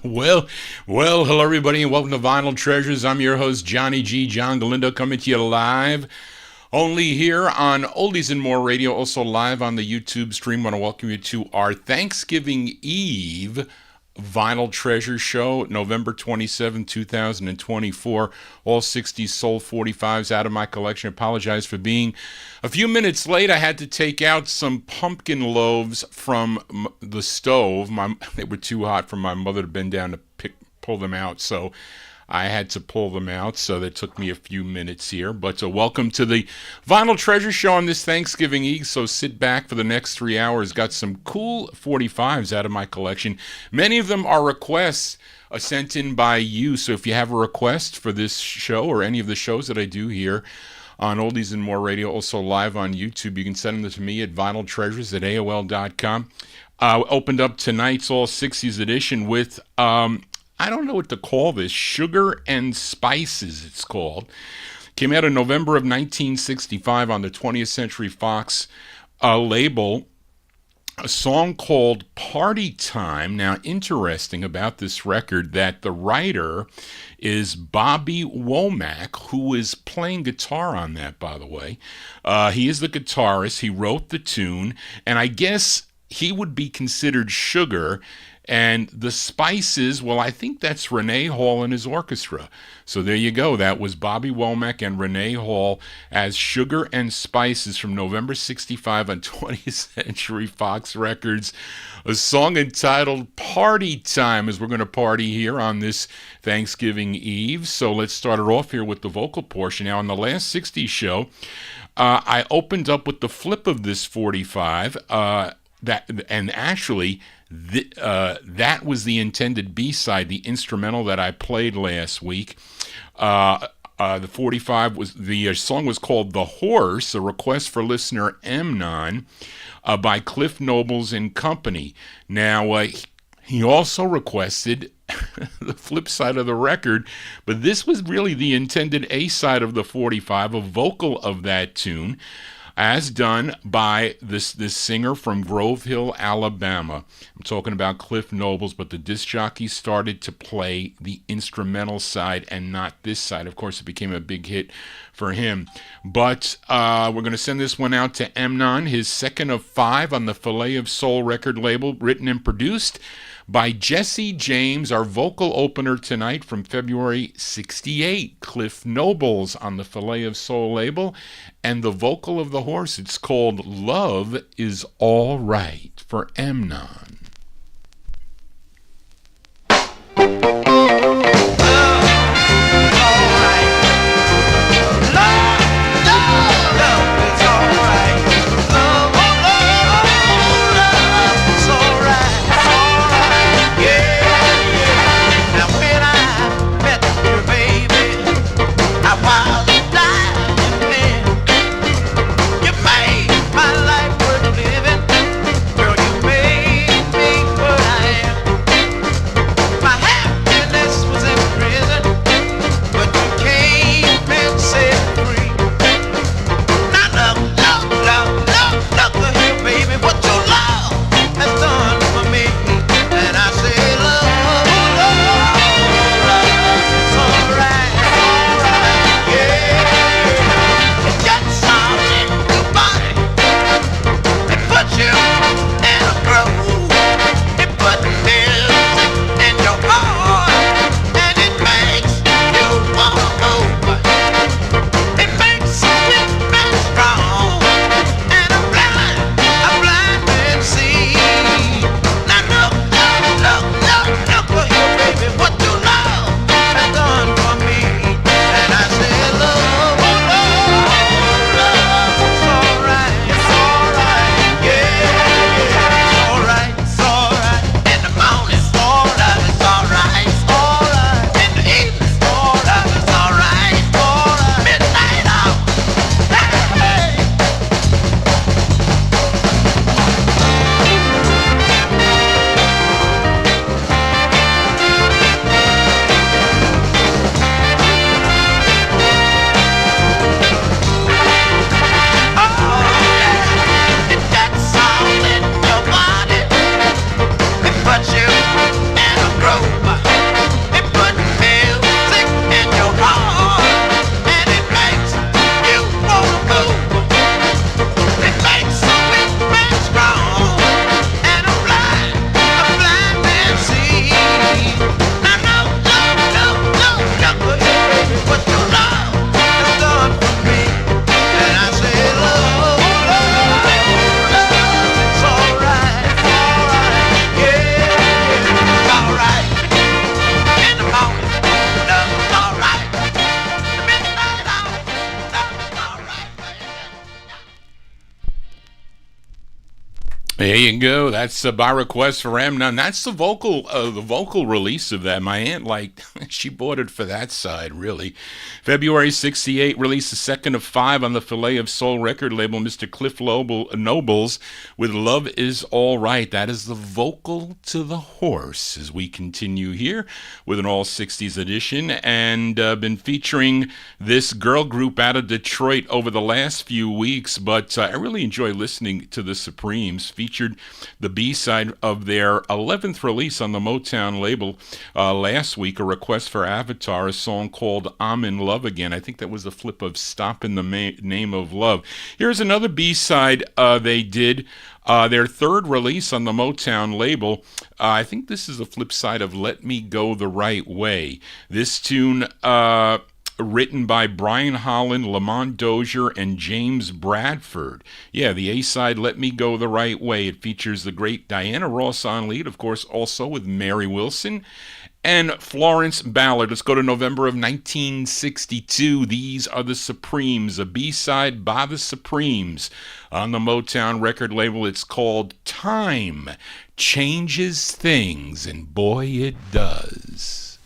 Well, hello everybody, and welcome to Vinyl Treasures. I'm your host, Johnny G. John Galindo, coming to you live, only here on Oldies and More Radio, also live on the YouTube stream. I want to welcome you to our Thanksgiving Eve Vinyl Treasure Show, November 27, 2024. All 60s Soul 45s out of my collection. Apologize for being a few minutes late. I had to take out some pumpkin loaves from the stove. They were too hot for my mother to bend down to pull them out, so I had to pull them out, so that took me a few minutes here. But welcome to the Vinyl Treasure Show on this Thanksgiving Eve. So sit back for the next 3 hours. Got some cool 45s out of my collection. Many of them are requests sent in by you. So if you have a request for this show or any of the shows that I do here on Oldies and More Radio, also live on YouTube, you can send them to me at vinyltreasures@aol.com. Opened up tonight's All 60s edition with I don't know what to call this. Sugar and Spices, it's called. Came out in November of 1965 on the 20th Century Fox label. A song called Party Time. Now, interesting about this record that the writer is Bobby Womack, who is playing guitar on that, by the way. He is the guitarist. He wrote the tune, and I guess he would be considered Sugar. And the Spices, well, I think that's Renee Hall and his orchestra. So there you go. That was Bobby Womack and Renee Hall as Sugar and Spices from November 65 on 20th Century Fox Records. A song entitled Party Time, as we're going to party here on this Thanksgiving Eve. So let's start it off here with the vocal portion. Now, on the last 60s show, I opened up with the flip of this 45. That was the intended B-side, the instrumental that I played last week. The 45 was the song was called "The Horse," a request for listener MOTOWN by Cliff Nobles and Company. Now he also requested the flip side of the record, but this was really the intended A-side of the 45, a vocal of that tune, as done by this singer from Grove Hill, Alabama. I'm talking about Cliff Nobles, but the disc jockey started to play the instrumental side and not this side. Of course, it became a big hit for him. But we're going to send this one out to MOTOWN, his second of 5 on the Filet of Soul record label, written and produced by Jesse James, our vocal opener tonight from February 68. Cliff Nobles on the Filet of Soul label, and the vocal of the horse, it's called Love Is All Right for MOTOWN. You made my life worth living. Girl, you made me There you go. That's by request for Amnon. That's the vocal release of that. My aunt she bought it for that side, really. February '68 released the second of 5 on the Filet of Soul record label, Mr. Cliff Nobles with "Love Is All Right." That is the vocal to the horse. As we continue here with an all '60s edition, and been featuring this girl group out of Detroit over the last few weeks, but I really enjoy listening to the Supremes. Featured the B-side of their 11th release on the Motown label last week, a request for Avatar, a song called "I'm in Love Again." I think that was the flip of "Stop in the Name of Love." Here's another B-side they did, their third release on the Motown label. I think this is the flip side of "Let Me Go the Right Way." This tune, written by Brian Holland, Lamont Dozier, and James Bradford. Yeah, the A-side, "Let Me Go the Right Way." It features the great Diana Ross on lead, of course, also with Mary Wilson and Florence Ballard. Let's go to November of 1962. These are the Supremes, a B-side by the Supremes on the Motown record label. It's called "Time Changes Things," and boy, it does.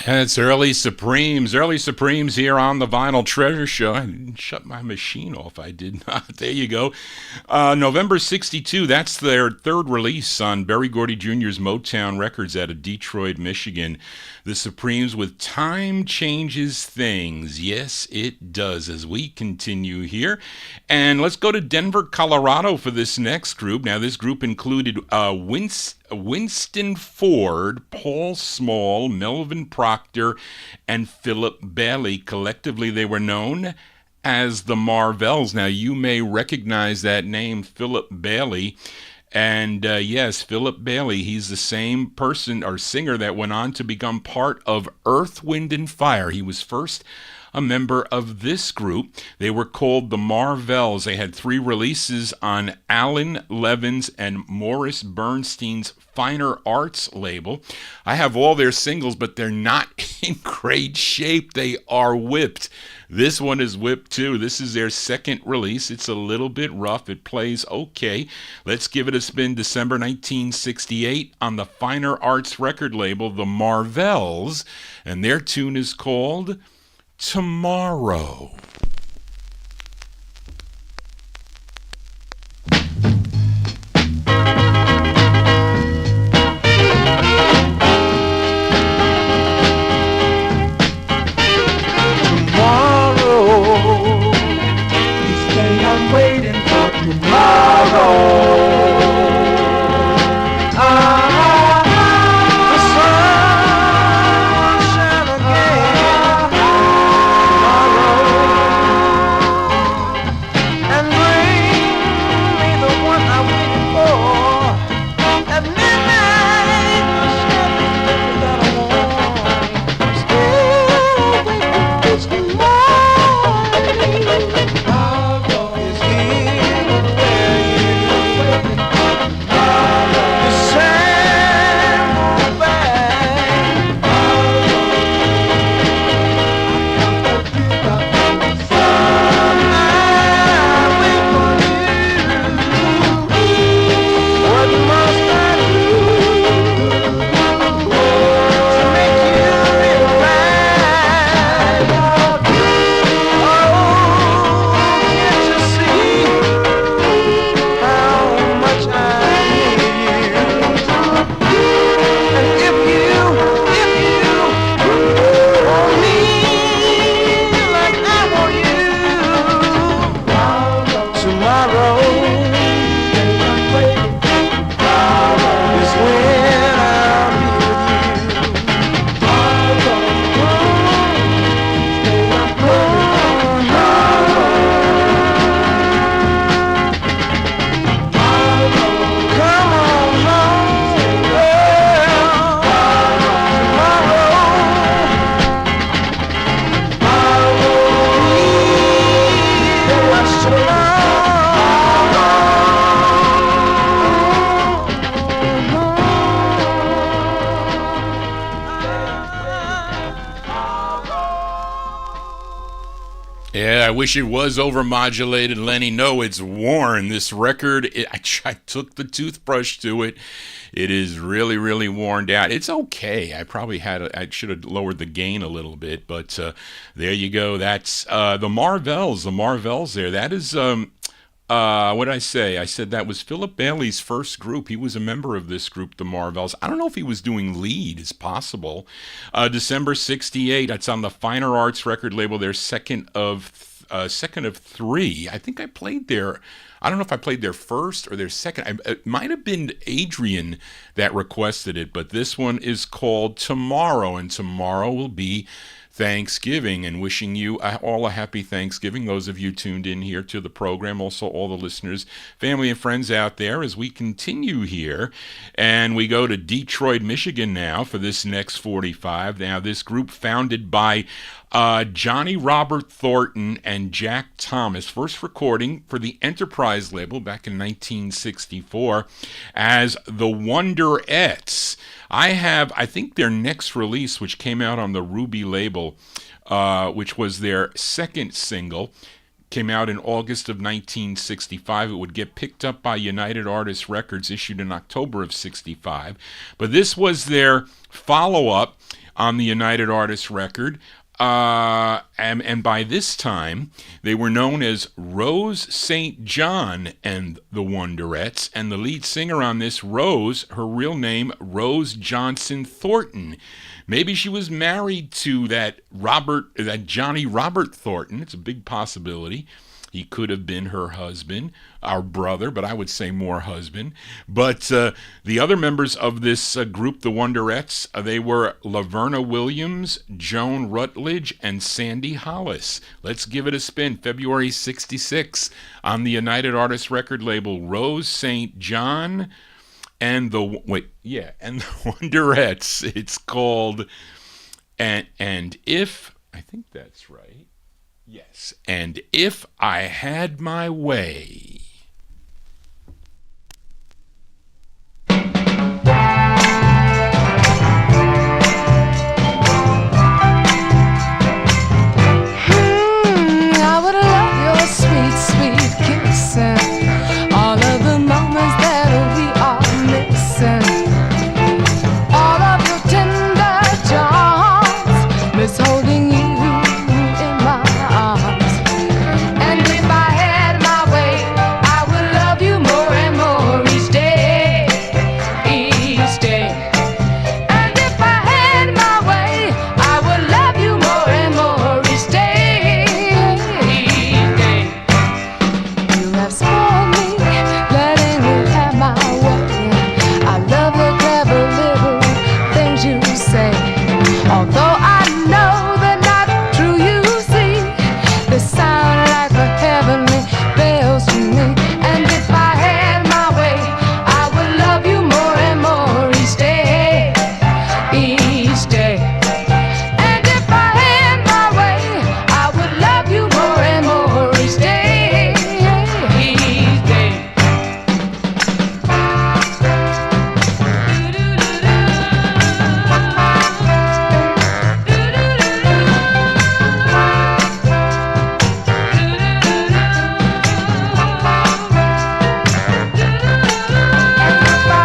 It's early Supremes here on the Vinyl Treasure Show. I didn't shut my machine off. I did not. There you go. November '62, that's their third release on Berry Gordy Jr.'s Motown Records out of Detroit, Michigan. The Supremes with "Time Changes Things." Yes, it does, as we continue here. And let's go to Denver, Colorado for this next group. Now, this group included Winston Ford, Paul Small, Melvin Proctor, and Philip Bailey. Collectively, they were known as the Marvells. Now, you may recognize that name, Philip Bailey. And yes, Philip Bailey, he's the same person or singer that went on to become part of Earth, Wind, and Fire. He was first a member of this group. They were called the Marvels. They had 3 releases on Alan Levin's and Morris Bernstein's Finer Arts label. I have all their singles, but they're not in great shape. They are whipped. This one is whipped too. This is their second release. It's a little bit rough. It plays okay. Let's give it a spin. December 1968 on the Finer Arts record label, the Marvels, and their tune is called Tomorrow. Yeah, I wish it was overmodulated, Lenny. No, it's worn. This record, I took the toothbrush to it. It is really, really worn down. It's okay. I should have lowered the gain a little bit, but there you go. That's the Marvels. The Marvels there. That is, what did I say? I said that was Philip Bailey's first group. He was a member of this group, the Marvels. I don't know if he was doing lead. It's possible. December 68. That's on the Finer Arts record label. Their second of 3. I think I played there. I don't know if I played their first or their second. It might have been Adrian that requested it, but this one is called Tomorrow, and tomorrow will be Thanksgiving, and wishing you all a happy Thanksgiving, those of you tuned in here to the program, also all the listeners, family and friends out there, as we continue here. And we go to Detroit, Michigan now for this next 45. Now, this group founded by Johnny Robert Thornton and Jack Thomas, first recording for the Enterprise label back in 1964 as the Wonderettes. I think their next release, which came out on the Ruby label, which was their second single, came out in August of 1965. It would get picked up by United Artists Records, issued in October of 65. But this was their follow-up on the United Artists record. And by this time, they were known as Rose St. John and the Wonderettes, and the lead singer on this, Rose, her real name, Rose Johnson Thornton. Maybe she was married to that Johnny Robert Thornton. It's a big possibility. He could have been her husband, our brother, but I would say more husband. But the other members of this group, the Wonderettes, they were Laverna Williams, Joan Rutledge, and Sandy Hollis. Let's give it a spin. February 66 on the United Artists record label, Rose St. John and the Wonderettes. It's called And If, I think that's right. Yes, and If I Had My Way. I would love your sweet, sweet kissing. All of the moments that we are missing. All of your tender charms. Miss holding you in my arms. And if I had my way, I would love you more and more each day. Each day. And if I had my way, I would love you more and more each day. You have spoiled me, letting me have my way. I love the clever little things you say. Although I know they're not true, you see, they sound like a heavenly bells to me. And if I had my way, I would love you more and more each day. Each day. And if I had my way, I would love you more and more each day. Each day. And if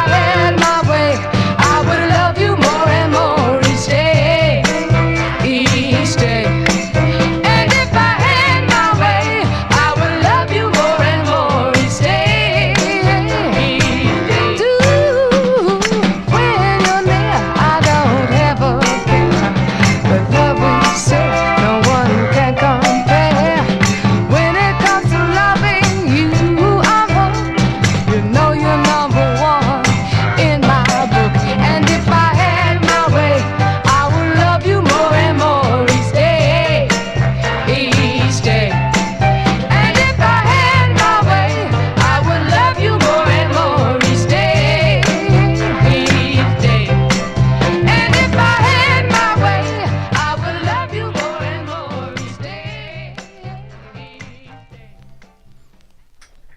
I had my way, I would love you more and more each day. Each day. And if I had my way, I would love you more and more each day. Do when you're near, I don't ever care. The love we share, no one can compare. When it comes to loving you, I'm hooked. You know you're number one in my book. And if I had my way, I would love you more and more each day. Each day. And if I had my way, I would love you more and more each day. Each day. And if I had my way, I would love you more and more each day.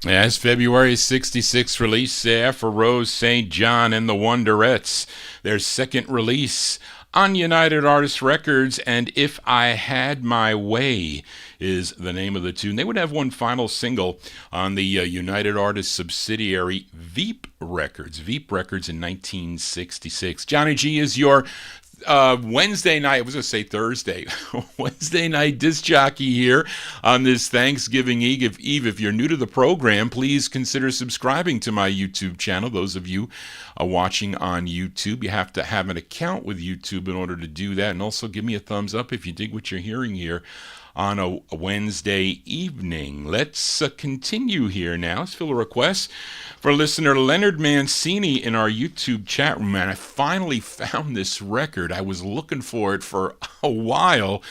Yes, February 66 release there for Rose St. John and the Wonderettes. Their second release on United Artists Records, and If I Had My Way is the name of the tune. They would have one final single on the United Artists subsidiary Veep Records in 1966. Johnny G is your Wednesday night, I was going to say Thursday, Wednesday night disc jockey here on this Thanksgiving Eve. If you're new to the program, please consider subscribing to my YouTube channel. Those of you watching on YouTube, you have to have an account with YouTube in order to do that. And also give me a thumbs up if you dig what you're hearing here on a Wednesday evening. Let's continue here now. Let's fill a request for listener Leonard Mancini in our YouTube chat room. And I finally found this record. I was looking for it for a while.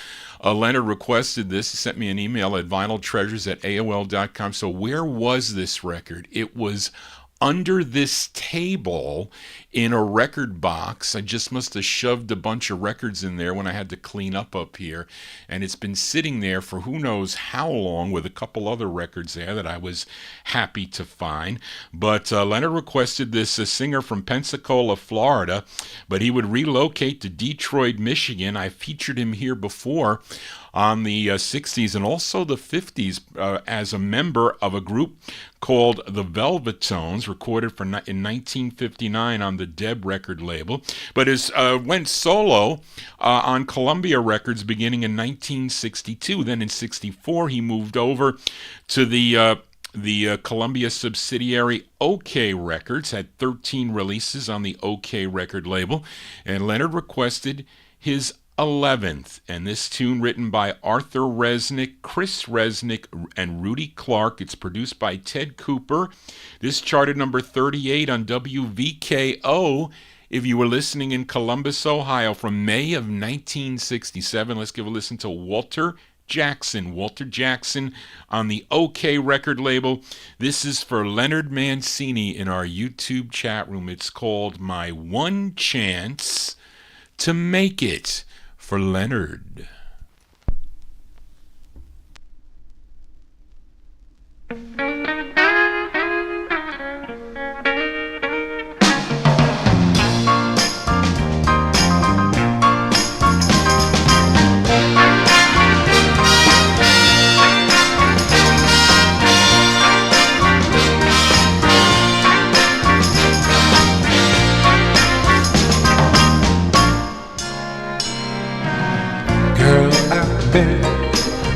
Leonard requested this. He sent me an email at vinyltreasures@aol.com. So where was this record? It was under this table in a record box. I just must have shoved a bunch of records in there when I had to clean up here. And it's been sitting there for who knows how long with a couple other records there that I was happy to find. But Leonard requested this, a singer from Pensacola, Florida, but he would relocate to Detroit, Michigan. I featured him here before on the 60s and also the 50s as a member of a group called the Velvetones, recorded in 1959 on the Deb record label, but went solo on Columbia Records beginning in 1962. Then in 64 he moved over to the Columbia subsidiary OK Records, had 13 releases on the OK record label, and Leonard requested his 11th, and this tune written by Arthur Resnick, Chris Resnick, and Rudy Clark. It's produced by Ted Cooper. This charted number 38 on WVKO if you were listening in Columbus, Ohio from May of 1967. Let's give a listen to Walter Jackson on the OK record label. This is for Leonard Mancini in our YouTube chat room. It's called My One Chance to Make It, for Leonard. been.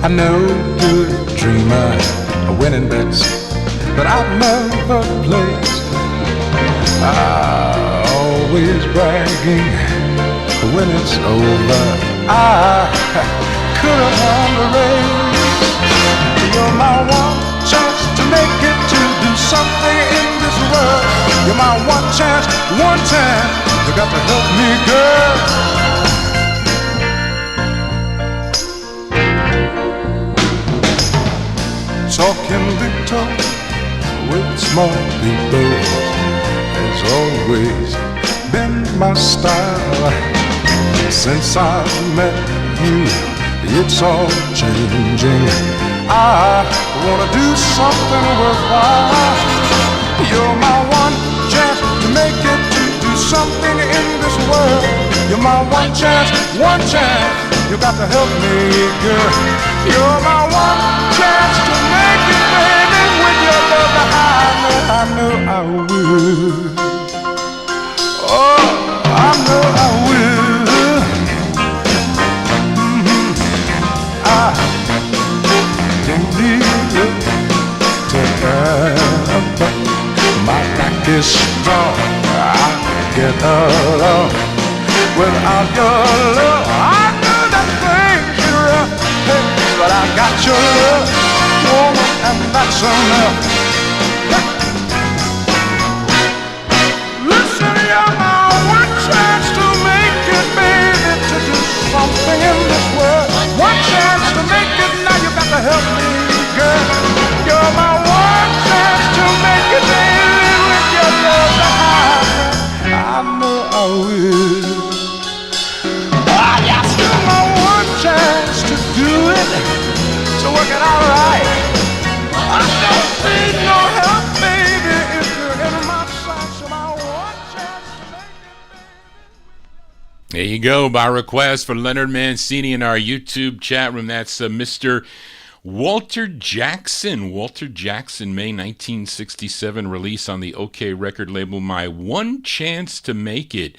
I know you're a dreamer, a winning bets, but I've never placed. Always bragging when it's over. I could have won the race. You're my one chance to make it, to do something in this world. You're my one chance, one time. You got to help me, girl. Talking big talk with small people has always been my style. Since I met you, it's all changing. I wanna do something worthwhile. You're my one chance to make it, to do something in this world. You're my one chance, one chance. You got to help me, girl. You're my one chance to make it, baby. With your love, I know I will. Oh, I know I will. I can't leave it to help. My back is strong. I get along without your love. I know that things are rough, hey, but I got your love, woman, and that's enough. Listen, you're my one chance to make it, baby, to do something in this world. One chance to make it, now you got to help me, girl. You're my one chance to make it, baby, with your love. I know I will. Yes, you're my one chance to do it, to work it out right. I don't need no help, baby, if you're in my sights. You're my one chance to make it, baby. There you go, by request for Leonard Mancini in our YouTube chat room. That's Mr. Walter Jackson. Walter Jackson, May 1967 release on the OK record label. My One Chance to Make It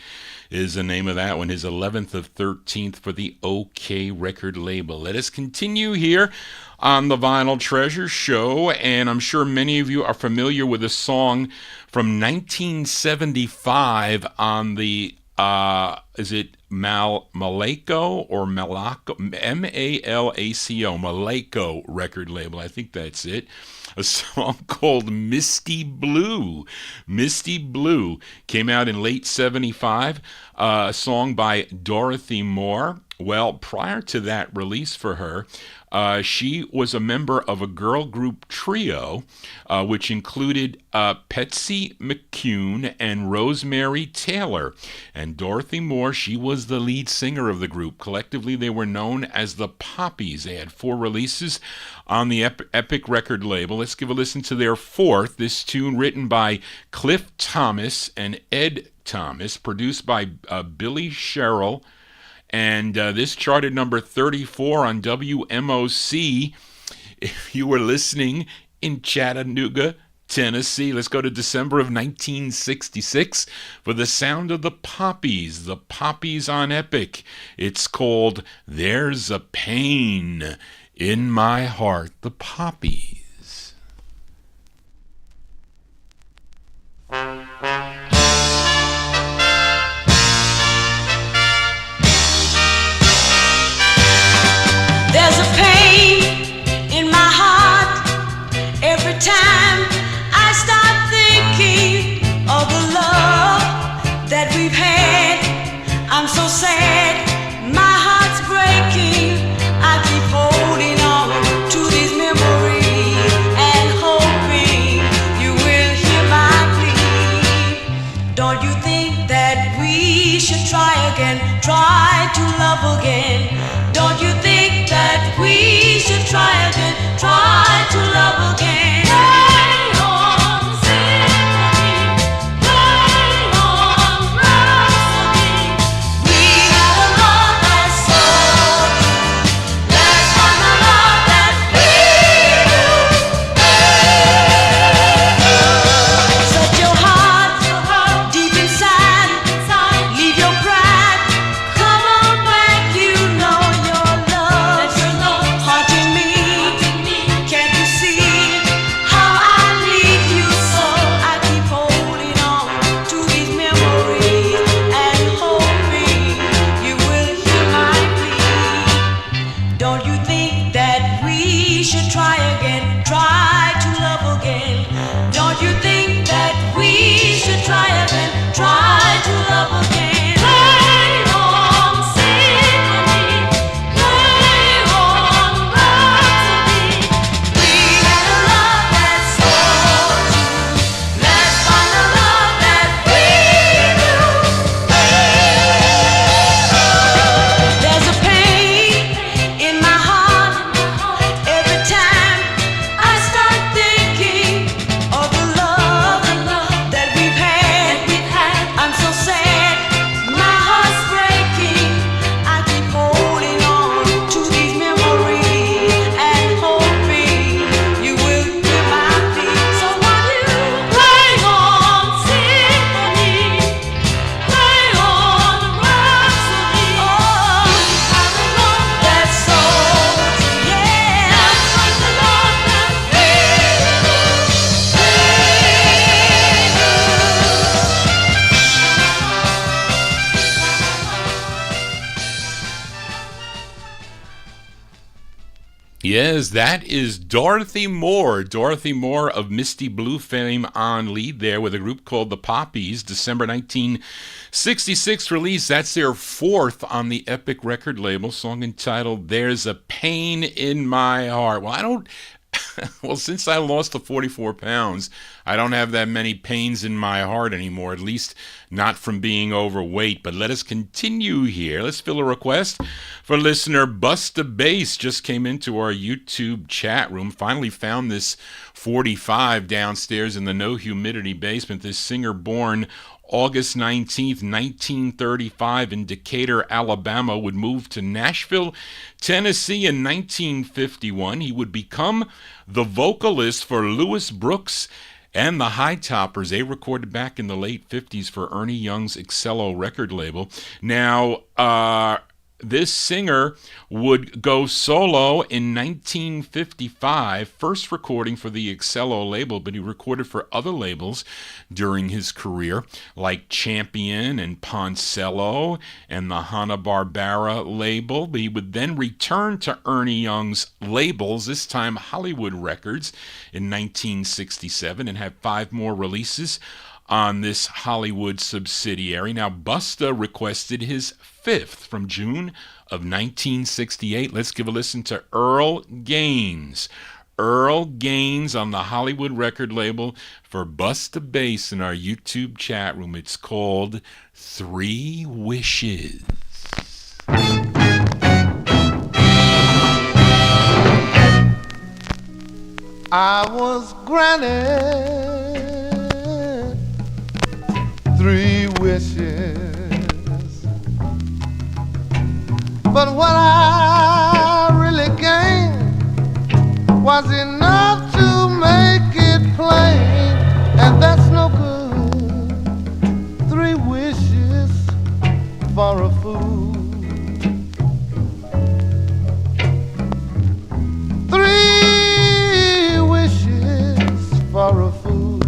is the name of that one. His 11th of 13th for the OK record label. Let us continue here on the Vinyl Treasure Show, and I'm sure many of you are familiar with a song from 1975 on the is it Malaco or Malaco? Malaco, Malaco record label. I think that's it. A song called Misty Blue. Misty Blue came out in late 75. A song by Dorothy Moore. Well, prior to that release for her, she was a member of a girl group trio, which included Patsy McCune and Rosemary Taylor. And Dorothy Moore, she was the lead singer of the group. Collectively, they were known as the Poppies. They had 4 releases on the Epic record label. Let's give a listen to their 4th. This tune written by Cliff Thomas and Ed Thomas, produced by Billy Sherrill. And this charted number 34 on WMOC. If you were listening in Chattanooga, Tennessee, let's go to December of 1966 for the sound of the Poppies. The Poppies on Epic. It's called There's a Pain in My Heart. The Poppies. There's a pain in my heart every time I start thinking of the love that we've had. I'm so sad, my heart's breaking. I keep holding on to these memories and hoping you will hear my plea. Don't you think that we should try again, try to love again? Don't you think that we should try again, try to love again? Hang on, sympathy, hang on, rhapsody. We had a love that's so true. Let's find the love that we do. Set your heart deep inside, leave your pride. Come on back, you know your love Don't you think that we should try again, try to love again? Don't you think that we should try again, try to love again? Play on symphony, play on rhapsody. We had a love that's so true. Let's find a love that we knew. There's a pain in my heart every time I start thinking of the love that we've had. I'm so sad, my heart's breaking. I keep holding on to these memories and hoping you will hear my plea. So why you play on symphony, play on rhapsody? Oh, that's so true, yeah. That's the love that we Yes, that is Dorothy Moore. Dorothy Moore of Misty Blue fame on lead there with a group called the Poppies. December 1966 release. That's their fourth on the Epic record label. Song entitled There's a Pain in My Heart. Well, since I lost the 44 pounds, I don't have that many pains in my heart anymore, at least not from being overweight. But let us continue here. Let's fill a request for listener Busta Bass. Just came into our YouTube chat room. Finally found this 45 downstairs in the no humidity basement. This singer born August 19th, 1935 in Decatur, Alabama, would move to Nashville, Tennessee in 1951. He would become the vocalist for Louis Brooks and the High Toppers. They recorded back in the late 50s for Ernie Young's Excello record label. Now, this singer would go solo in 1955, first recording for the Excello label, but he recorded for other labels during his career, like Champion and Poncello and the Hanna-Barbera label. He would then return to Ernie Young's labels, this time Hollywood Records, in 1967, and have 5 more releases on this Hollywood subsidiary. Now, Busta requested his 5th from June of 1968. Let's give a listen to Earl Gaines. Earl Gaines on the Hollywood record label for Busta Bass in our YouTube chat room. It's called 3 Wishes. I was granted 3 wishes, but what I really gained was enough to make it plain, and that's no good. 3 wishes for a fool, 3 wishes for a fool.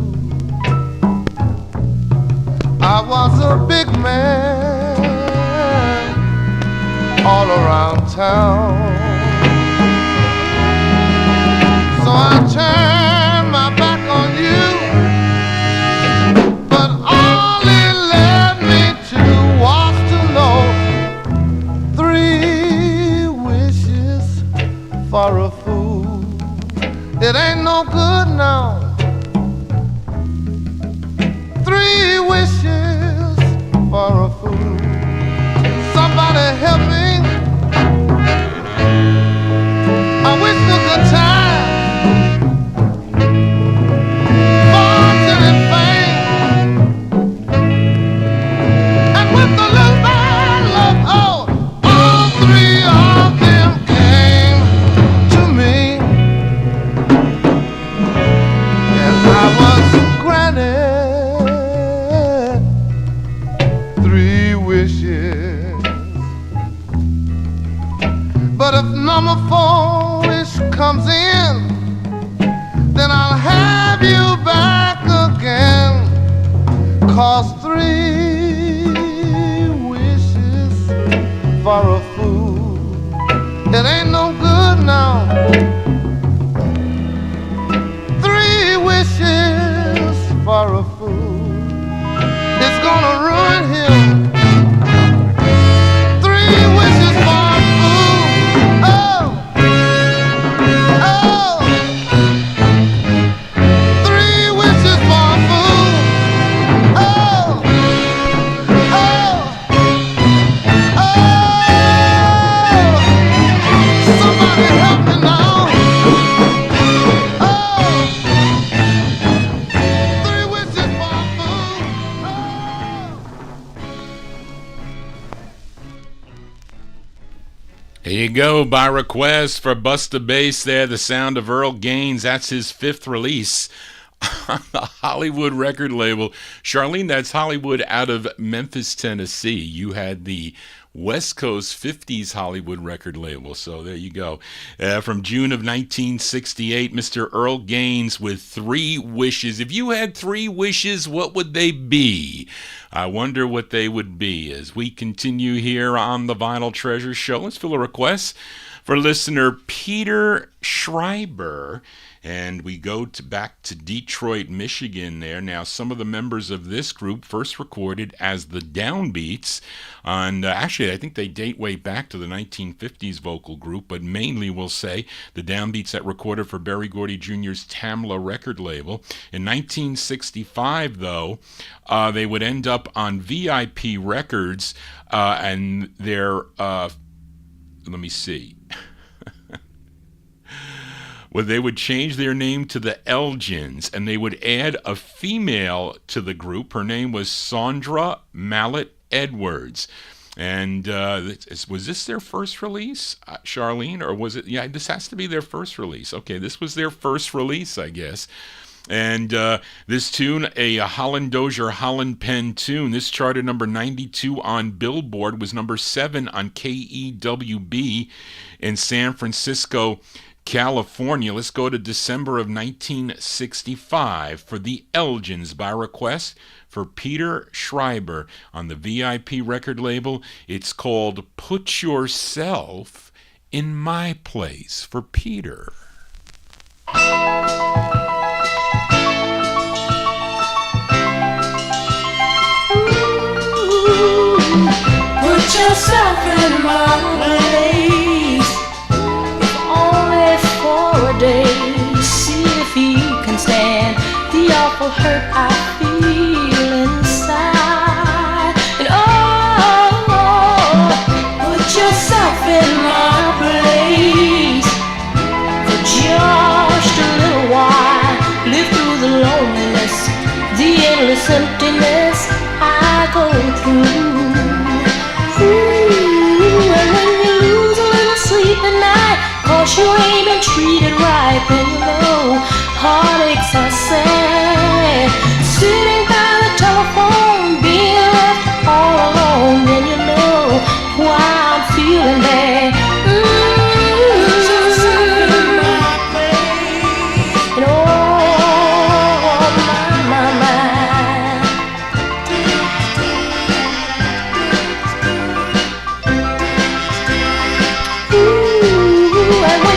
I was a big man all around town, so I turned my back on you, but all it led me to was to know 3 wishes for a fool. It ain't no good now. 3 wishes for a fool. Somebody help me. I wish for good time, fortune and fame, and with a little bad luck, oh, all 3 of them came to me, and I was granted 3 wishes. But if number 4 wish comes in, then I'll have you back again. 'Cause 3 wishes for a fool, it ain't no go, by request for Busta Bass there, the sound of Earl Gaines. That's his 5th release on the Hollywood record label. Charlene, that's Hollywood out of Memphis, Tennessee. You had the West Coast 50s Hollywood record label. So there you go. From June of 1968, Mr. Earl Gaines with 3 wishes. If you had 3 wishes, what would they be? I wonder what they would be. As we continue here on the Vinyl Treasure Show, let's fill a request for listener Peter Schreiber. And we go back to Detroit, Michigan there. Now, some of the members of this group first recorded as the Downbeats. And actually, I think they date way back to the 1950s vocal group, but mainly we'll say the Downbeats that recorded for Berry Gordy Jr.'s Tamla record label. In 1965, though, they would end up on VIP Records, and their, let me see. Well, they would change their name to the Elgins, and they would add a female to the group. Her name was Sandra Mallet Edwards. And was this their first release, Charlene? Or was it? Yeah, this has to be their first release. Okay, this was their first release, I guess. And this tune, a Holland Dozier Holland Penn tune, this charted number 92 on Billboard, was number 7 on KEWB in San Francisco, California. Let's go to December of 1965 for the Elgins by request for Peter Schreiber on the VIP record label. It's called Put Yourself in My Place for Peter. Put yourself in my place, if only for a day. See if you can stand the awful hurt I feel inside. And put yourself in my place for just a little while. Live through the loneliness, the endless emptiness I go through. Ooh, and when you lose a little sleep at night, 'cause you ain't been treated right, then you know heartaches are sad. Sitting by the telephone, being left all alone, then you know why I'm feeling bad.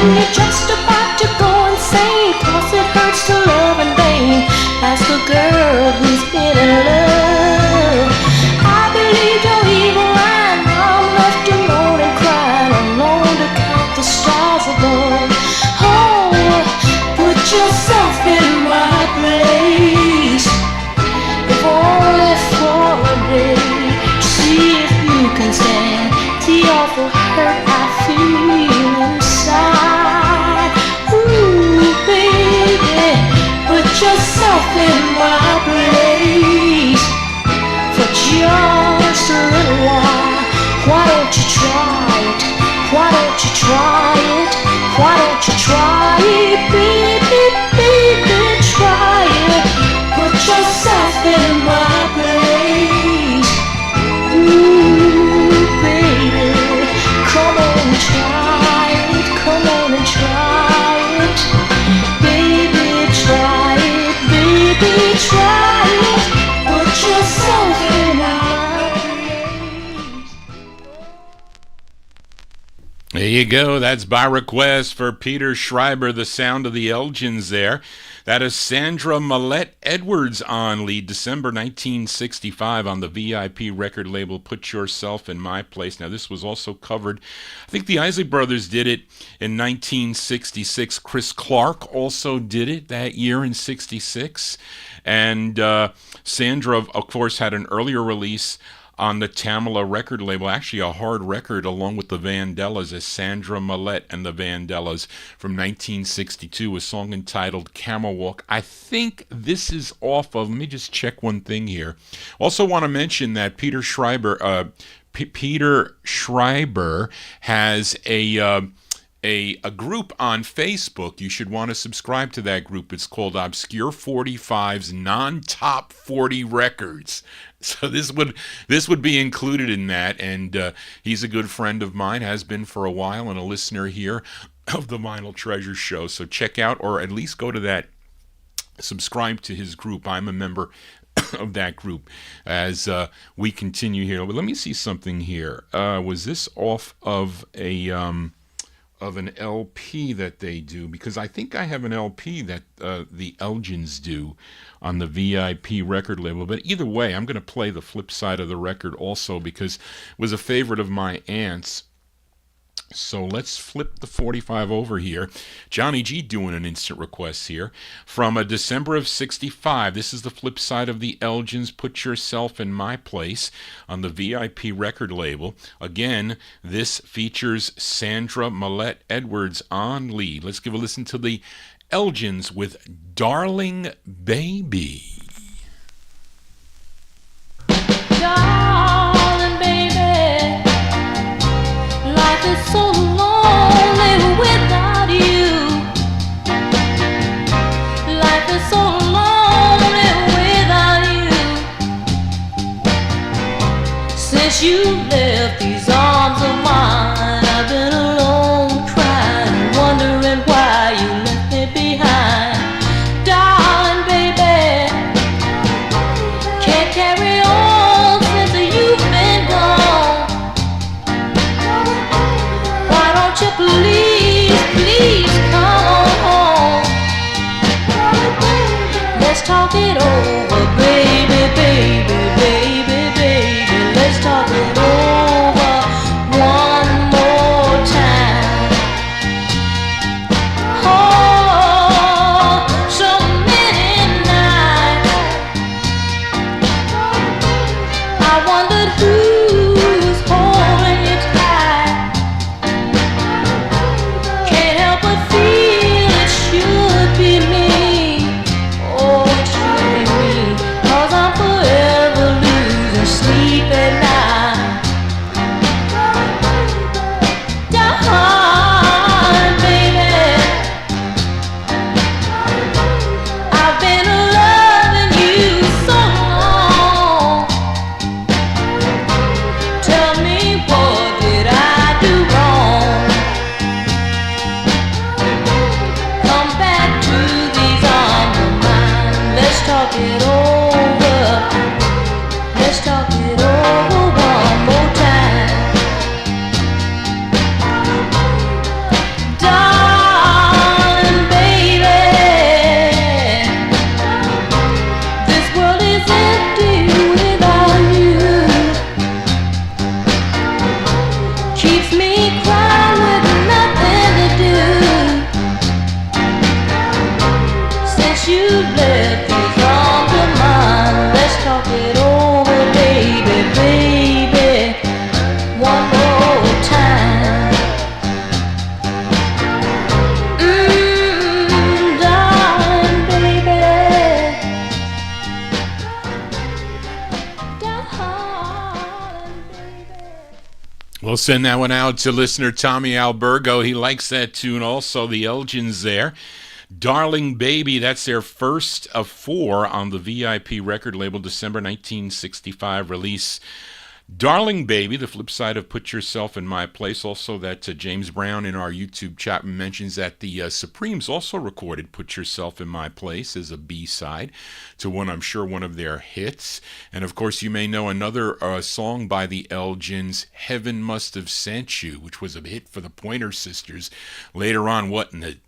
And you're just about to go insane, 'cause it hurts to love in vain. Ask a girl who's been in love. I believe your evil line. I'm left alone and crying, alone to count the stars above. Oh, put yourself in my place, if only for a day. See if you can stand the awful hurt I feel inside. Ooh, baby, put yourself in my place for just a little while. Why don't you try it? Why don't you try it? Why don't you try it, baby, baby, try it. Put yourself in my place. Ooh, baby, come on and try it. Come on and try it. Baby, try it. Baby, try it. Put yourself in my place. There you go. That's by request for Peter Schreiber, the sound of the Elgins there. That is Sandra Mallet Edwards on lead, December 1965 on the VIP record label Put Yourself in My Place. Now, this was also covered, I think the Isley Brothers did it in 1966. Chris Clark also did it that year in 66. And Sandra, of course, had an earlier release on the Tamala record label, actually a hard record along with the Vandellas, as Sandra Millette and the Vandellas from 1962, a song entitled Camel Walk. I think this is off of, let me just check one thing here. Also want to mention that Peter Schreiber has a group on Facebook. You should want to subscribe to that group. It's called Obscure 45's Non-Top 40 Records. So this would be included in that, and he's a good friend of mine, has been for a while, and a listener here of the Vinyl Treasure Show. So check out, or at least go to that, subscribe to his group. I'm a member of that group as we continue here. But let me see something here. Was this off of an LP that they do? Because I think I have an LP that the Elgins do on the VIP record label. But either way, I'm going to play the flip side of the record also, because it was a favorite of my aunt's. So let's flip the 45 over here. Johnny G doing an instant request here from a December of 65. This is the flip side of the Elgins' Put Yourself in My Place on the VIP record label. Again, this features Sandra Millette Edwards on lead. Let's give a listen to the Elgins with Darling Baby. Darling baby, life is so lonely without you. Life is so lonely without you. Since you left these arms of mine, I've been alone, crying, wondering why you left me behind. Darling baby, can't carry on since you've been gone. Why don't you please, please come home? Let's talk it over, baby, baby, baby, baby. Let's talk it over one more time. Oh, so many nights I wondered who's holding you tight. Can't help but feel it should be me. Oh, it should be me. 'Cause I'm forever losing sleep at night. Darling baby, I've been loving you so long. Tell me, what did I do wrong? Come back to these arms of mine. Let's talk it over. Let's talk it over one more time. Darling baby, this world is empty without you. Keeps me crying with nothing to do. Since you left these arms of mine, let's talk it over, baby, baby, one more time. Darling baby, darling baby. We'll send that one out to listener Tommy Albergo. He likes that tune also. The Elgins there. Darling Baby, that's their first of 4 on the VIP record label, December 1965 release. Darling Baby, the flip side of Put Yourself in My Place. Also that James Brown in our YouTube chat mentions that the Supremes also recorded Put Yourself in My Place as a B-side to one of their hits. And of course you may know another song by the Elgins, Heaven Must Have Sent You, which was a hit for the Pointer Sisters later on,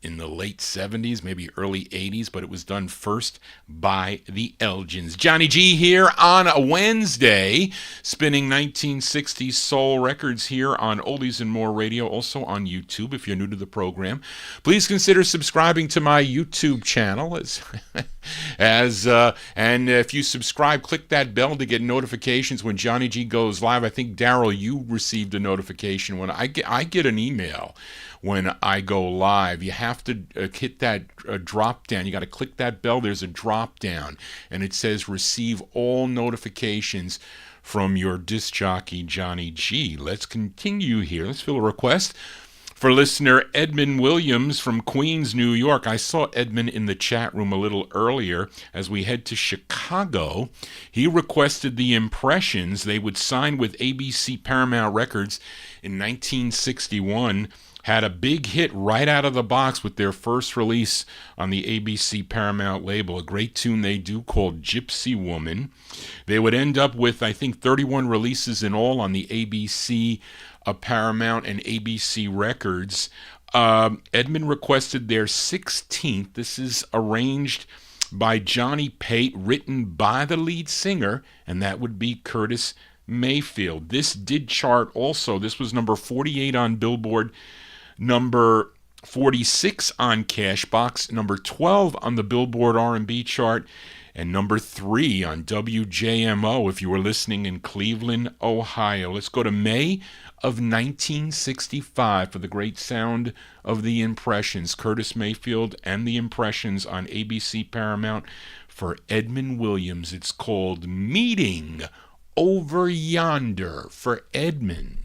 in the late 70s, maybe early 80s, but it was done first by the Elgins. Johnny G here on a Wednesday, spinning 1960s Soul Records here on Oldies and More Radio, also on YouTube if you're new to the program. Please consider subscribing to my YouTube channel. And if you subscribe, click that bell to get notifications when Johnny G goes live. I think, Daryl, you received a notification when I get an email when I go live. You have to hit that drop down. You got to click that bell. There's a drop down, and it says receive all notifications from your disc jockey, Johnny G. Let's continue here. Let's fill a request for listener Edmund Williams from Queens, New York. I saw Edmund in the chat room a little earlier as we head to Chicago. He requested the Impressions. They would sign with ABC Paramount Records in 1961. Had a big hit right out of the box with their first release on the ABC Paramount label, a great tune they do called Gypsy Woman. They would end up with, I think, 31 releases in all on the ABC Paramount and ABC Records. Edmund requested their 16th. This is arranged by Johnny Pate, written by the lead singer, and that would be Curtis Mayfield. This did chart also. This was number 48 on Billboard, number 46 on Cashbox, number 12 on the Billboard R&B chart, and number 3 on WJMO if you were listening in Cleveland, Ohio. Let's go to May of 1965 for the great sound of the Impressions. Curtis Mayfield and the Impressions on ABC Paramount for Edmund Williams. It's called Meeting Over Yonder for Edmund.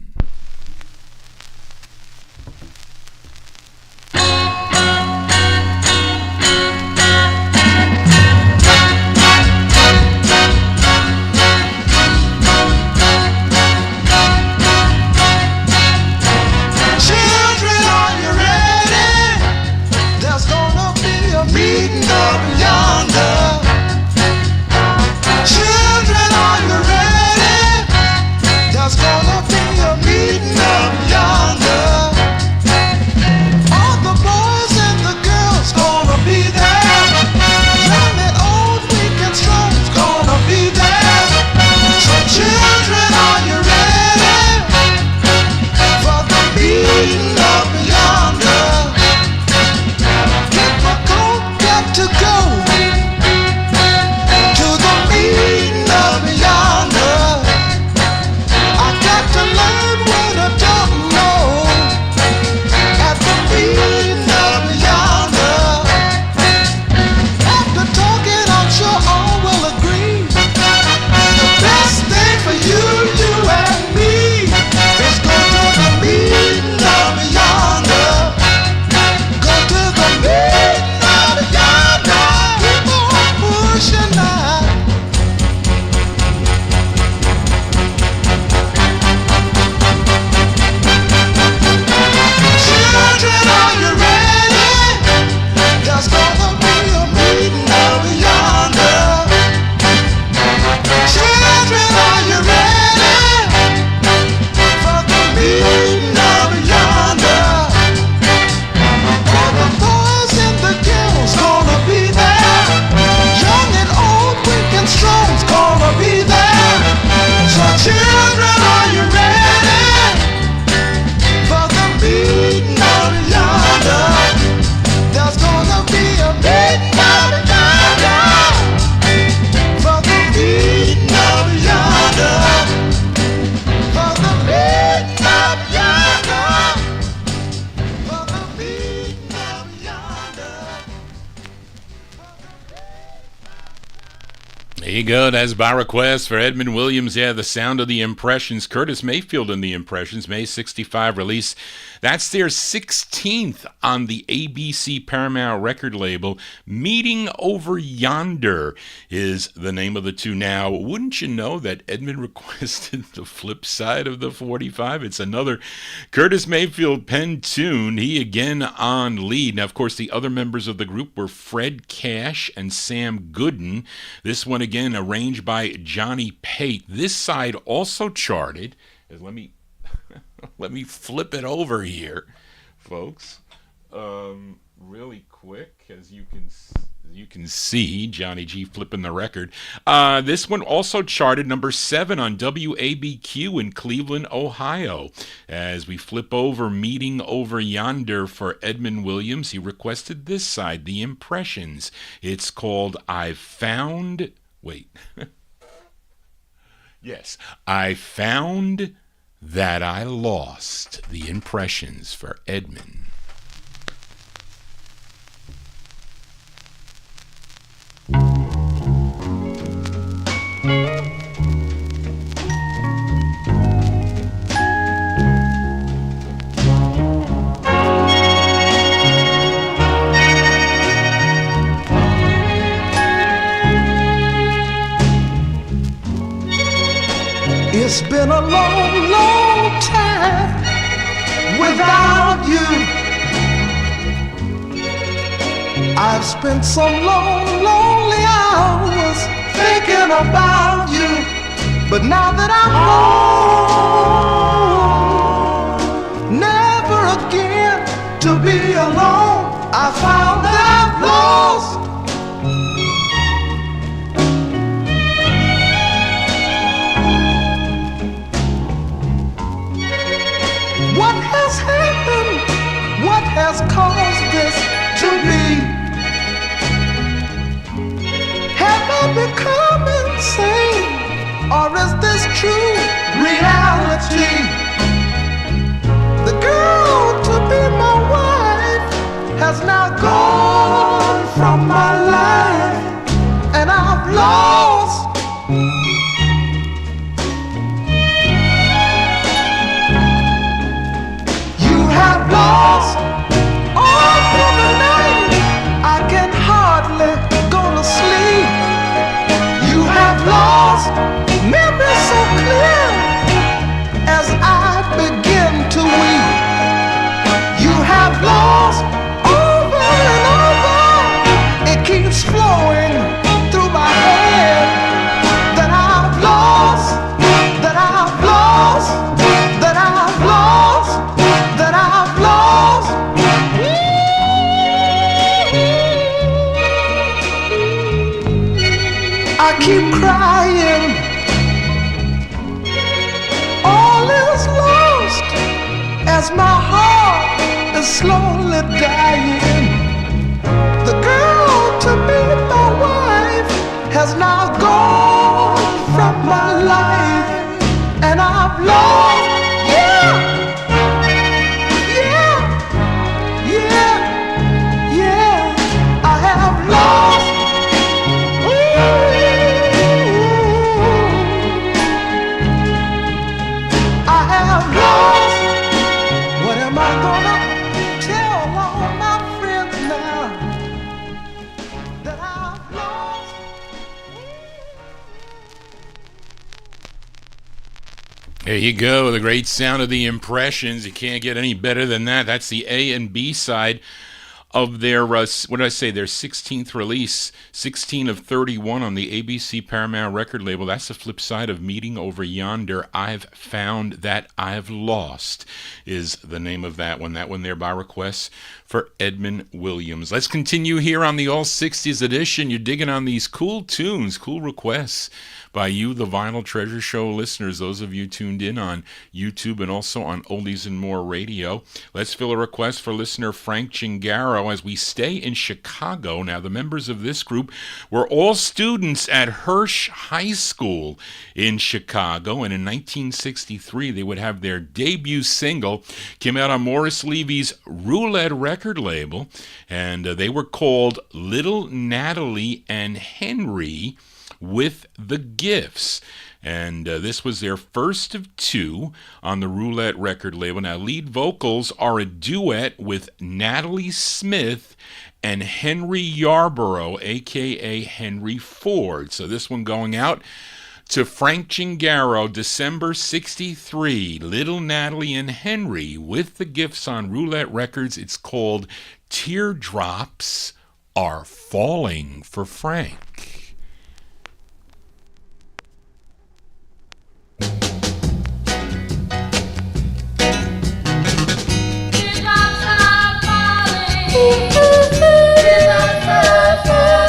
There you go. That's by request for Edmund Williams. Yeah, the sound of the Impressions. Curtis Mayfield and the Impressions, May 65 release. That's their 16th on the ABC Paramount record label. Meeting Over Yonder is the name of the two. Now, wouldn't you know that Edmund requested the flip side of the 45? It's another Curtis Mayfield pen tune. He again on lead. Now, of course, the other members of the group were Fred Cash and Sam Gooden. This one again arranged by Johnny Pate. This side also charted. Let me flip it over here, folks, really quick, as you can You can see Johnny G flipping the record. This one also charted number 7 on WABQ in Cleveland, Ohio. As we flip over Meeting Over Yonder for Edmund Williams, he requested this side, The Impressions. It's called I've Found... Wait. Yes. I Found That I Lost. The Impressions for Edmund. It's been a long, long time without you. I've spent some long, lonely hours thinking about you. But now that I'm home, never again to be alone. I found that I've lost. What has happened? What has caused this to be? Have I become insane? Or is this true reality? The girl to be my wife has now gone from my life, and I've lost. I've lost all through the night. I can hardly go to sleep. You have lost memories so clear as I begin to weep. You have lost over and over. It keeps flowing through my head that I've lost, that I've lost, that I've lost. That I've lost. I keep crying. All is lost as my heart is slowly dying. The girl to be my wife has now gone from my life, and I've lost. There you go, the great sound of The Impressions. You can't get any better than that. That's the A and B side of their, what did I say, their 16th release, 16 of 31 on the ABC Paramount record label. That's the flip side of Meeting Over Yonder. I've Found That I've Lost is the name of that one. That one there by request for Edmund Williams. Let's continue here on the All 60s edition. You're digging on these cool tunes, cool requests by you, the Vinyl Treasure Show listeners, those of you tuned in on YouTube and also on Oldies and More Radio. Let's fill a request for listener Frank Chingaro as we stay in Chicago. Now, the members of this group were all students at Hirsch High School in Chicago, and in 1963 they would have their debut single, came out on Morris Levy's Roulette record label, and they were called Little Natalie and Henry with the Gifts. And this was their first of two on the Roulette record label. Now, lead vocals are a duet with Natalie Smith and Henry Yarborough, a.k.a. Henry Ford. So this one going out to Frank Chingaro, December 63, Little Natalie and Henry with the Gifts on Roulette Records. It's called Teardrops Are Falling for Frank. Teardrops are falling.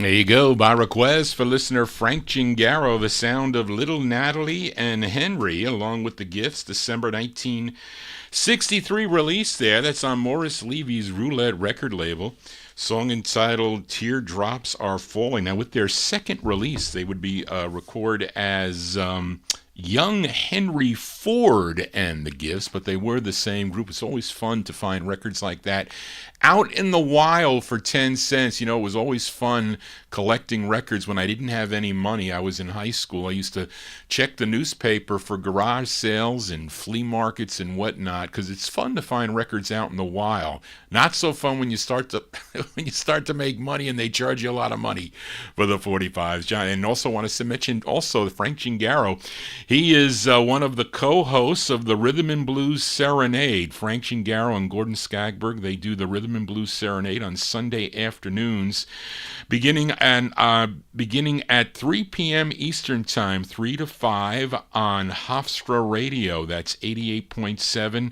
There you go, by request for listener Frank Gingaro, the sound of Little Natalie and Henry, along with the Gifts, December 1963 release there. That's on Morris Levy's Roulette record label. Song entitled Teardrops Are Falling. Now, with their second release, they would be recorded as Young Henry Ford and the Gifts, but they were the same group. It's always fun to find records like that out in the wild for 10 cents. You know, it was always fun collecting records when I didn't have any money. I was in high school. I used to check the newspaper for garage sales and flea markets and whatnot, because it's fun to find records out in the wild. Not so fun when you start to make money and they charge you a lot of money for the 45's. John, and also want to mention also Frank Gingaro. He is one of the co-hosts of the Rhythm and Blues Serenade. Frank Gingaro and Gordon Skagberg, they do the Rhythm and Blues Serenade on Sunday afternoons, beginning at 3 p.m. Eastern Time, 3 to 5 on Hofstra Radio. That's 88.7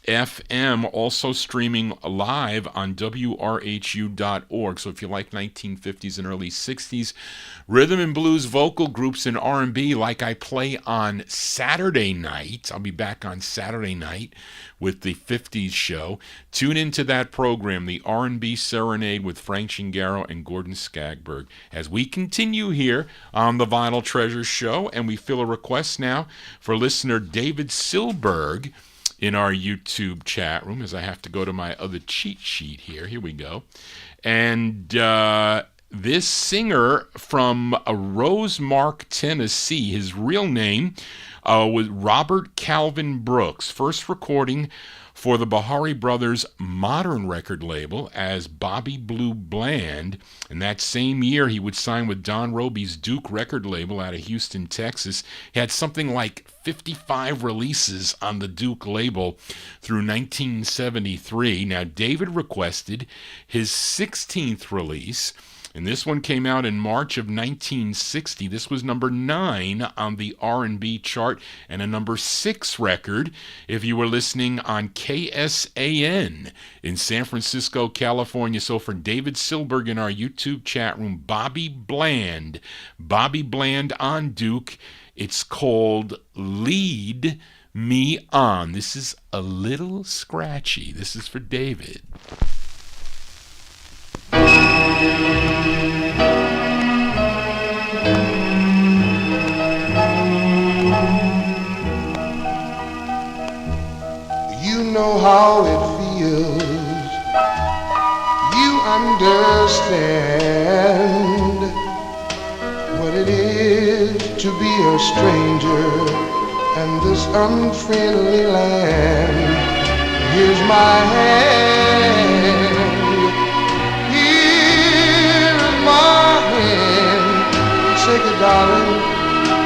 FM, also streaming live on WRHU.org. So if you like 1950s and early 60s rhythm and blues vocal groups and R&B like I play on Saturday night, I'll be back on Saturday night with the 50s show. Tune into that program, the R&B Serenade with Frank Gingaro and Gordon Skagberg. As we continue here on the Vinyl Treasures show, and we fill a request now for listener David Silberg in our YouTube chat room, as I have to go to my other cheat sheet here. Here we go. And this singer from Rosemark, Tennessee, his real name was Robert Calvin Brooks. First recording for the Bahari Brothers Modern record label as Bobby Blue Bland. And that same year, he would sign with Don Robey's Duke record label out of Houston, Texas. He had something like 55 releases on the Duke label through 1973. Now, David requested his 16th release, and this one came out in March of 1960. This was number 9 on the R&B chart and a number 6 record if you were listening on KSAN in San Francisco, California. So for David Silberg in our YouTube chat room, Bobby Bland on Duke. It's called Lead Me On. This is a little scratchy. This is for David. You know how it feels. You understand what it is to be a stranger in this unfriendly land. Here's my hand. Here's my hand. Take it, darling,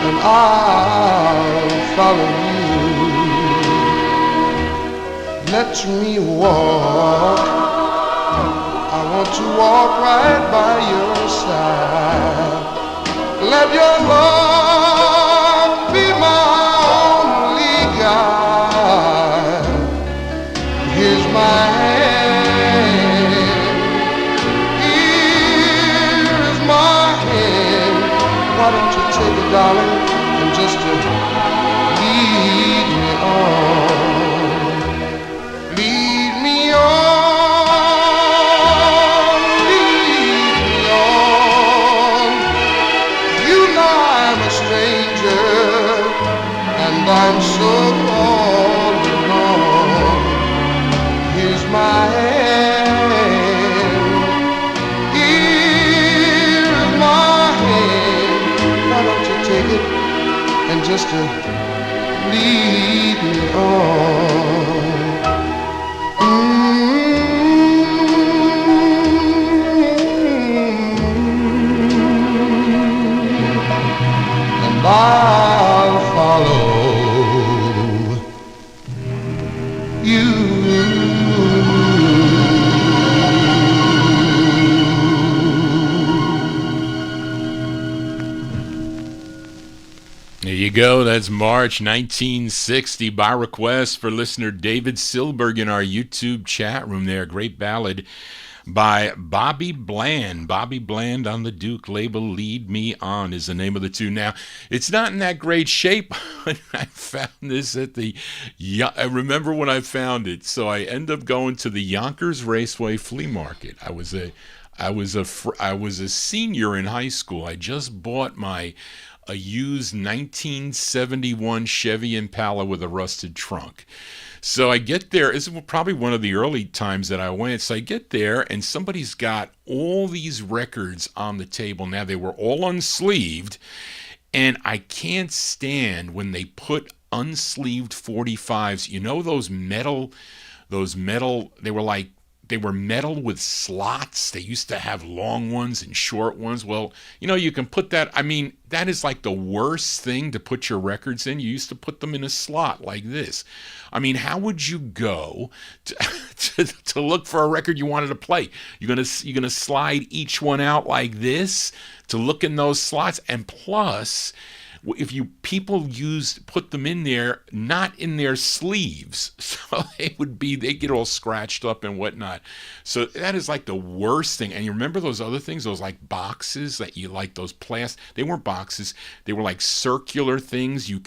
and I'll follow you. Let me walk. I want to walk right by your side. Let your love be my only guide. Here's my hand. Here's my hand. Why don't you take it, darling, and just to lead me on. Lead me on. I'm so all alone. Here's my hand. Here's my hand. Why don't you take it and just to lead me on? And I'll follow you. There you go. That's March 1960 by request for listener David Silberg in our YouTube chat room there. Great ballad by Bobby Bland. Bobby Bland on the Duke label. Lead Me On is the name of the tune. Now, it's not in that great shape when I found this at the... I remember when I found it, so I end up going to the Yonkers Raceway Flea Market. I was a senior in high school. I just bought a used 1971 Chevy Impala with a rusted trunk. So I get there. This is probably one of the early times that I went. So I get there, and somebody's got all these records on the table. Now, they were all unsleeved, and I can't stand when they put unsleeved 45's. You know those metal, they were metal with slots. They used to have long ones and short ones. Well, you can put that. I mean, that is like the worst thing to put your records in. You used to put them in a slot like this. I mean, how would you go to look for a record you wanted to play? You're gonna slide each one out like this to look in those slots, and plus, if people put them in there, not in their sleeves, so they get all scratched up and whatnot. So that is like the worst thing. And you remember those other things, those like boxes that you like, those they weren't boxes, they were like circular things. You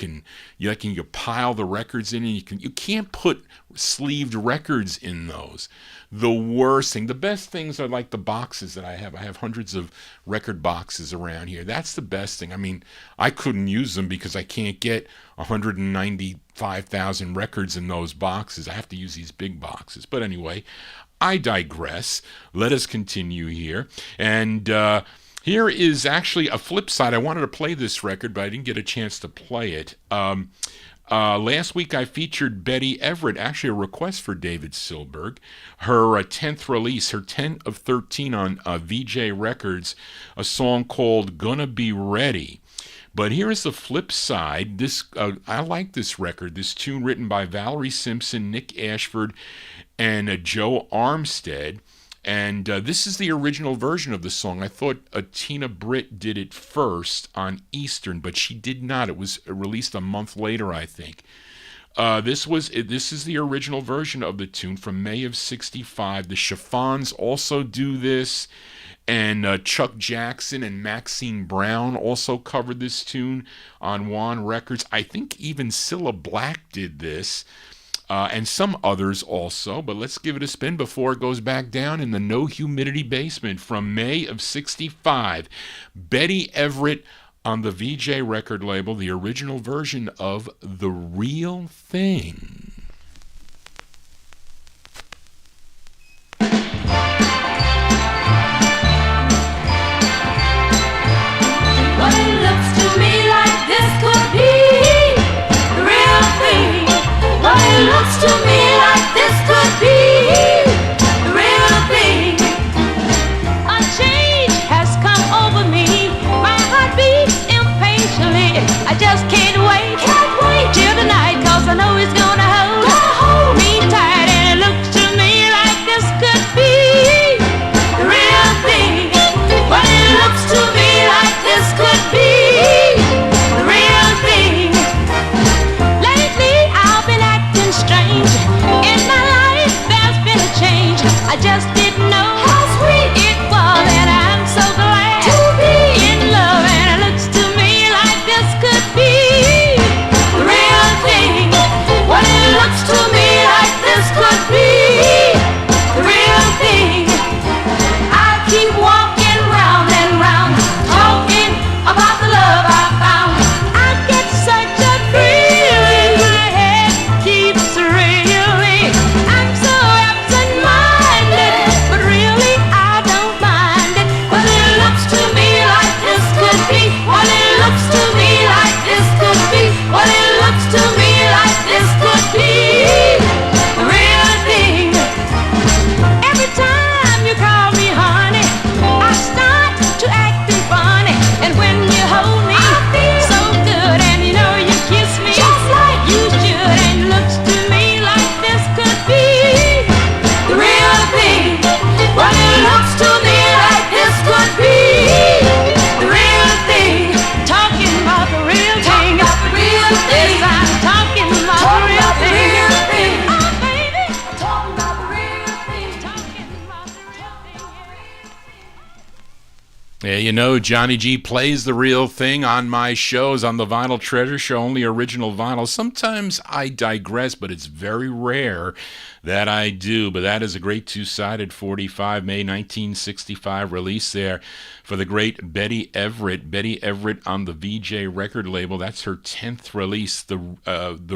pile the records in, and you can't put sleeved records in those. The worst thing. The best things are like the boxes that I have. I have hundreds of record boxes around here. That's the best thing. I mean, I couldn't use them because I can't get 195,000 records in those boxes. I have to use these big boxes. But anyway, I digress. Let us continue here. And here is actually a flip side. I wanted to play this record, but I didn't get a chance to play it. Last week I featured Betty Everett, actually a request for David Silberg, her 10th release, her 10 of 13 on VJ Records, a song called Gonna Be Ready. But here's the flip side. I like this record, this tune written by Valerie Simpson, Nick Ashford, and Joe Armstead. And this is the original version of the song. I thought Tina Britt did it first on Eastern, but she did not. It was released a month later, I think. This is the original version of the tune from May of '65. The Chiffons also do this, and Chuck Jackson and Maxine Brown also covered this tune on Juan Records. I think even Cilla Black did this. And some others also, but let's give it a spin before it goes back down in the No Humidity basement from May of '65. Betty Everett on the VJ record label, the original version of The Real Thing. Well, it looks to me like this could be the real thing. Well, it looks to me like this could be the real thing. A change has come over me. My heart beats impatiently. I just can't wait till tonight, 'cause I know it's gonna hold me tight. And it looks to me like this could be the real thing. Well, it looks to me like this could be the real thing. Lately I've been acting strange. In my life there's been a change. I just didn't know how sweet it was, and I'm so glad to be in love. And it looks to me like this could be the real thing. Well, it looks to me like this could be the real thing. I keep walking round and round, talking about the love I found. I get such a thrill in my head, keeps reeling. I'm so absent-minded, but real Yeah, you know, Johnny G plays the real thing on my shows, on the Vinyl Treasure Show, only original vinyl. Sometimes I digress, but it's very rare that I do. But that is a great two-sided 45, May 1965 release there for the great Betty Everett. Betty Everett on the VJ record label. That's her 10th release. The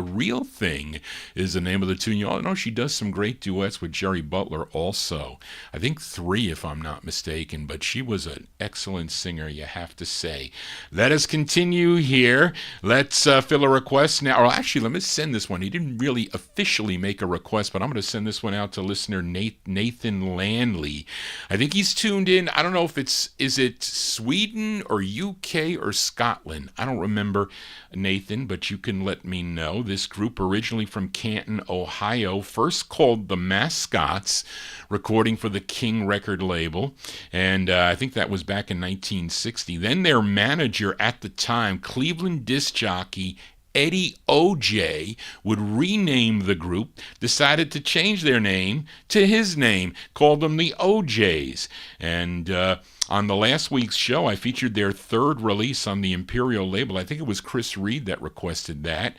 Real Thing is the name of the tune. You all know she does some great duets with Jerry Butler also. I think 3 if I'm not mistaken, but she was an excellent singer, you have to say. Let us continue here. Let's fill a request now. Or actually, let me send this one. He didn't really officially make a request, but I'm going to send this one out to listener Nathan Landley. I think he's tuned in. I don't know if is it Sweden or UK or Scotland? I don't remember, Nathan, but you can let me know. This group originally from Canton, Ohio, first called the Mascots, recording for the King record label, and I think that was back in 1960. Then their manager at the time, Cleveland disc jockey Eddie O.J., would rename the group, decided to change their name to his name, called them the O.J.'s. And on the last week's show, I featured their 3rd release on the Imperial label. I think it was Chris Reed that requested that.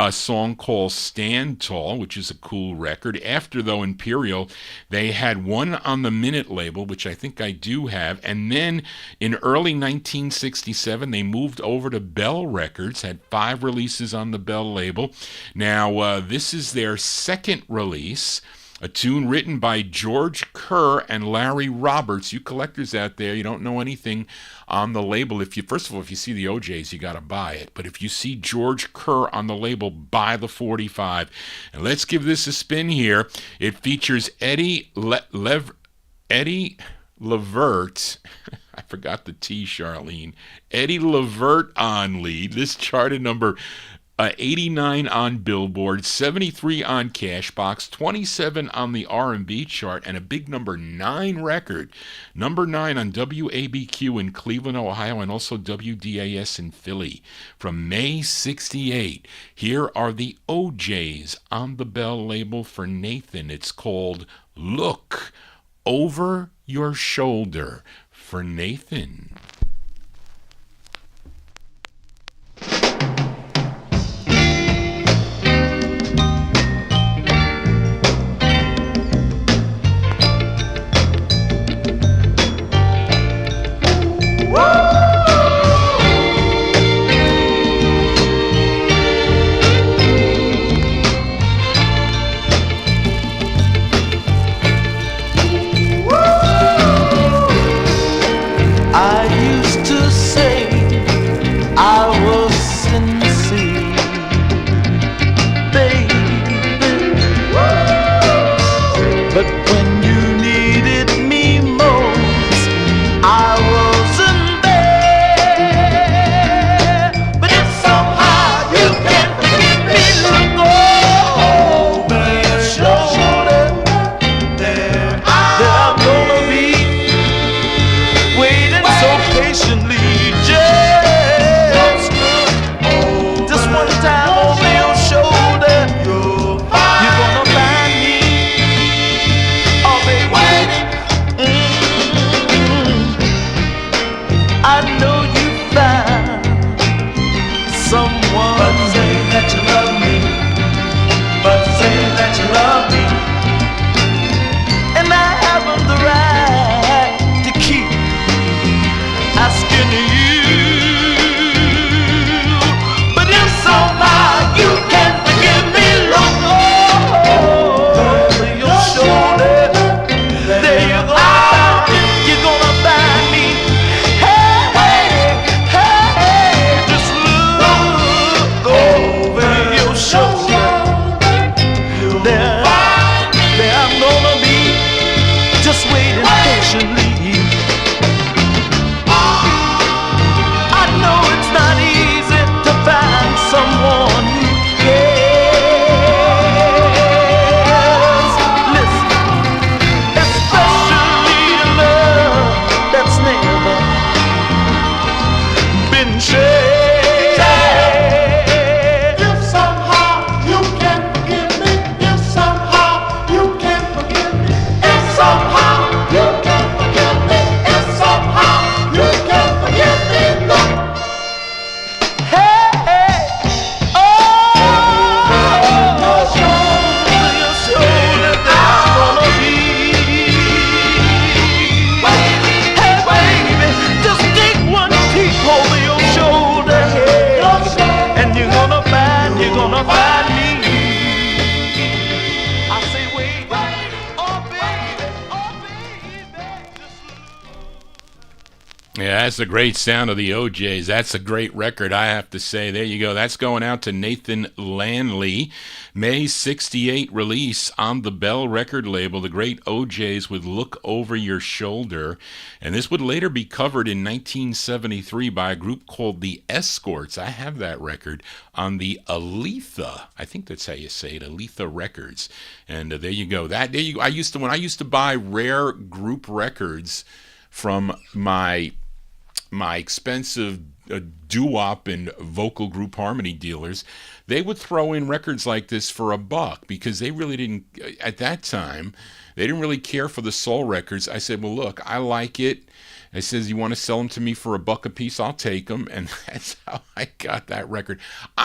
A song called Stand Tall, which is a cool record. After, though, Imperial, they had one on the Minute label, which I think I do have. And then in early 1967, they moved over to Bell Records, had 5 releases on the Bell label. Now, this is their 2nd release. A tune written by George Kerr and Larry Roberts. You collectors out there, you don't know anything on the label. First of all, if you see the OJs, you got to buy it. But if you see George Kerr on the label, buy the 45. And let's give this a spin here. It features Eddie Levert. I forgot the T, Charlene. Eddie Levert on lead. This charted number 89 on Billboard, 73 on Cashbox, 27 on the R&B chart, and a big number 9 record. Number 9 on WABQ in Cleveland, Ohio, and also WDAS in Philly. From May 68, here are the OJs on the Bell label for Nathan. It's called Look Over Your Shoulder for Nathan. Yeah, that's a great sound of the OJs. That's a great record, I have to say. There you go. That's going out to Nathan Lanley. May 68 release on the Bell record label, the great OJs with Look Over Your Shoulder. And this would later be covered in 1973 by a group called the Escorts. I have that record on the Aletha. I think that's how you say it, Aletha Records. And there you go. When I used to buy rare group records from my expensive doo-wop and vocal group harmony dealers, they would throw in records like this for $1 because they really didn't, at that time, they didn't really care for the soul records. I said, well, look, I like it. I says, you want to sell them to me for $1 a piece? I'll take them. And that's how I got that record.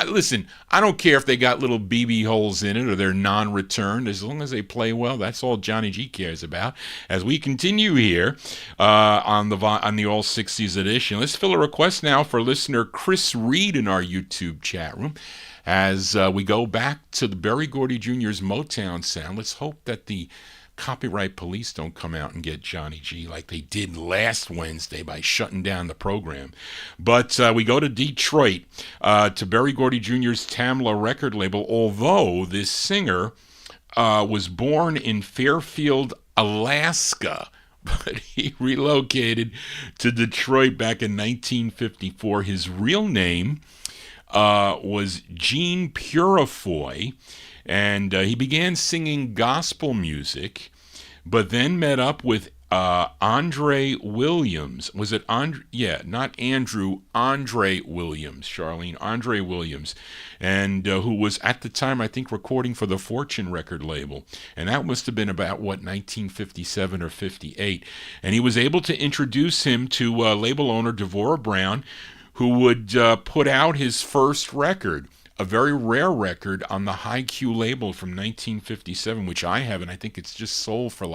Listen, I don't care if they got little BB holes in it or they're non-returned. As long as they play well, that's all Johnny G cares about. As we continue here on the All 60s edition, let's fill a request now for listener Chris Reed in our YouTube chat room. As we go back to the Berry Gordy Jr.'s Motown sound, let's hope that the copyright police don't come out and get Johnny G like they did last Wednesday by shutting down the program. But we go to Detroit, to Berry Gordy Jr.'s Tamla record label, although this singer was born in Fairfield, Alaska, but he relocated to Detroit back in 1954. His real name was Gene Purifoy. And he began singing gospel music, but then met up with Andre Williams. Was it Andre? Yeah, not Andrew, Andre Williams, Charlene, Andre Williams, and who was at the time, I think, recording for the Fortune record label. And that must have been about, 1957 or 58. And he was able to introduce him to label owner Devorah Brown, who would put out his first record, a very rare record on the High Q label from 1957, which I have, and I think it's just sold for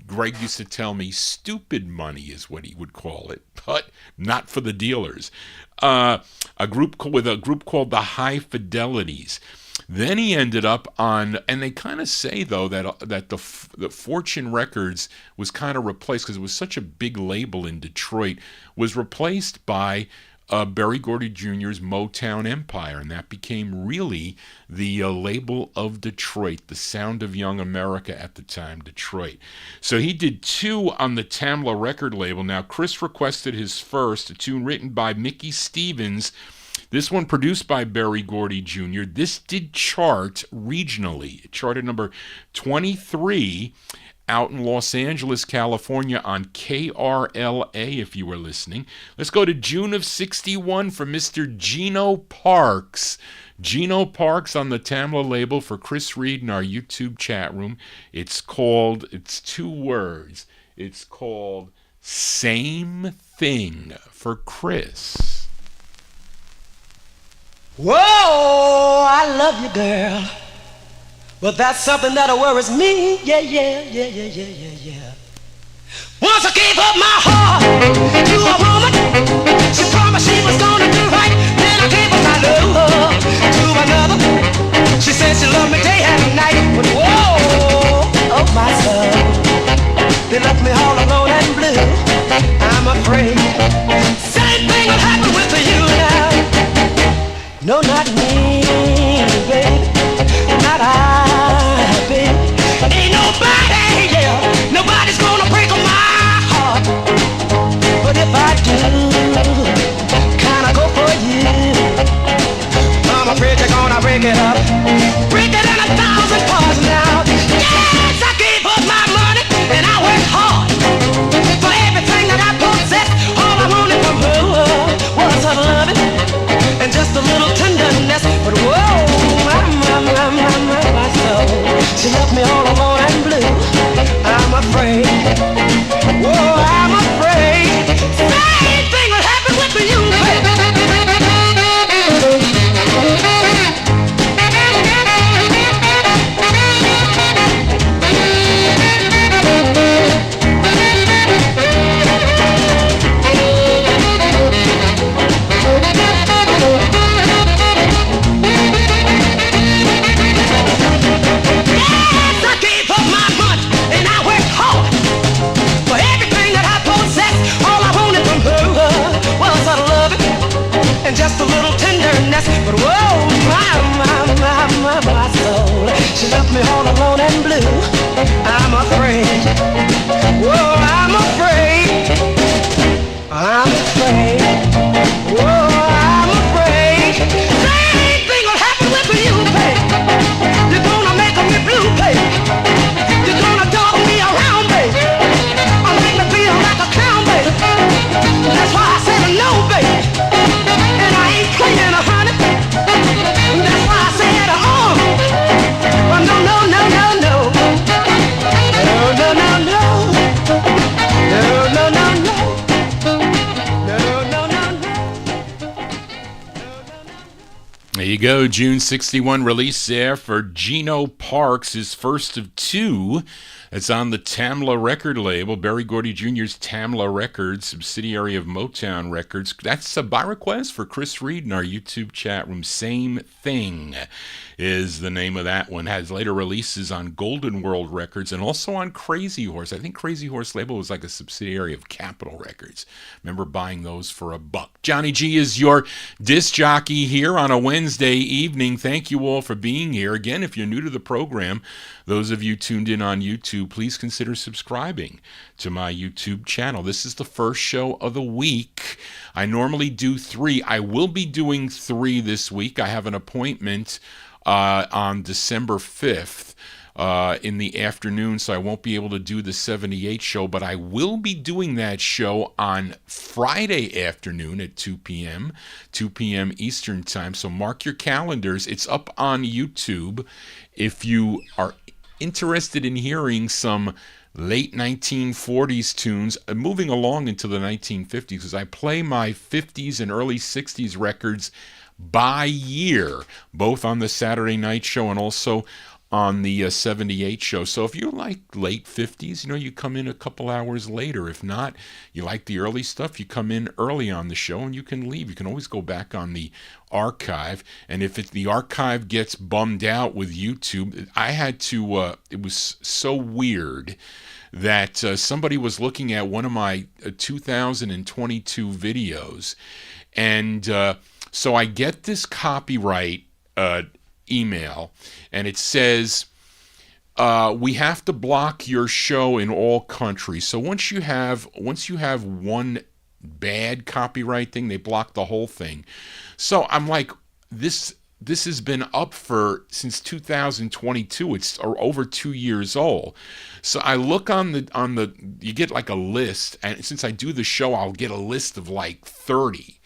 Greg used to tell me, stupid money is what he would call it, but not for the dealers. A group called the High Fidelities. Then he ended up on, and they kind of say though that the Fortune Records was kind of replaced because it was such a big label in Detroit, was replaced by Berry Gordy Jr.'s Motown Empire, and that became really the label of Detroit, the sound of young America at the time, Detroit. So he did 2 on the Tamla record label. Now, Chris requested his first, a tune written by Mickey Stevens, this one produced by Berry Gordy Jr. This did chart regionally. It charted number 23 out in Los Angeles, California on KRLA, if you were listening. Let's go to June of 61 for Mr. Gino Parks. Gino Parks on the Tamla label for Chris Reed in our YouTube chat room. It's 2 words. It's called Same Thing for Chris. Whoa, I love you, girl. But that's something that worries me, yeah. Once I gave up my heart to a woman, she promised she was gonna do right. Then I gave up my love to another. She said she loved me day and night. But whoa, oh my soul, they left me all alone and blue. I'm afraid same thing will happen with you now. No, not me, baby, not I, baby. Ain't nobody, nobody's gonna break my heart. But if I do, kinda go for you, I'm afraid you're gonna break it up. Break it in 1,000 parts now. Yes, I gave up my money and I worked hard for everything that I possessed. All I wanted from her was her loving and just a little tenderness. But whoa, my soul, she left me all alone and blue. I'm go, June 61 release there for Geno Parks, his first of two. It's on the Tamla record label, Berry Gordy Jr.'s Tamla Records, subsidiary of MOTOWN Records. That's by request for Chris Reed in our YouTube chat room. Same Thing is the name of that one. Has later releases on Golden World Records and also on Crazy Horse. I think Crazy Horse label was like a subsidiary of Capitol Records. Remember buying those for $1. Johnny G is your disc jockey here on a Wednesday evening. Thank you all for being here. Again, if you're new to the program, those of you tuned in on YouTube, please consider subscribing to my YouTube channel. This is the first show of the week. I normally do 3. I will be doing 3 this week. I have an appointment on December 5th in the afternoon, so I won't be able to do the 78 show, but I will be doing that show on Friday afternoon at 2 p.m. Eastern Time. So mark your calendars. It's up on YouTube. If you are interested in hearing some late 1940s tunes, moving along into the 1950s, because I play my 50s and early 60s records by year, both on the Saturday night show and also on the 78 show. So if you like late 50s, you come in a couple hours later. If not, you like the early stuff, you come in early on the show and you can leave. You can always go back on the archive. And if the archive gets bummed out with YouTube, I had to, it was so weird that somebody was looking at one of my 2022 videos. And so I get this copyright email, and it says, we have to block your show in all countries. So once you have one bad copyright thing, they block the whole thing. So I'm like, this has been up since 2022. It's over 2 years old. So I look on the you get like a list, and since I do the show, I'll get a list of like 30.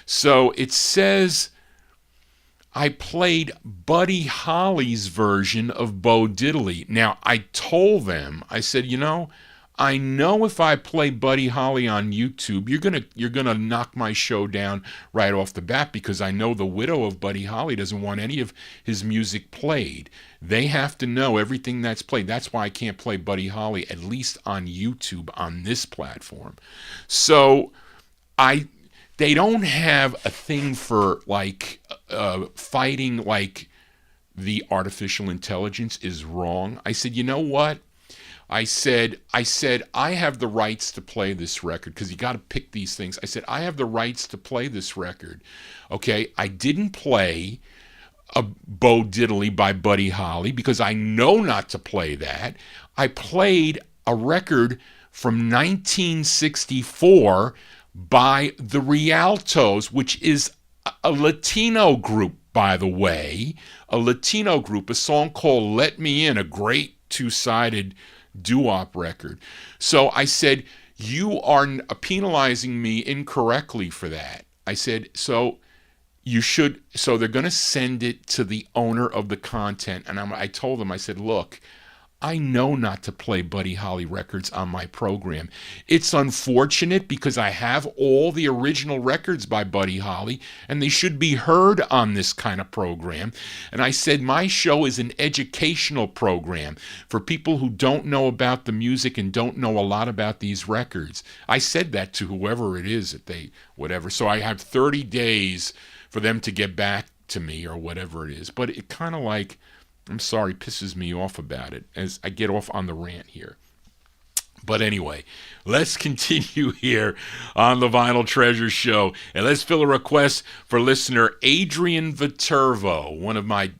So it says I played Buddy Holly's version of Bo Diddley. Now, I told them, I said, I know if I play Buddy Holly on YouTube, you're gonna knock my show down right off the bat, because I know the widow of Buddy Holly doesn't want any of his music played. They have to know everything that's played. That's why I can't play Buddy Holly, at least on YouTube, on this platform. So they don't have a thing for like fighting like the artificial intelligence is wrong. I said, you know what? I said I have the rights to play this record, because you got to pick these things. I said I have the rights to play this record. Okay, I didn't play a Bo Diddley by Buddy Holly because I know not to play that. I played a record from 1964 by the Rialtos, which is a Latino group, by the way. A Latino group, a song called Let Me In, a great two-sided doo-wop record. So I said, you are penalizing me incorrectly for that. I said, so they're going to send it to the owner of the content. And I told them, I said, look, I know not to play Buddy Holly records on my program. It's unfortunate because I have all the original records by Buddy Holly, and they should be heard on this kind of program. And I said my show is an educational program for people who don't know about the music and don't know a lot about these records. I said that to whoever it is whatever. So I have 30 days for them to get back to me or whatever it is. But it kind of like, I'm sorry, pisses me off about it as I get off on the rant here. But anyway, let's continue here on the Vinyl Treasure Show, and let's fill a request for listener Adrian Viterbo, one of my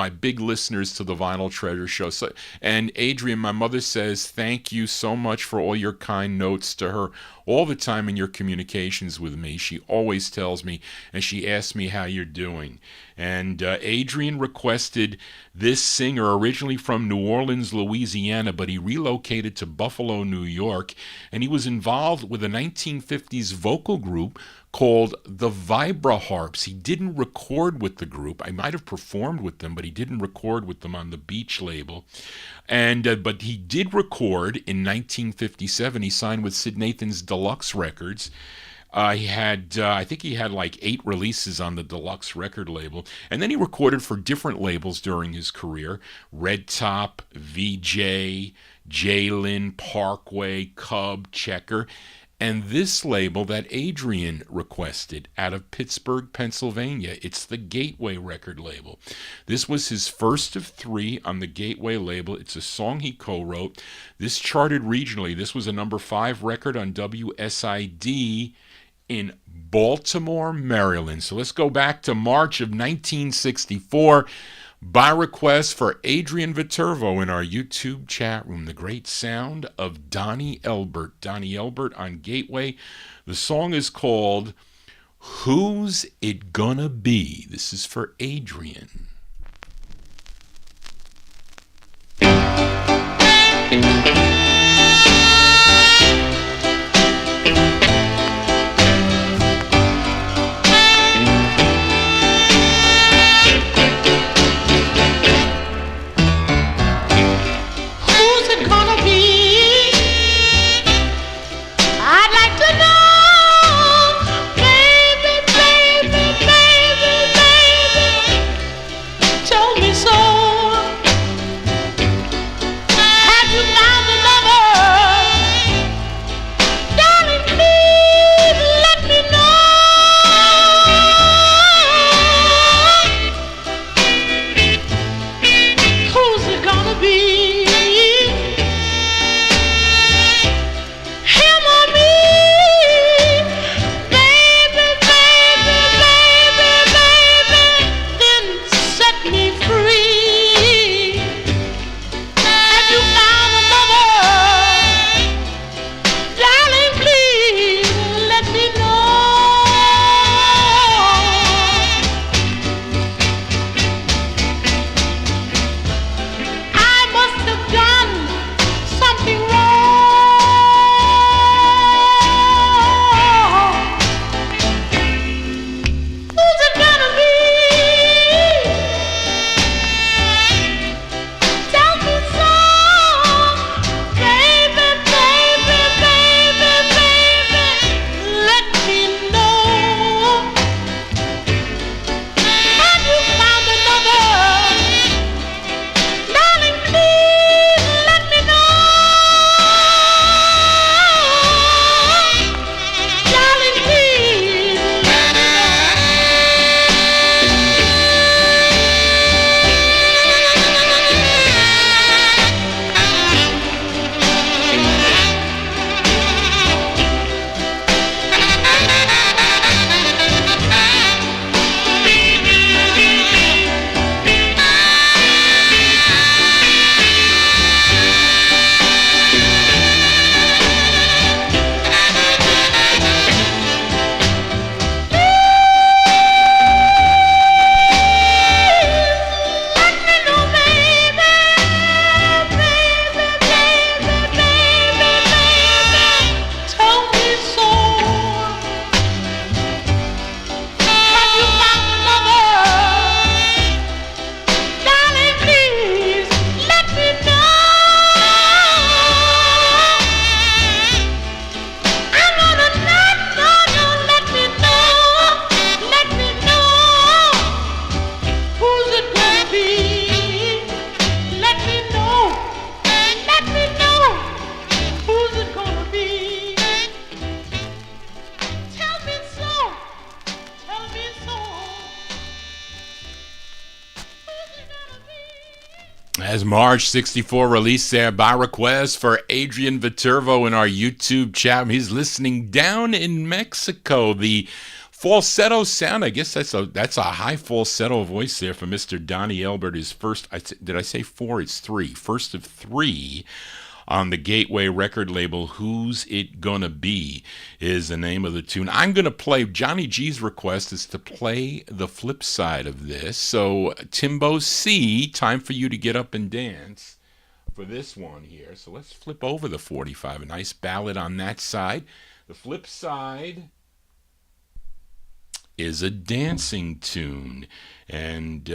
big listeners to the Vinyl Treasure Show. So, and Adrian, my mother says thank you so much for all your kind notes to her all the time in your communications with me. She always tells me, and she asks me how you're doing. And Adrian requested this singer, originally from New Orleans, Louisiana, but he relocated to Buffalo, New York, and he was involved with a 1950s vocal group called the Vibra Harps. He didn't record with the group. I might have performed with them, but he didn't record with them on the Beach label. And but he did record in 1957. He signed with Sid Nathan's Deluxe Records. I think he had like 8 releases on the Deluxe record label. And then he recorded for different labels during his career. Red Top, VJ, J-Lin, Parkway, Cub, Checker. And this label that Adrian requested out of Pittsburgh, Pennsylvania, it's the Gateway record label. This was his first of 3 on the Gateway label. It's a song he co-wrote. This charted regionally. This was a number 5 record on WSID in Baltimore, Maryland. So let's go back to March of 1964. By request for Adrian Viterbo in our YouTube chat room, the great sound of Donnie Elbert. Donnie Elbert on Gateway. The song is called Who's It Gonna Be? This is for Adrian. As March 64 released there by request for Adrian Viterbo in our YouTube chat. He's listening down in Mexico. The falsetto sound, I guess that's a high falsetto voice there for Mr. Donnie Elbert. His first, did I say 4? It's 3. First of 3 on the Gateway record label. Who's It Gonna Be is the name of the tune. I'm going to play, Johnny G's request is to play the flip side of this. So Timbo C, time for you to get up and dance for this one here. So let's flip over the 45, a nice ballad on that side. The flip side is a dancing tune. And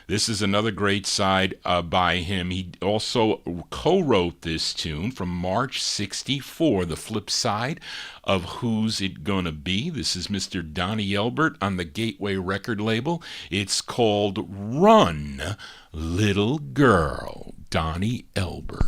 this is another great side by him. He also co-wrote this tune from March 64, the flip side of Who's It Gonna Be. This is Mr. Donnie Elbert on the Gateway record label. It's called Run, Little Girl. Donnie Elbert.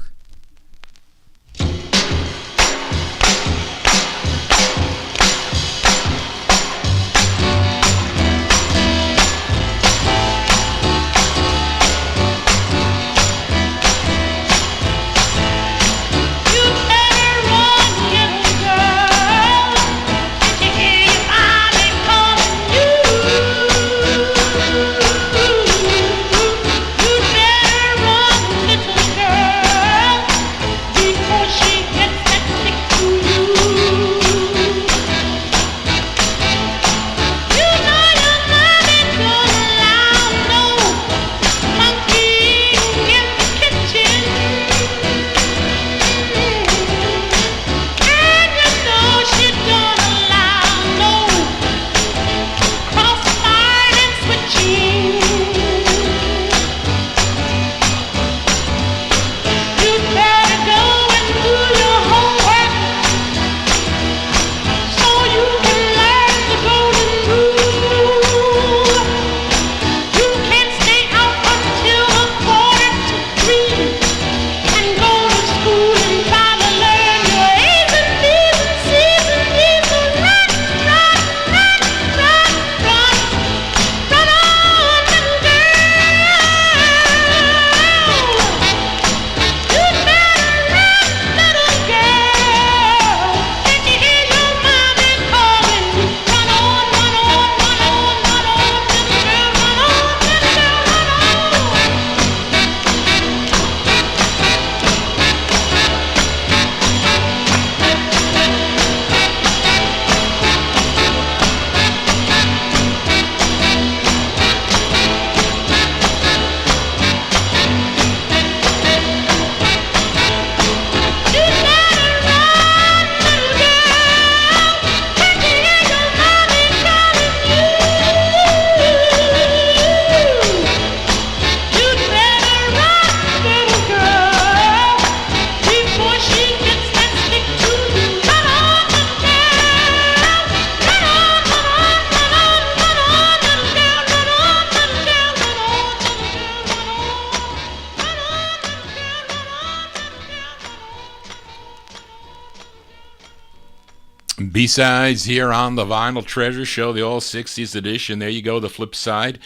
B-sides here on the Vinyl Treasure Show, the All 60s edition. There you go, the flip side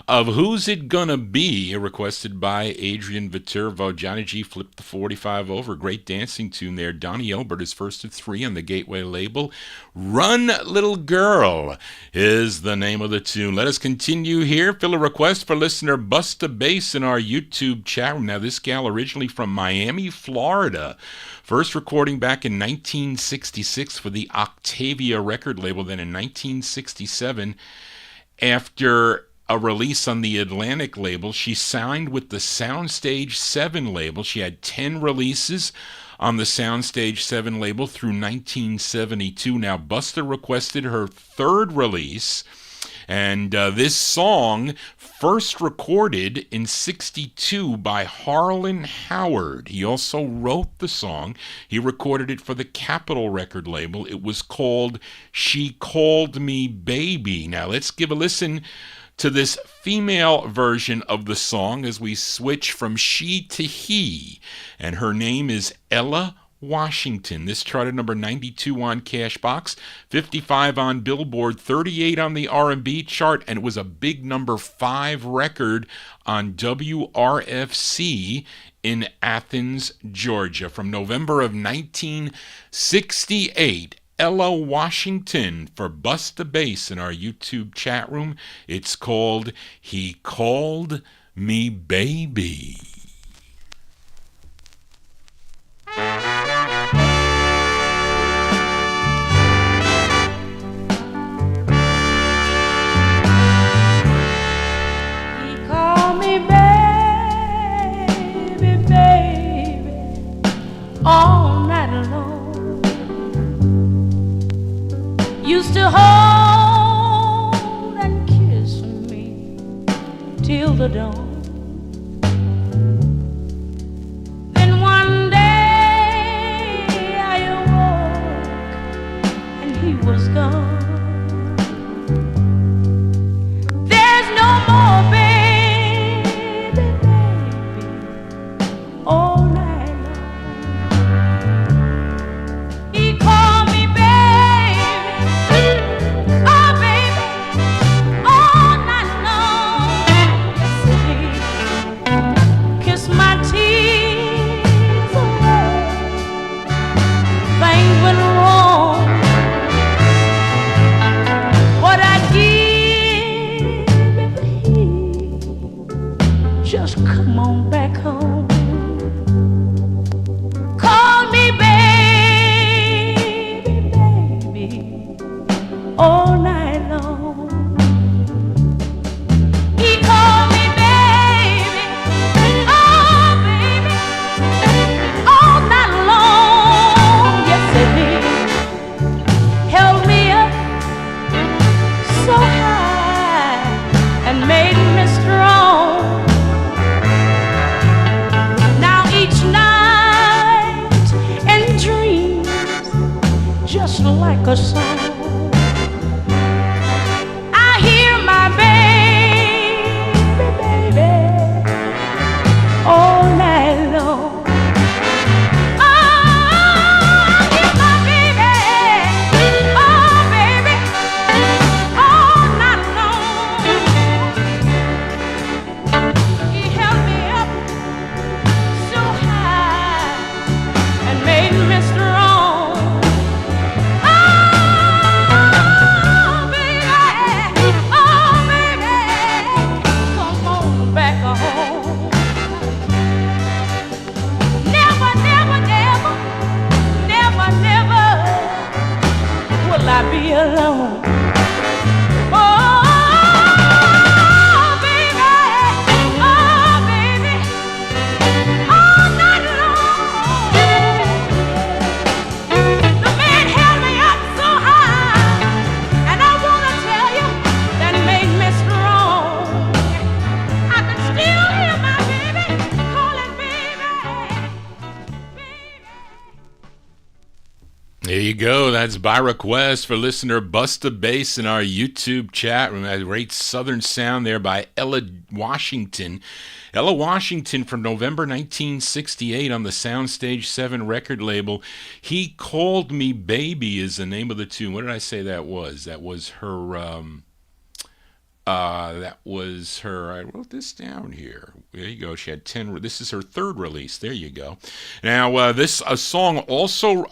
of Who's It Gonna Be, requested by Adrian Viterbo. Johnny G flipped the 45 over. Great dancing tune there. Donnie Elbert is first at 3 on the Gateway label. Run, Little Girl is the name of the tune. Let us continue here. Fill a request for listener Busta Bass in our YouTube chat room. Now, this gal originally from Miami, Florida. First recording back in 1966 for the Octavia record label. Then in 1967, after a release on the Atlantic label, she signed with the Soundstage 7 label. She had 10 releases on the Soundstage 7 label through 1972. Now, Busta requested her third release, and this song first recorded in 62 by Harlan Howard. He also wrote the song. He recorded it for the Capitol record label. It was called She Called Me Baby. Now, let's give a listen to this female version of the song as we switch from she to he. And her name is Ella Washington. This charted number 92 on Cashbox, 55 on Billboard, 38 on the R&B chart, and it was a big number 5 record on WRFC in Athens, Georgia. From November of 1968, Ella Washington for Busta Bass in our YouTube chat room. It's called He Called Me Baby. He called me baby, baby, all night long. Used to hold dawn. Then one day I awoke and he was gone. There's no more baby, baby, all night long. He called me baby, oh baby, all night long. Yes, he kissed my tears away. Things went wrong. What I did if he just come on back home. Call me baby, baby, all night long. He called me baby, oh baby, all night long. Yes, he did. Held me up so high and made me strong. Now each night in dreams, just like a song, I hear my baby, baby, all night long. Oh, I hear my baby, oh baby, all night long. He held me up so high and made me strong. Oh baby, come on back home. Never, never, never, never, never will I be alone. Oh baby, all night long. The man held me up so high, and I wanna tell you, that made me strong. I can still hear my baby calling baby. There you go. That's by request for listener Busta Bass in our YouTube chat room. That great Southern sound there by Ella Washington. Ella Washington from November 1968 on the Soundstage 7 record label. He Called Me Baby is the name of the tune. What did I say that was? That was her... I wrote this down here. There you go. She had 10. This is her third release. There you go. Now, this a song also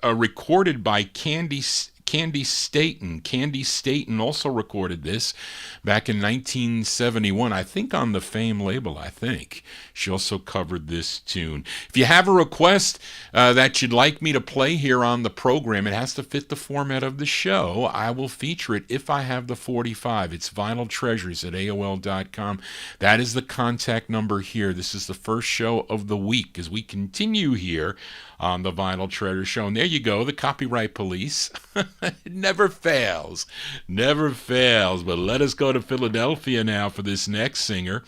recorded by Candy Staten. Candy Staten also recorded this back in 1971, I think on the Fame label, I think. She also covered this tune. If you have a request that you'd like me to play here on the program, it has to fit the format of the show. I will feature it if I have the 45. It's vinyltreasures at AOL.com. That is the contact number here. This is the first show of the week as we continue here on the Vinyl Treasure Show. And there you go, the copyright police. It never fails. Never fails. But let us go to Philadelphia now for this next singer.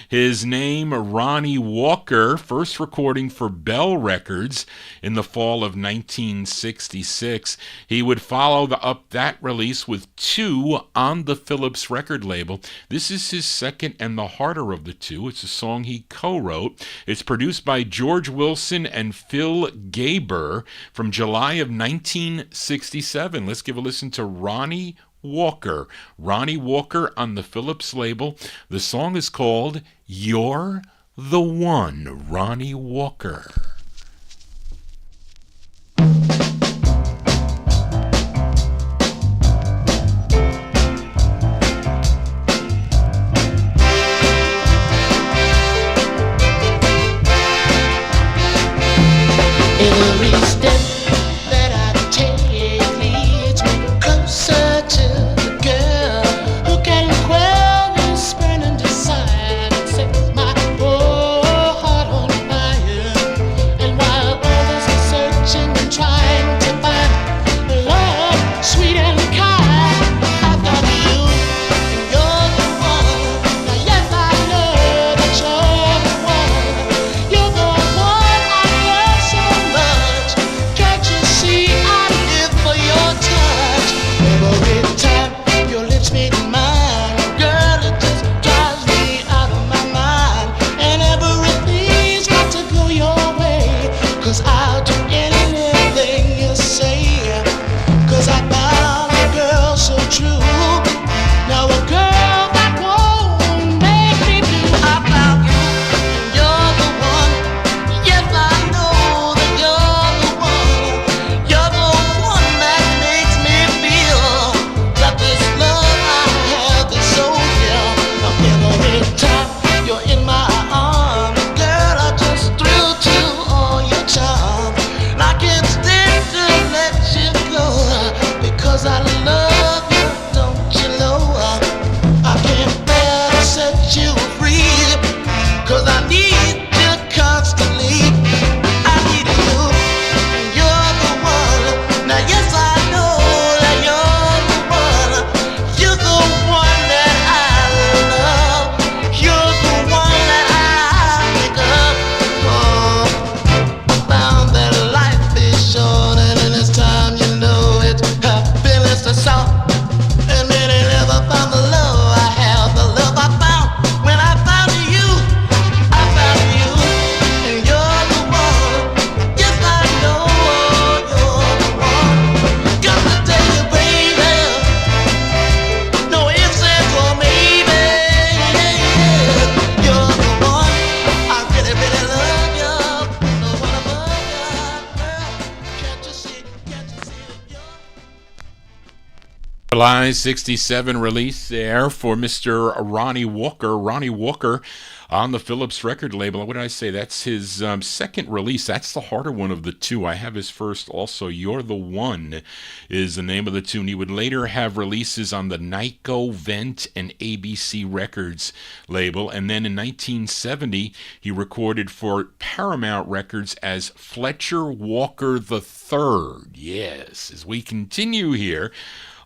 His name, Ronnie Walker, first recording for Bell Records in the fall of 1966. He would follow up that release with two on the Philips record label. This is his second and the harder of the two. It's a song he co-wrote. It's produced by George Wilson and Phil Gaber from July of 1967. Let's give a listen to Ronnie Walker. Ronnie Walker on the Philips label. The song is called You're the One. Ronnie Walker. Every step that I take leads me closer to the girl who can quell this burning desire and set my whole heart on fire. July 67 release there for Mr. Ronnie Walker. Ronnie Walker on the Phillips record label. What did I say? That's his second release. That's the harder one of the two. I have his first also. You're the One is the name of the tune. He would later have releases on the Nyko, Vent, and ABC Records label. And then in 1970, he recorded for Paramount Records as Fletcher Walker III. Yes, as we continue here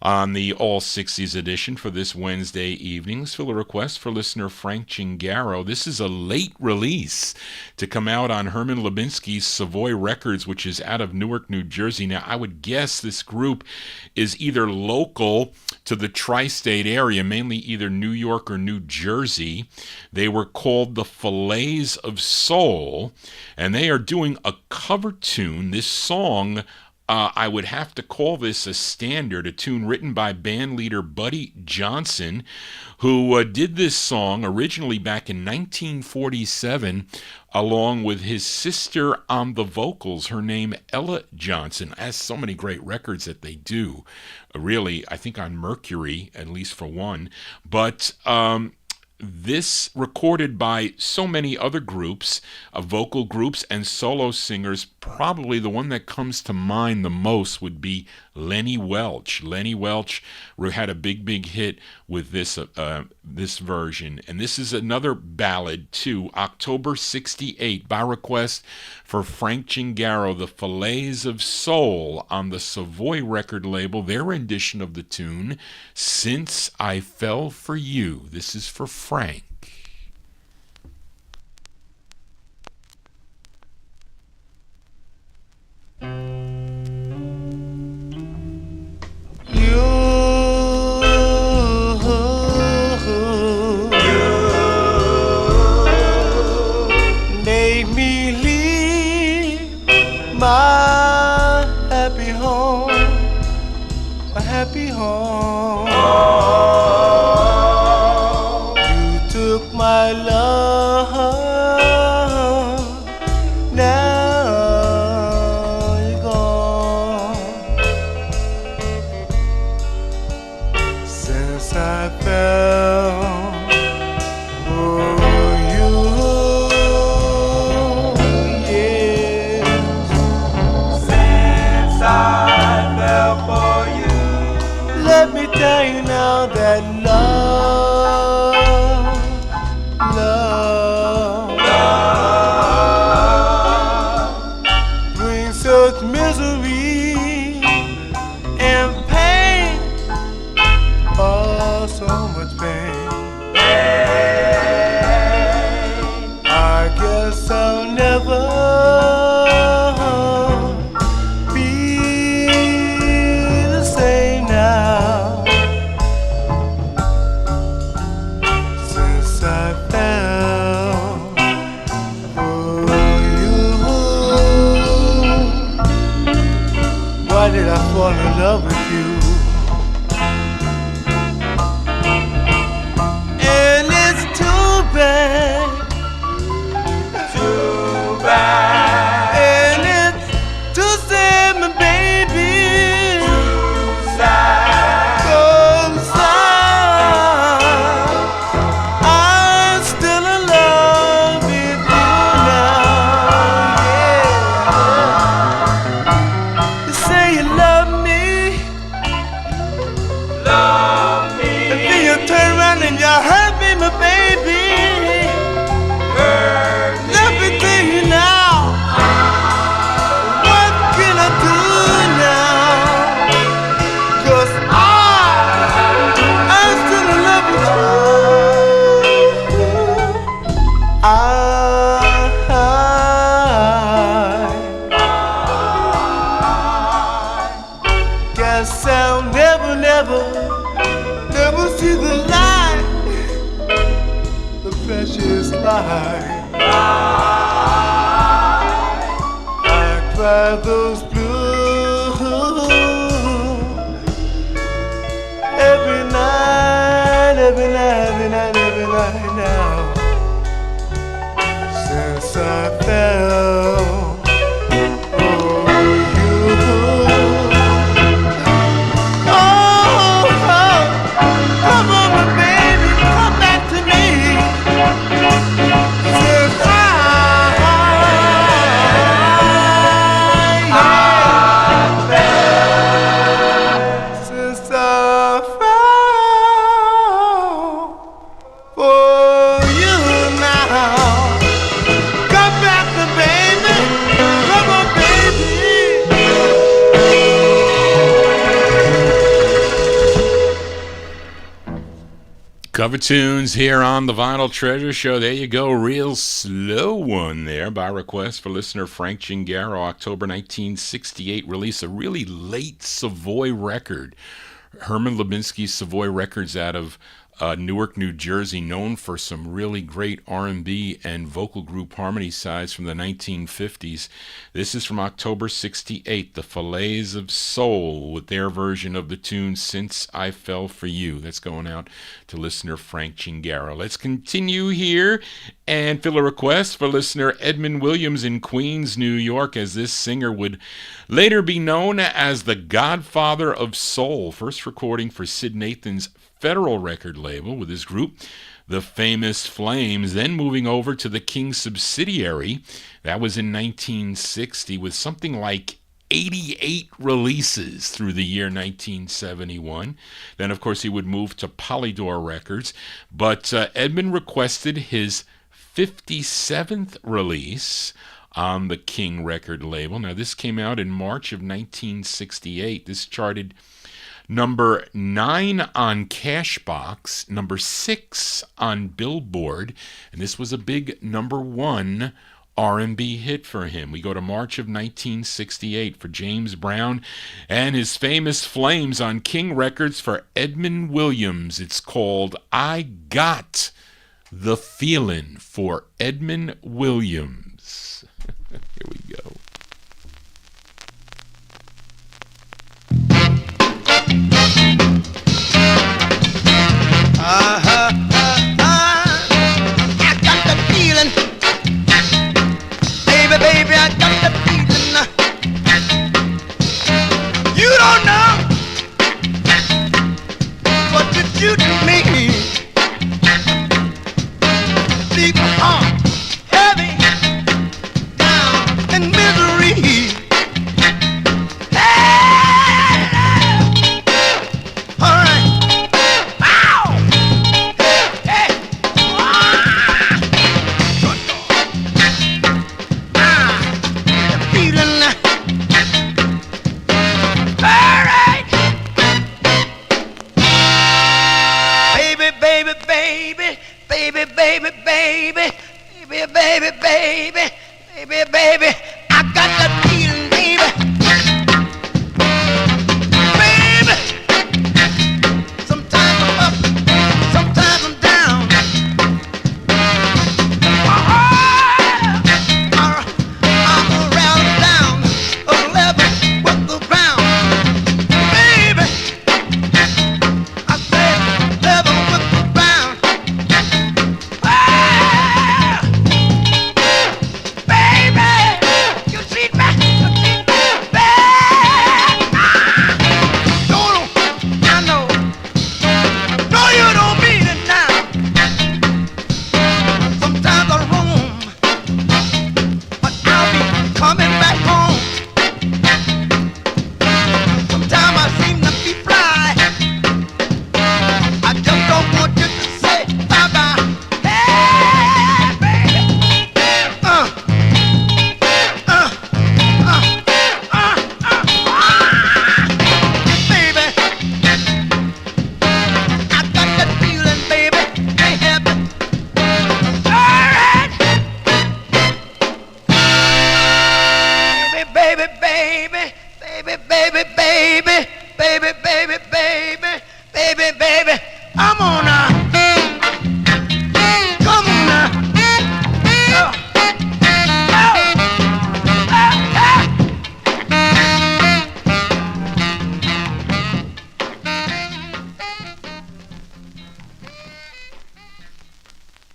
on the All 60s edition for this Wednesday evenings. Fill a request for listener Frank Chingaro. This is a late release to come out on Herman Lubinsky's Savoy Records, which is out of Newark, New Jersey. Now, I would guess this group is either local to the tri-state area, mainly either New York or New Jersey. They were called the Fillets of Soul, and they are doing a cover tune. This song, I would have to call this a standard, a tune written by band leader Buddy Johnson, who did this song originally back in 1947, along with his sister on the vocals, her name Ella Johnson. Has so many great records that they do, really, I think on Mercury, at least for one. But this recorded by so many other groups, vocal groups and solo singers. Probably the one that comes to mind the most would be Lenny Welch. Lenny Welch had a big hit with this version. And this is another ballad too, October 68, by request for Frank Chingaro, the Fillets of Soul on the Savoy record label, their rendition of the tune, Since I Fell for You. This is for Frank. Make me leave my happy home, my happy home. You took my love, now you're gone. Since I fell for you, yes. Since I fell for you, let me tell you now that love brings such misery and pain, oh, so much pain. I guess I'll never be the same now, since I fell for you. Why did I fall in love with you? And it's too bad, too bad. And it's too sad, my baby, too sad, so sad. I'm still in love with you now, yeah. You say you love me, and then you turn around and you hurt me, my baby. Let me tell you now, what can I do now? 'Cause I'm still in love with you. I guess I'll never see the light, the precious light. I cry those blues every night now, since I fell for you. Oh, Cover tunes here on the Vinyl Treasure Show. There you go. Real slow one there by request for listener Frank Gingaro. October 1968 release, a really late Savoy record. Herman Lubinsky's Savoy Records out of Newark, New Jersey, known for some really great R&B and vocal group harmony sides from the 1950s. This is from October 68, the Fillets of Soul, with their version of the tune Since I Fell for You. That's going out to listener Frank Gingaro. Let's continue here and fill a request for listener Edmund Williams in Queens, New York, as this singer would later be known as the Godfather of Soul. First recording for Sid Nathan's Federal record label with his group, the Famous Flames, then moving over to the King subsidiary. That was in 1960 with something like 88 releases through the year 1971. Then, of course, he would move to Polydor Records. But Edmund requested his 57th release on the King record label. Now, this came out in March of 1968. This charted number 9 on Cashbox, number 6 on Billboard, and this was a big number 1 R&B hit for him. We go to March of 1968 for James Brown and his Famous Flames on King Records for Edmund Williams. It's called I Got the Feeling for Edmund Williams. Here we go. I got the feeling, baby, I got the feeling. You don't know what you do to me. Leave my heart heavy, down in misery. Baby, I got that feeling, baby. Baby, sometimes I'm up, sometimes I'm down. I'm around and down, a level with the ground. Baby, I said level with the ground.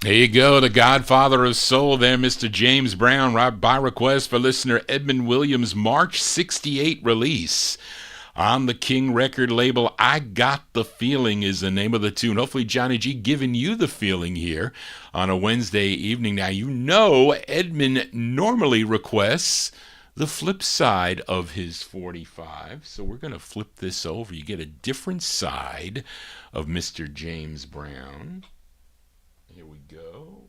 There you go, the Godfather of Soul there, Mr. James Brown, by request for listener Edmund Williams' March 68 release on the King record label. I Got the Feeling is the name of the tune. Hopefully Johnny G giving you the feeling here on a Wednesday evening. Now, you know Edmund normally requests the flip side of his 45, so we're going to flip this over. You get a different side of Mr. James Brown. Here we go.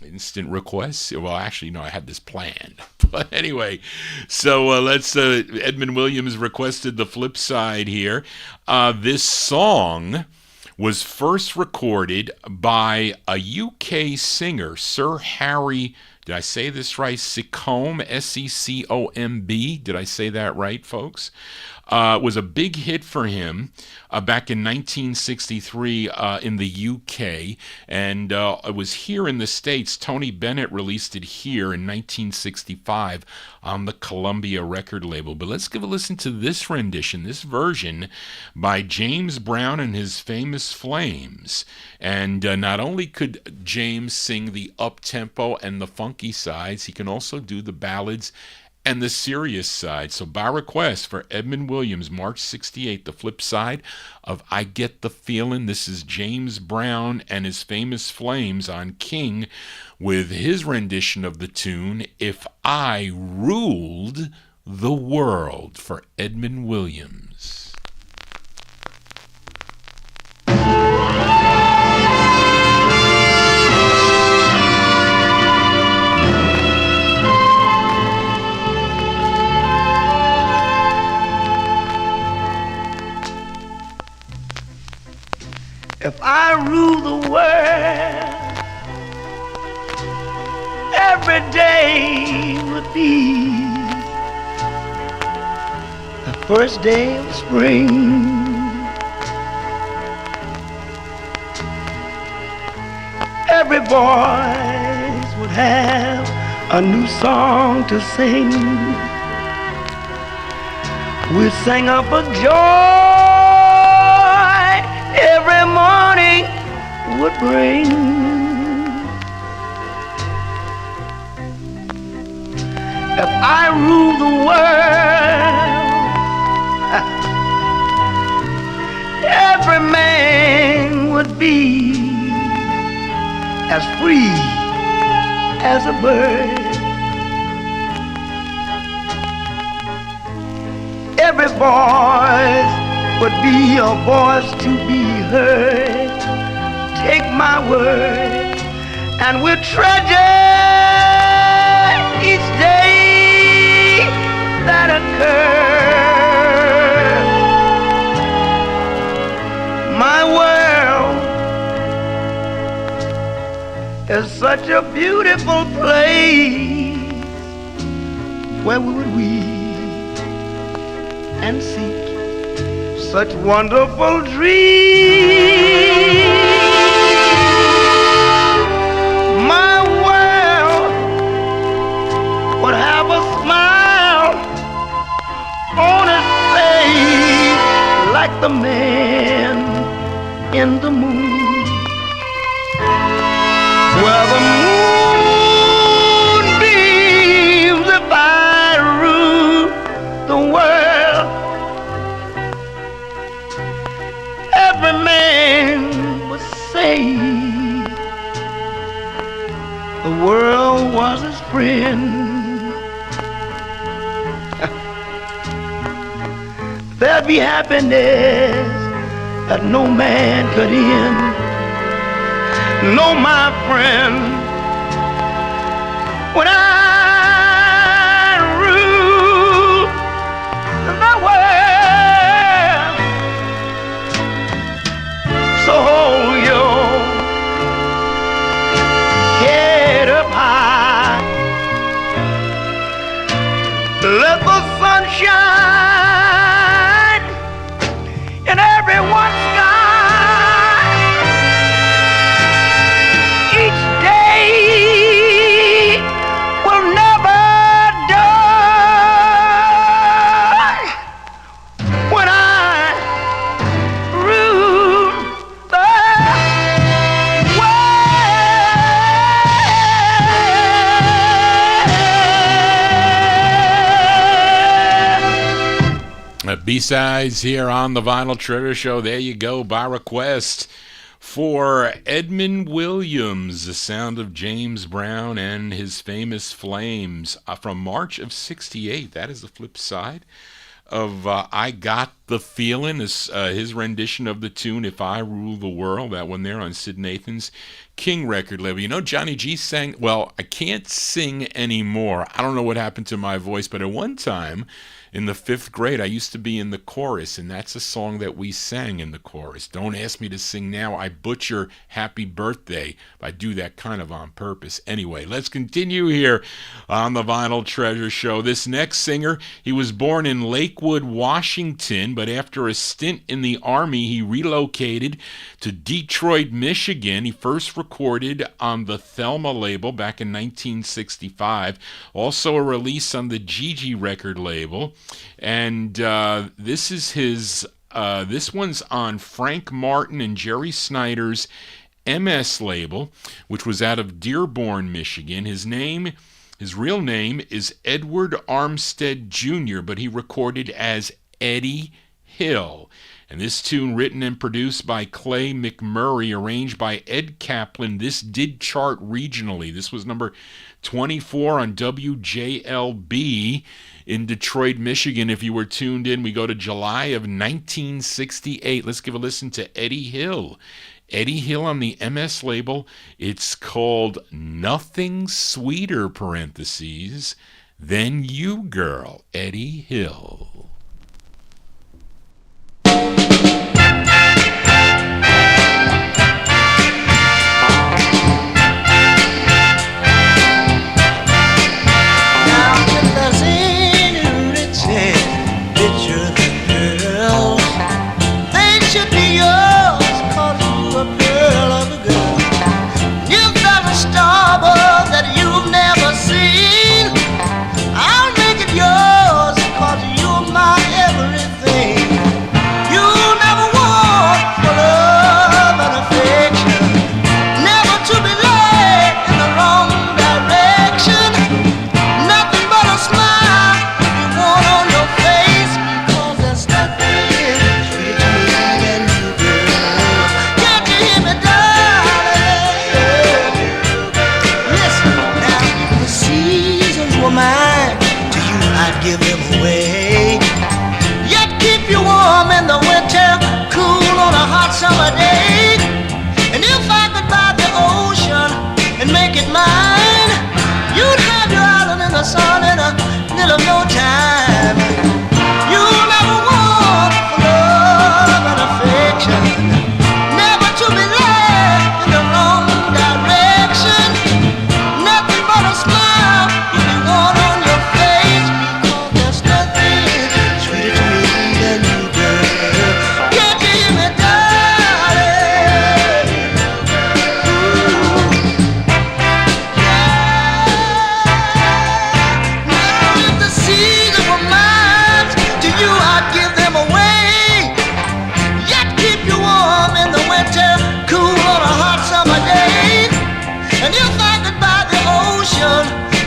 Instant requests. Well, actually, no, I had this planned. But anyway, so let's. Edmund Williams requested the flip side here. This song was first recorded by a UK singer, Sir Harry, did I say this right? Seccombe, S-E-C-O-M-B. Did I say that right, folks? Was a big hit for him back in 1963 in the UK, and it was here in the States. Tony Bennett released it here in 1965 on the Columbia record label. But let's give a listen to this rendition, this version by James Brown and his famous Flames. And not only could James sing the up-tempo and the funky sides, he can also do the ballads and the serious side. So by request for Edmund Williams, March 68, the flip side of I Get the Feeling. This is James Brown and his famous Flames on King with his rendition of the tune If I Ruled the World for Edmund Williams. If I rule the world, every day would be the first day of spring. Every voice would have a new song to sing. We'd sing up a joy every morning would bring. If I rule the world, every man would be as free as a bird. Every voice would be a voice to be heard. Take my word, and we'll treasure each day that occurs. My world is such a beautiful place where we would weep and seek such wonderful dreams. My world would have a smile on its face like the man in the moon, where the moon beams. If I rule the world, every man would say the world was his friend. There'd be happiness that no man could end. No, my friend, when I rule the world, so hold your head up high. Let the sun shine in everyone's sky. Each day will never die when I rule the world. B-sides here on the Vinyl Treasure Show. There you go, by request for Edmund Williams, the sound of James Brown and his famous Flames from March of '68. That is the flip side of I Got the Feeling, his rendition of the tune If I Rule the World, that one there on Sid Nathan's King record label. You know, Johnny G sang, well, I can't sing anymore. I don't know what happened to my voice, but at one time, in the 5th grade, I used to be in the chorus, and that's a song that we sang in the chorus. Don't ask me to sing now. I butcher Happy Birthday. I do that kind of on purpose. Anyway, let's continue here on the Vinyl Treasure Show. This next singer, he was born in Lakewood, Washington, but after a stint in the Army, he relocated to Detroit, Michigan. He first recorded on the Thelma label back in 1965. Also a release on the Gigi record label. And this is his, this one's on Frank Martin and Jerry Snyder's MS label, which was out of Dearborn, Michigan. His real name is Edward Armstead Jr., but he recorded as Eddie Hill. And this tune, written and produced by Clay McMurray, arranged by Ed Kaplan, this did chart regionally. This was number 24 on WJLB in Detroit, Michigan. If you were tuned in, we go to July of 1968. Let's give a listen to Eddie Hill. Eddie Hill on the MS label. It's called Nothing Sweeter, parentheses, Than You, Girl, Eddie Hill. Summer day, and if I could buy the ocean and make it mine, you'd have your island in the sun in a little no time. You'll never want for love and affection, never to be led in the wrong direction. Nothing but a smile you'll be worn on your face, because there's nothing sweeter to me than you, girl. Can't you hear me, darling?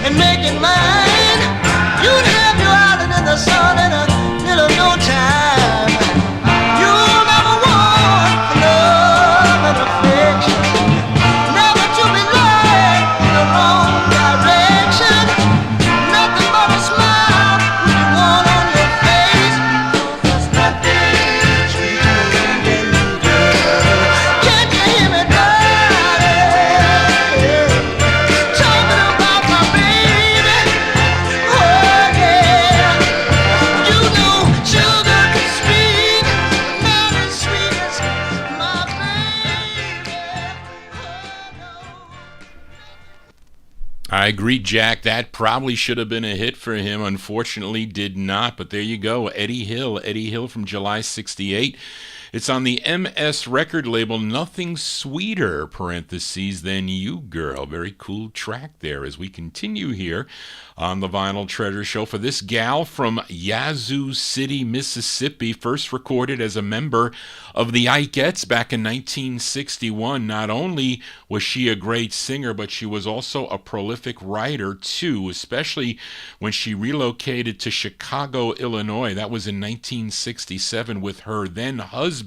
And make it mine, you'd have your island in the sun in a little no time. You'll never want for love and affection, never to be led in the wrong direction. Nothing but a smile with you worn on your face. There's nothing sweeter than you, girl. Can't you hear me, darling? Talking about my baby, oh yeah. You know sugar is sweet, not as sweet as my baby. Oh no. I agree, Jack. That probably should have been a hit for him. Unfortunately, did not. But there you go. Eddie Hill from July 68. It's on the MS record label, Nothing Sweeter, parentheses, Than You, Girl. Very cool track there as we continue here on the Vinyl Treasure Show. For this gal from Yazoo City, Mississippi, first recorded as a member of the Ikeettes back in 1961. Not only was she a great singer, but she was also a prolific writer too, especially when she relocated to Chicago, Illinois. That was in 1967 with her then husband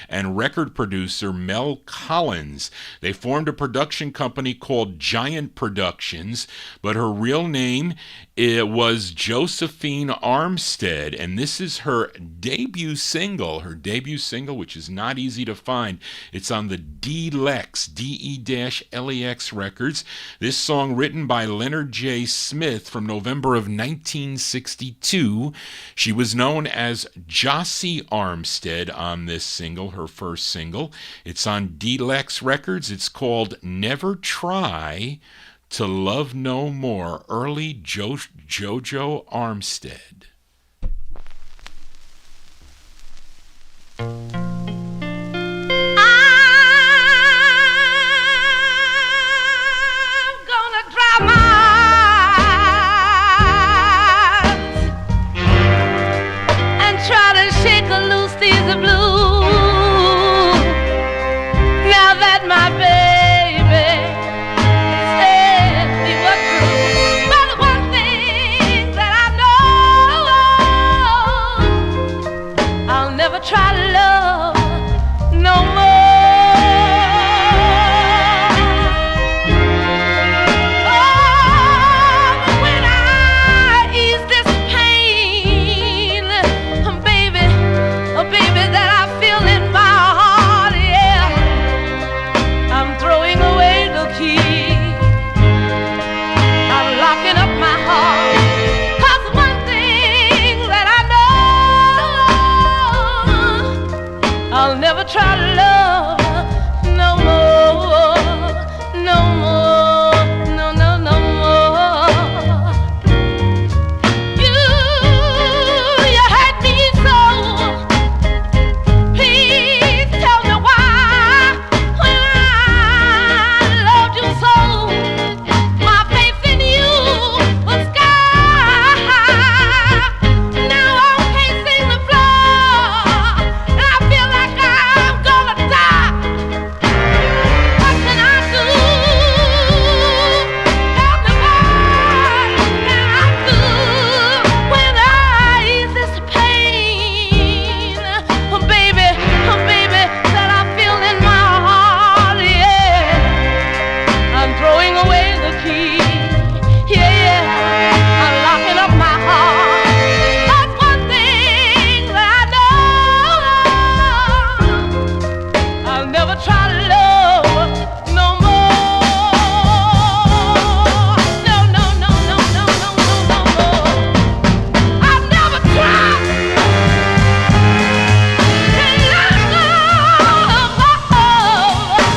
and record producer Mel Collins. They formed a production company called Giant Productions, but her real name It was Josephine Armstead, and this is her debut single, which is not easy to find. It's on the D-Lex, D-E-L-E-X records. This song written by Leonard J. Smith from November of 1962. She was known as Jossie Armstead on this single, her first single. It's on D-Lex records. It's called Never Try to Love No More, early Jojo Armstead. I'm gonna dry my eyes and try to shake loose these blues. Now that my baby try to love no more. Oh, when I ease this pain, baby, that I feel in my heart, yeah, I'm throwing away the key. I'm locking up my heart. I'll never try to love no more, no more, no, no, no more. You hurt me so. Please tell me why. When I loved you so, my faith in you was sky. Now I'm pacing the floor, and I feel like I'm gonna die. What can I do? Help me, what can I do when I ease this pain? Oh, baby, that I feel in my heart, yeah. I'm throwing away the key, yeah. I'm locking up my heart. That's one thing that I know. I'll never try to love no more. No, no, no, no, no, no, no, no more. I'll never try to love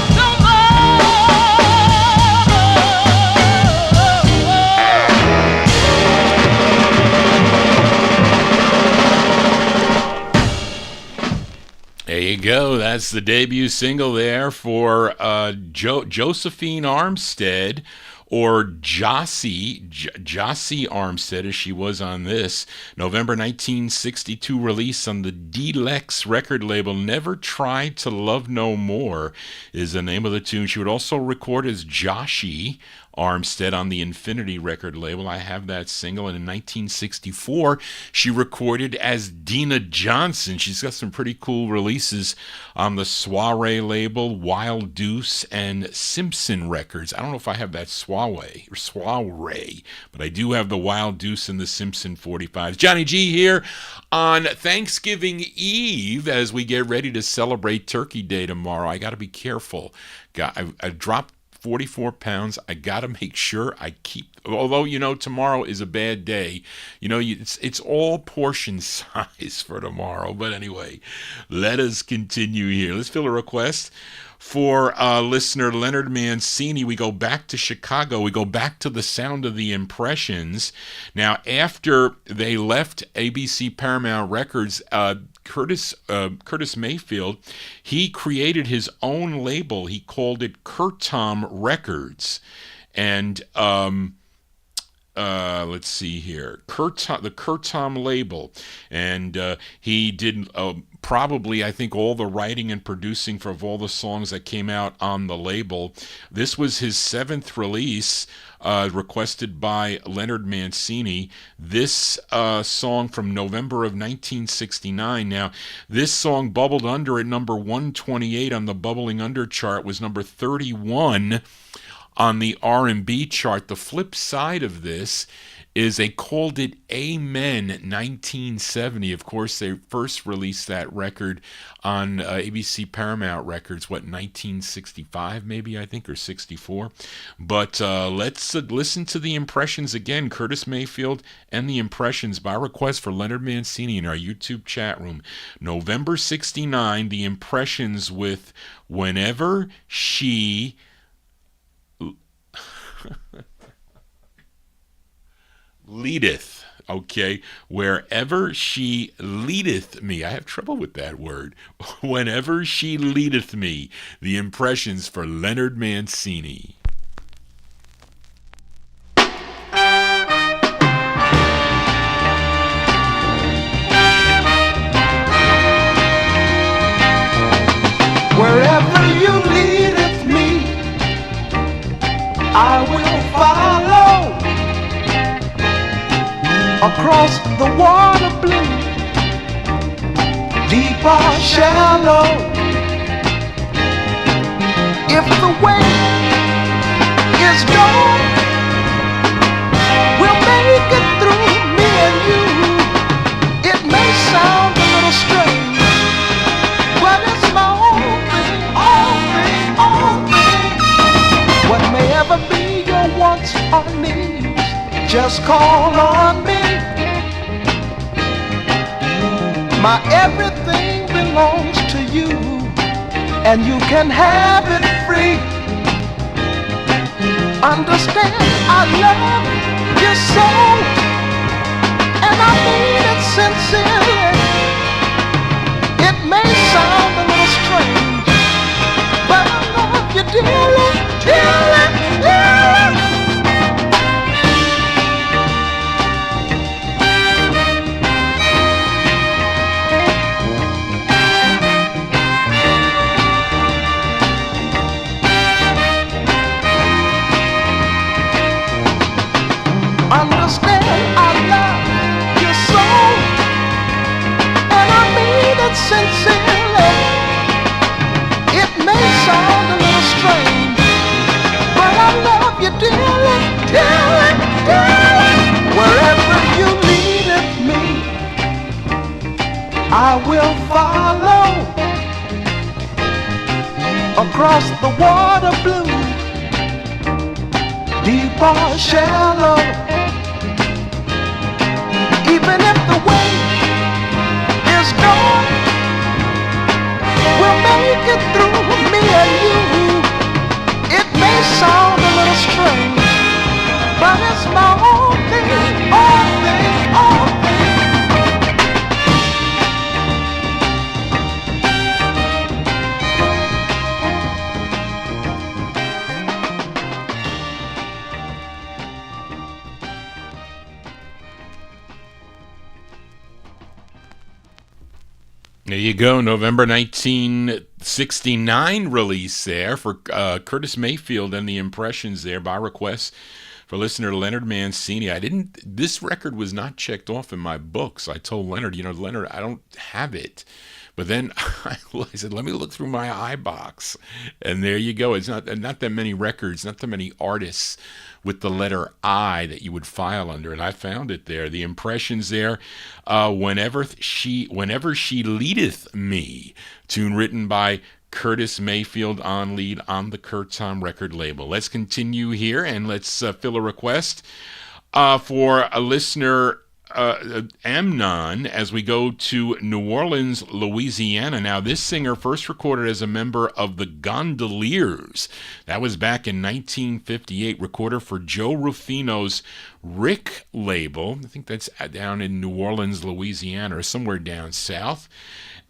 no There you go. That's the debut single there for Josephine Armstead, or Jossie Armstead, as she was on this November 1962 release on the D-Lex record label. Never Try to Love No More is the name of the tune. She would also record as Jossie Armstead on the Infinity record label. I have that single. And in 1964, she recorded as Dina Johnson. She's got some pretty cool releases on the Soiree label, Wild Deuce, and Simpson Records. I don't know if I have that Soiree, but I do have the Wild Deuce and the Simpson 45's. Johnny G here on Thanksgiving Eve as we get ready to celebrate Turkey Day tomorrow. I got to be careful. I dropped 44 pounds. I got to make sure I keep, although, tomorrow is a bad day. It's all portion size for tomorrow. But anyway, let us continue here. Let's fill a request for listener Leonard Mancini. We go back to Chicago. We go back to the sound of the Impressions. Now, after they left ABC Paramount Records, Curtis Mayfield, he created his own label. He called it Kurtom Records. And let's see here, the Kurtom label. And he did probably, I think, all the writing and producing for all the songs that came out on the label. This was his 7th release, requested by Leonard Mancini. This song from November of 1969. Now, this song bubbled under at number 128 on the Bubbling Under chart, was number 31 on the R&B chart. The flip side of this is they called it Amen 1970. Of course, they first released that record on ABC Paramount Records, 1965 maybe, I think, or 64. But let's listen to the Impressions again. Curtis Mayfield and the Impressions by request for Leonard Mancini in our YouTube chat room. November 69, the Impressions with Whenever She... leadeth, okay, wherever she leadeth me. I have trouble with that word. Whenever she leadeth me. The Impressions for Leonard Mancini. Wherever you leadeth me, I will follow. Across the water blue, deep or shallow. If the way is gone, we'll make it through, me and you. It may sound a little strange, but it's my own thing, own thing, own thing. What may ever be your wants or needs, just call on me. My everything belongs to you, and you can have it free. Understand, I love you so, and I mean it sincerely. It may sound a little strange, but I love you dearly, dearly, dearly. Understand, I love you so, and I mean it sincerely. It may sound a little strange, but I love you dearly, dearly, dearly. Wherever you leadeth me, I will follow. Across the water blue, deep or shallow. Even if the way is gone, we'll make it through, me and you. It may sound a little strange, but it's my own thing, own thing, own thing. There you go, November 1969 release there for Curtis Mayfield and the Impressions there by request for listener Leonard Mancini. This record was not checked off in my books. I told Leonard, Leonard, I don't have it. But then I said, let me look through my iBox. And there you go. It's not that many records, not that many artists with the letter I that you would file under. And I found it there. The Impressions there. Whenever she leadeth me. Tune written by Curtis Mayfield on lead on the Kurtzon record label. Let's continue here and let's fill a request for a listener, Amnon, as we go to New Orleans, Louisiana. Now, this singer first recorded as a member of the Gondoliers. That was back in 1958. Recorder for Joe Rufino's Rick label. I think that's down in New Orleans, Louisiana, or somewhere down south.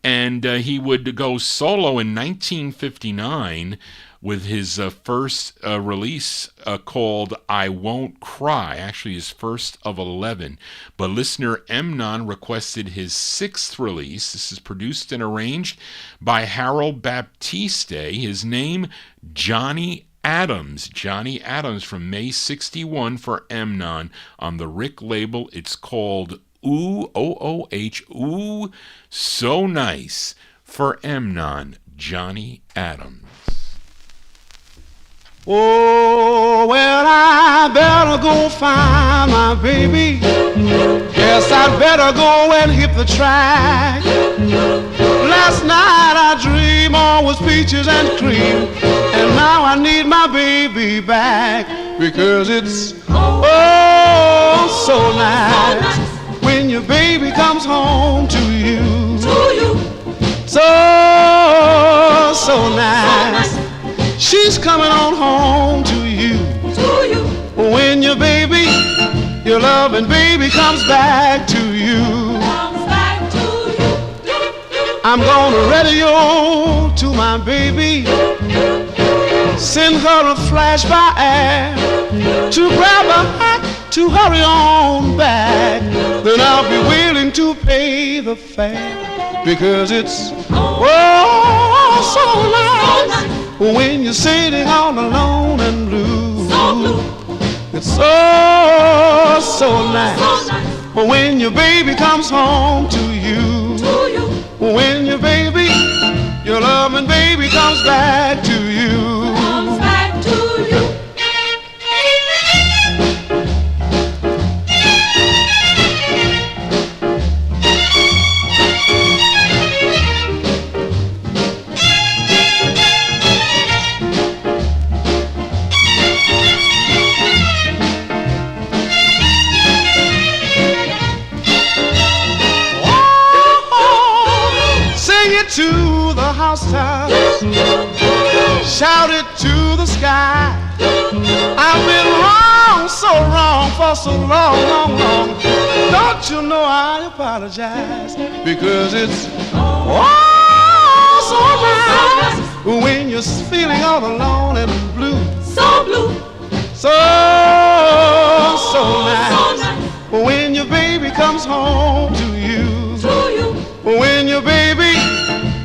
And he would go solo in 1959 with his first release called I Won't Cry, actually his first of 11. But listener Emnon requested his sixth release. This is produced and arranged by Harold Baptiste. His name, Johnny Adams. Johnny Adams from May 61 for Emnon. On the Rick label, it's called Ooh, O-O-H, Ooh, So Nice for Emnon, Johnny Adams. Oh, well, I better go find my baby. Yes, I'd better go and hit the track. Last night I dreamed all was peaches and cream, and now I need my baby back, because it's oh so nice when your baby comes home to you. So nice. She's coming on home to you. When your baby, your loving baby comes back to you. I'm gonna radio to my baby, send her a flash by air to grab a hat to hurry on back. Then I'll be willing to pay the fare, because it's oh so nice when you're sitting all alone and blue. It's so nice when your baby comes home to you. When your baby, your loving baby comes back to you. To the housetops, shout it to the sky. I've been wrong, so wrong for so long. Don't you know I apologize, because it's oh so nice when you're feeling all alone and blue. So nice when your baby comes home to you. When your baby,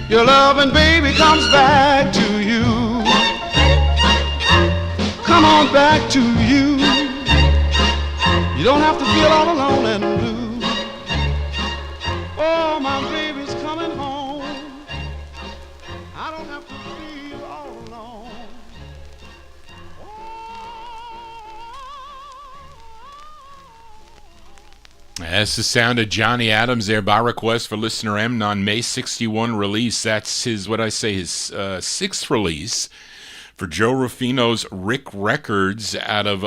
your loving baby comes back to you. Come on back to you. You don't have to feel all alone and blue. Oh, my baby's coming home. I don't have to feel all alone. That's the sound of Johnny Adams there by request for listener M on May 61 release. That's his sixth release for Joe Rufino's Rick Records out of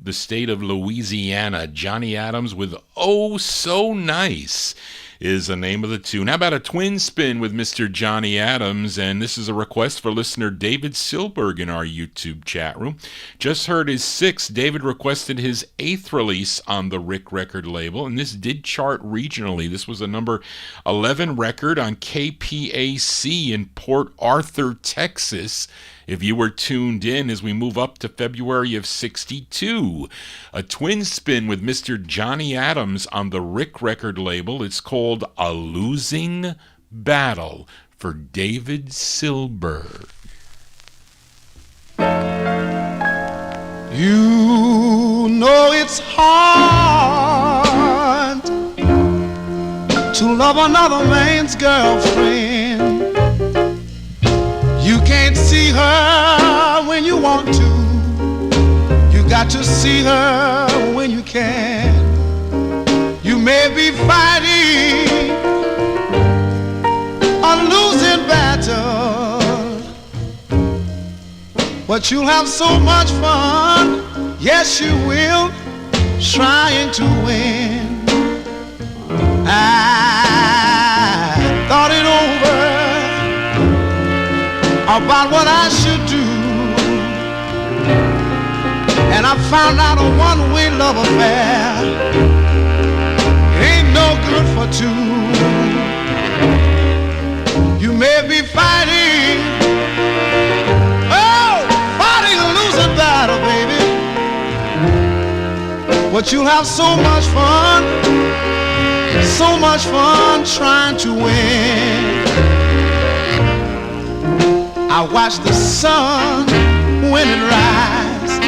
the state of Louisiana. Johnny Adams with Oh So Nice is the name of the tune. How about a twin spin with Mr. Johnny Adams? And this is a request for listener David Silberg in our YouTube chat room. Just heard his sixth. David requested his eighth release on the Rick record label, and this did chart regionally. This was a number 11 record on KPAC in Port Arthur, Texas, if you were tuned in, as we move up to February of 62. A twin spin with Mr. Johnny Adams on the Rick record label. It's called A Losing Battle for David Silberg. You know it's hard to love another man's girlfriend. You can't see her when you want to. You got to see her when you can. You may be fighting a losing battle, but you'll have so much fun, yes you will, trying to win. I thought it over about what I should do, and I found out a one-way love affair ain't no good for two. You may be fighting a losing battle, baby, but you'll have so much fun trying to win. I watch the sun when it rises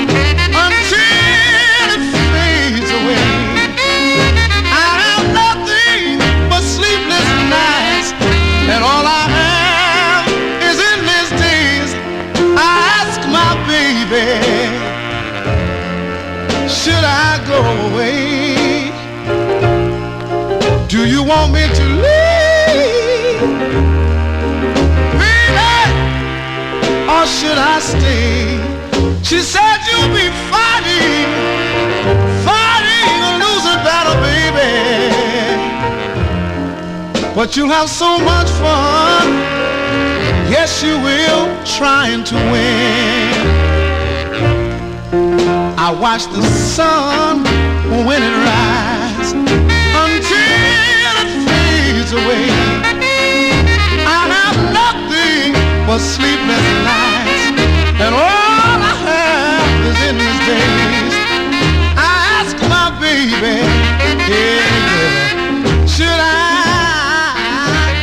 until it fades away. I have nothing but sleepless nights, and all I have is endless days. I ask my baby, or should I stay? She said you'll be fighting a losing battle, baby. But you'll have so much fun, yes you will, trying to win. I watch the sun when it rises until it fades away. I have nothing but sleepless nights, and all I have is endless days. I ask my baby, yeah, should I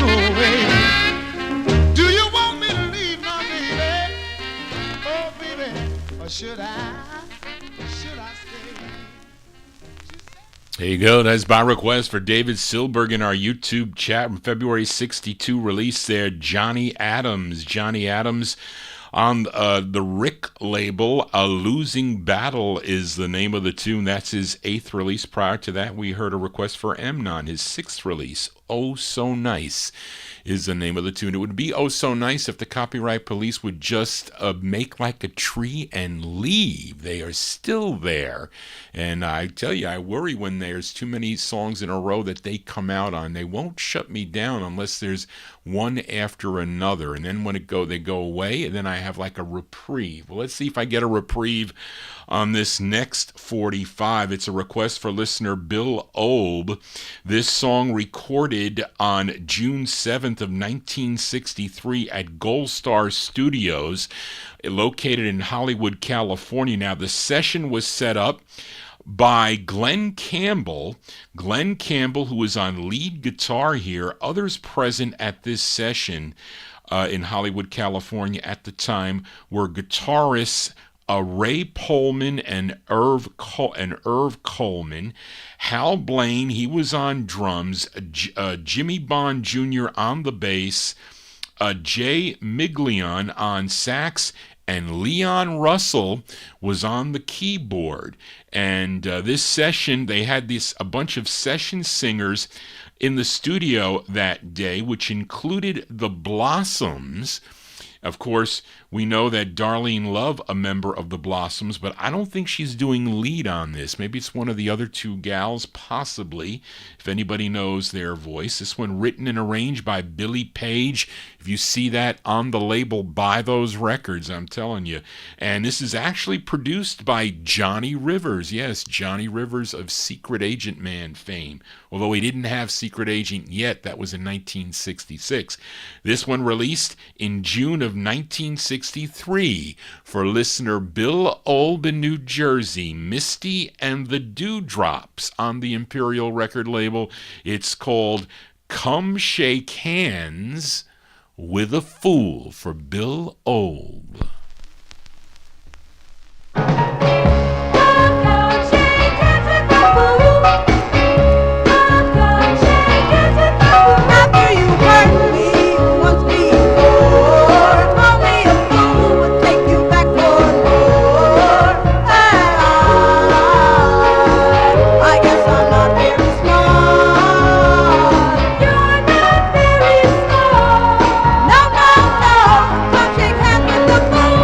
go away? Do you want me to leave my baby? Oh baby, or should I stay? There you go. That's by request for David Silberg in our YouTube chat from February 62 release there. Johnny Adams. Johnny Adams on the Rick label. A Losing Battle is the name of the tune. That's his 8th release. Prior to that, we heard a request for Emnon, his 6th release. Oh So Nice is the name of the tune. It would be oh so nice if the copyright police would just make like a tree and leave. They are still there. And I tell you, I worry when there's too many songs in a row that they come out on. They won't shut me down unless there's one after another. And then when they go away, and then I have like a reprieve. Well, let's see if I get a reprieve on this next 45. It's a request for listener Bill Olb. This song recorded on June 7th of 1963 at Gold Star Studios, located in Hollywood, California. Now, the session was set up by Glenn Campbell. Glenn Campbell, who was on lead guitar here. Others present at this session in Hollywood, California at the time were guitarists Ray Pullman and Irv Coleman. Hal Blaine, he was on drums. Jimmy Bond Jr. on the bass. Jay Miglion on sax. And Leon Russell was on the keyboard. And this session, they had a bunch of session singers in the studio that day, which included the Blossoms. Of course, we know that Darlene Love, a member of the Blossoms, but I don't think she's doing lead on this. Maybe it's one of the other two gals, possibly, if anybody knows their voice. This one written and arranged by Billy Page. If you see that on the label, buy those records, I'm telling you. And this is actually produced by Johnny Rivers. Yes, Johnny Rivers of Secret Agent Man fame. Although he didn't have Secret Agent yet, that was in 1966. This one released in June of 1963 for listener Bill Olb in New Jersey, Misty and the Dewdrops on the Imperial record label. It's called Come Shake Hands with a Fool for Bill Olb. No, no, no, come shake hands with the fool.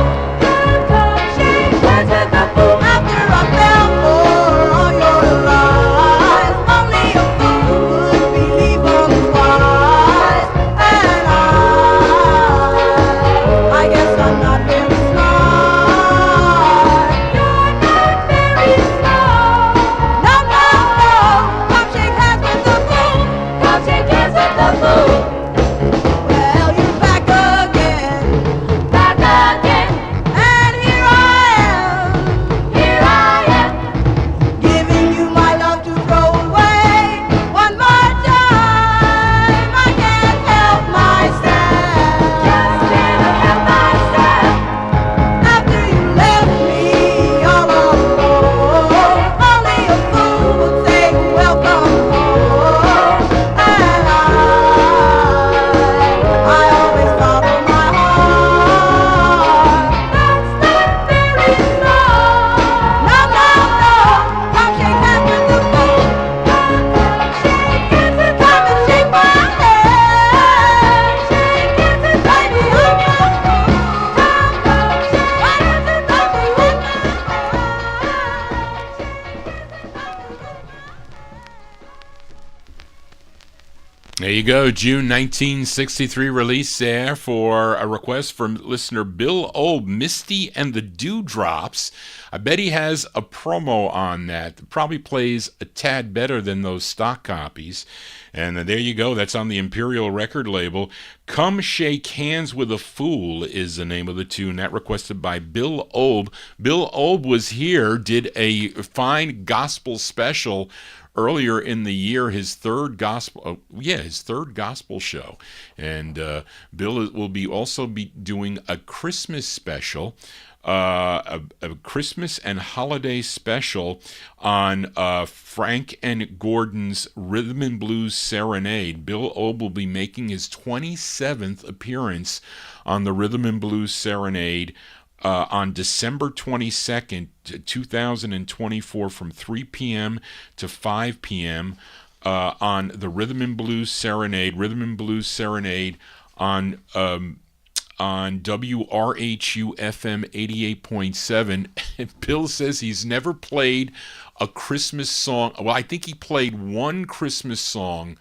you go, June 1963 release there for a request from listener Bill Old, Misty and the Dewdrops. I bet he has a promo on that. Probably plays a tad better than those stock copies. And there you go. That's on the Imperial record label. Come Shake Hands with a Fool is the name of the tune. That requested by Bill Old. Bill Old was here, did a fine gospel special earlier in the year, his third gospel show. And Bill will also be doing a Christmas special, a Christmas and holiday special on Frank and Gordon's Rhythm and Blues Serenade. Bill Old will be making his 27th appearance on the Rhythm and Blues Serenade on December 22nd, 2024, from 3 p.m. to 5 p.m. On the Rhythm and Blues Serenade on WRHU FM 88.7. Bill says he's never played a Christmas song. Well, I think he played one Christmas song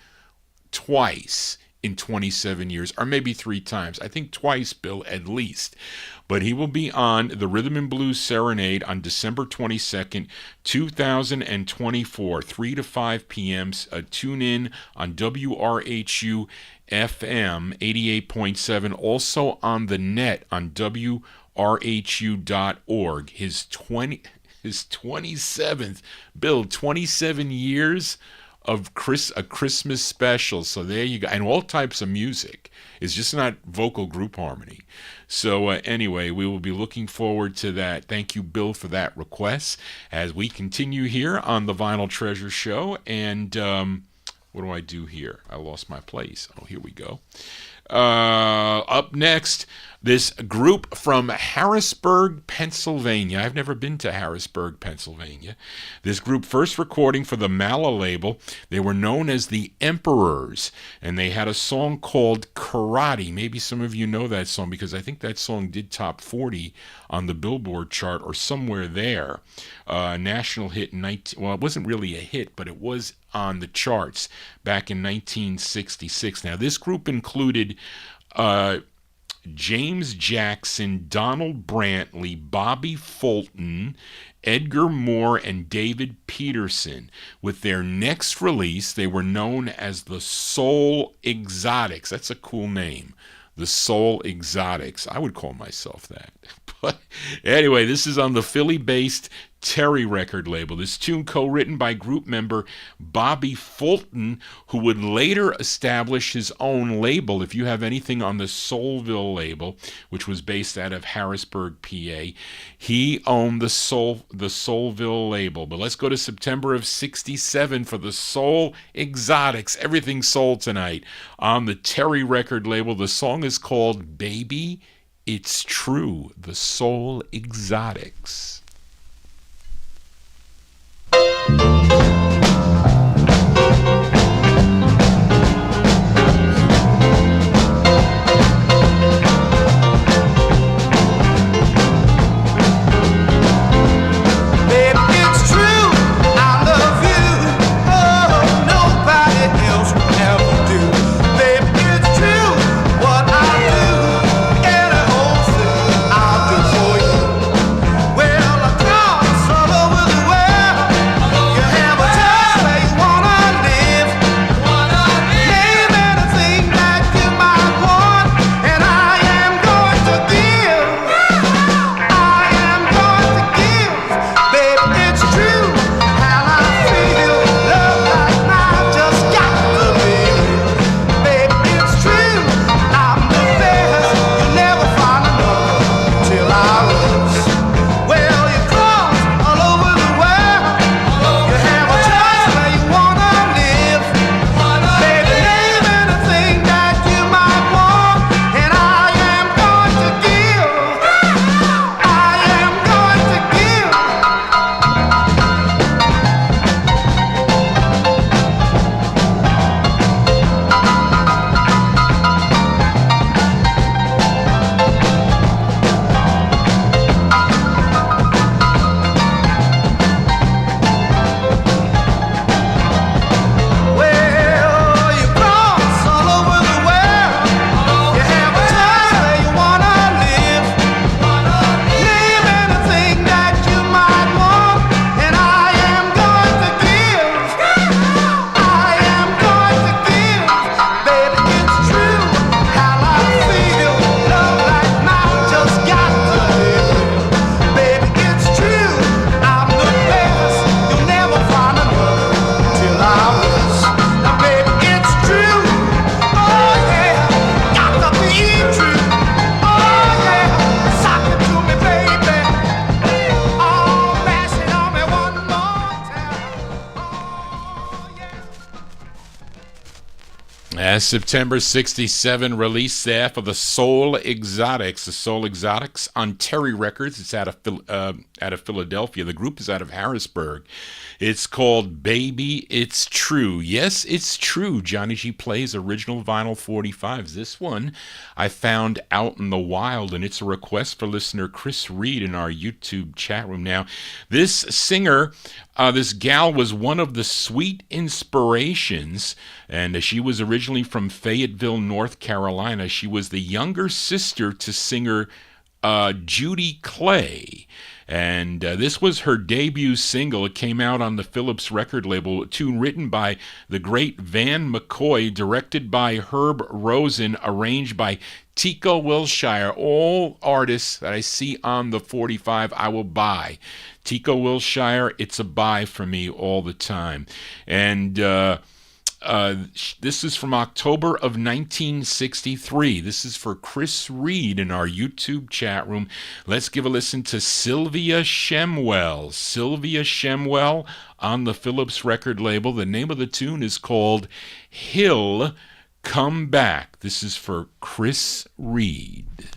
twice in 27 years, or maybe 3 times. I think twice, Bill, at least. But he will be on the Rhythm and Blues Serenade on December 22nd, 2024, 3 to 5 p.m. Tune in on WRHU FM 88.7, also on the net on WRHU.org. His 27th, Bill, 27 years of a Christmas special. So there you go. And all types of music. It's just not vocal group harmony. So anyway, we will be looking forward to that. Thank you, Bill, for that request as we continue here on the Vinyl Treasure Show. And what do I do here? I lost my place. Oh, here we go. Up next, this group from Harrisburg, Pennsylvania. I've never been to Harrisburg, Pennsylvania. This group first recording for the Mala label. They were known as the Emperors, and they had a song called Karate. Maybe some of you know that song because I think that song did top 40 on the Billboard chart or somewhere there. National hit in well, it wasn't really a hit, but it was on the charts back in 1966. Now, this group included James Jackson, Donald Brantley, Bobby Fulton, Edgar Moore, and David Peterson. With their next release, they were known as the Soul Exotics. That's a cool name. The Soul Exotics. I would call myself that. But anyway, this is on the Philly-based Terry record label. This tune co-written by group member Bobby Fulton, who would later establish his own label. If you have anything on the Soulville label, which was based out of Harrisburg, PA, he owned the Soulville label. But let's go to September of 67 for the Soul Exotics. Everything soul tonight on the Terry record label. The song is called Baby It's True, the Soul Exotics. Well, I come trouble with the world. Yes, September 67 release there for the Soul Exotics. The Soul Exotics on Terry Records. It's out of Philadelphia. The group is out of Harrisburg. It's called Baby It's True. Yes, it's true. Johnny G plays original vinyl 45s. This one I found out in the wild, and it's a request for listener Chris Reed in our YouTube chat room. Now, this singer, this gal was one of the Sweet Inspirations, and she was originally from Fayetteville, North Carolina. She was the younger sister to singer Judy Clay. And this was her debut single. It came out on the Phillips record label, a tune written by the great Van McCoy, directed by Herb Rosen, arranged by Tico Wilshire. All artists that I see on the 45, I will buy. Tico Wilshire, it's a buy for me all the time. And this is from October of 1963. This is for Chris Reed in our YouTube chat room. Let's give a listen to Sylvia Shemwell. Sylvia Shemwell on the Phillips record label. The name of the tune is called He'll Come Back. This is for Chris Reed.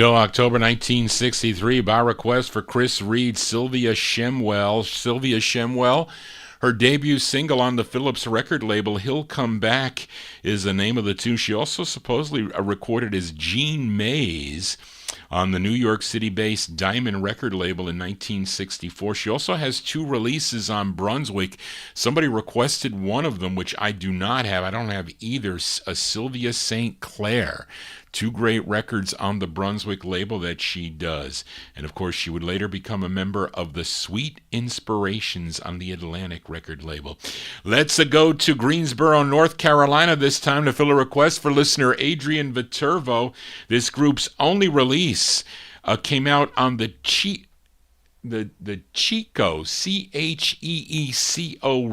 October 1963, by request for Chris Reed, Sylvia Shemwell. Sylvia Shemwell, her debut single on the Phillips record label, He'll Come Back, is the name of the tune. She also supposedly recorded as Jean Mays on the New York City-based Diamond record label in 1964. She also has 2 releases on Brunswick. Somebody requested one of them, which I do not have. I don't have either. A Sylvia St. Clair. 2 great records on the Brunswick label that she does. And of course, she would later become a member of the Sweet Inspirations on the Atlantic record label. Let's go to Greensboro, North Carolina this time to fill a request for listener Adrian Viterbo. This group's only release came out on the the Chico, Cheeco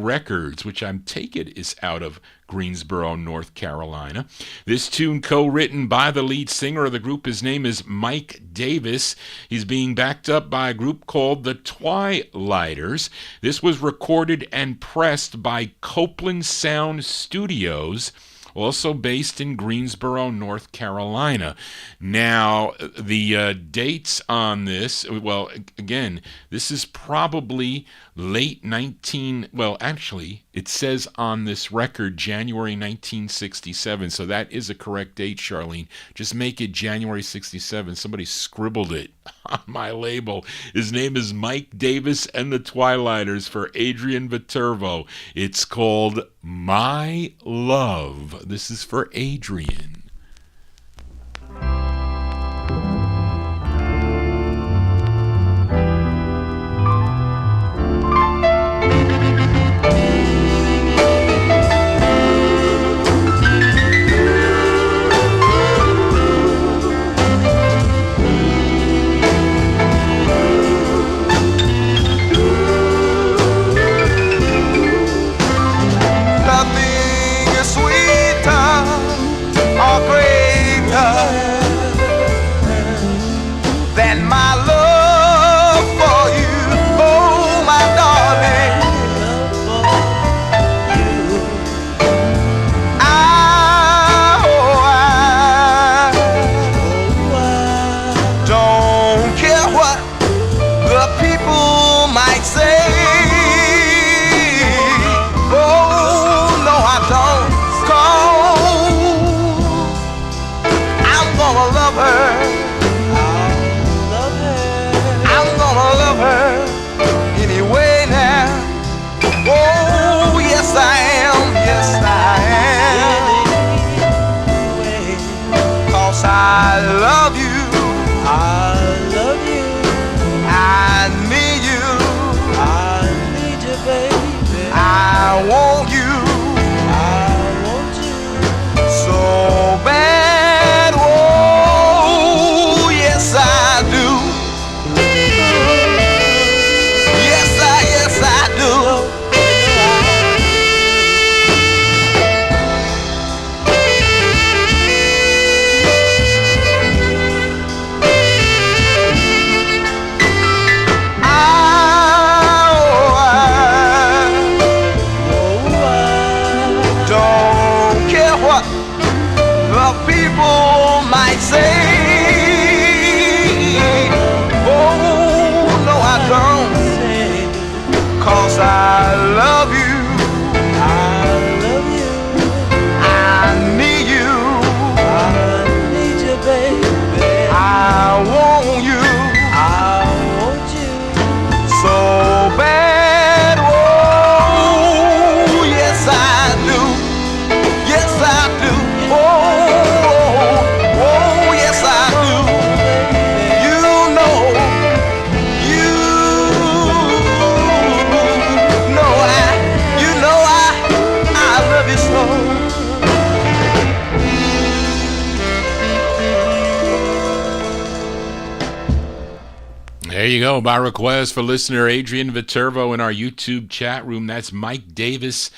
Records, which I'm take it is out of Greensboro, North Carolina. This tune co-written by the lead singer of the group. His name is Mike Davis. He's being backed up by a group called the Twilighters. This was recorded and pressed by Copeland Sound Studios, also based in Greensboro, North Carolina. Now, the dates on this, well, again, this is probably late actually, it says on this record January 1967, so that is a correct date, Charlene. Just make it January 67. Somebody scribbled it on my label. His name is Mike Davis and the Twilighters for Adrian Viterbo. It's called My Love. This is for Adrian. There you go, by request for listener Adrian Viterbo in our YouTube chat room. That's Mike Davis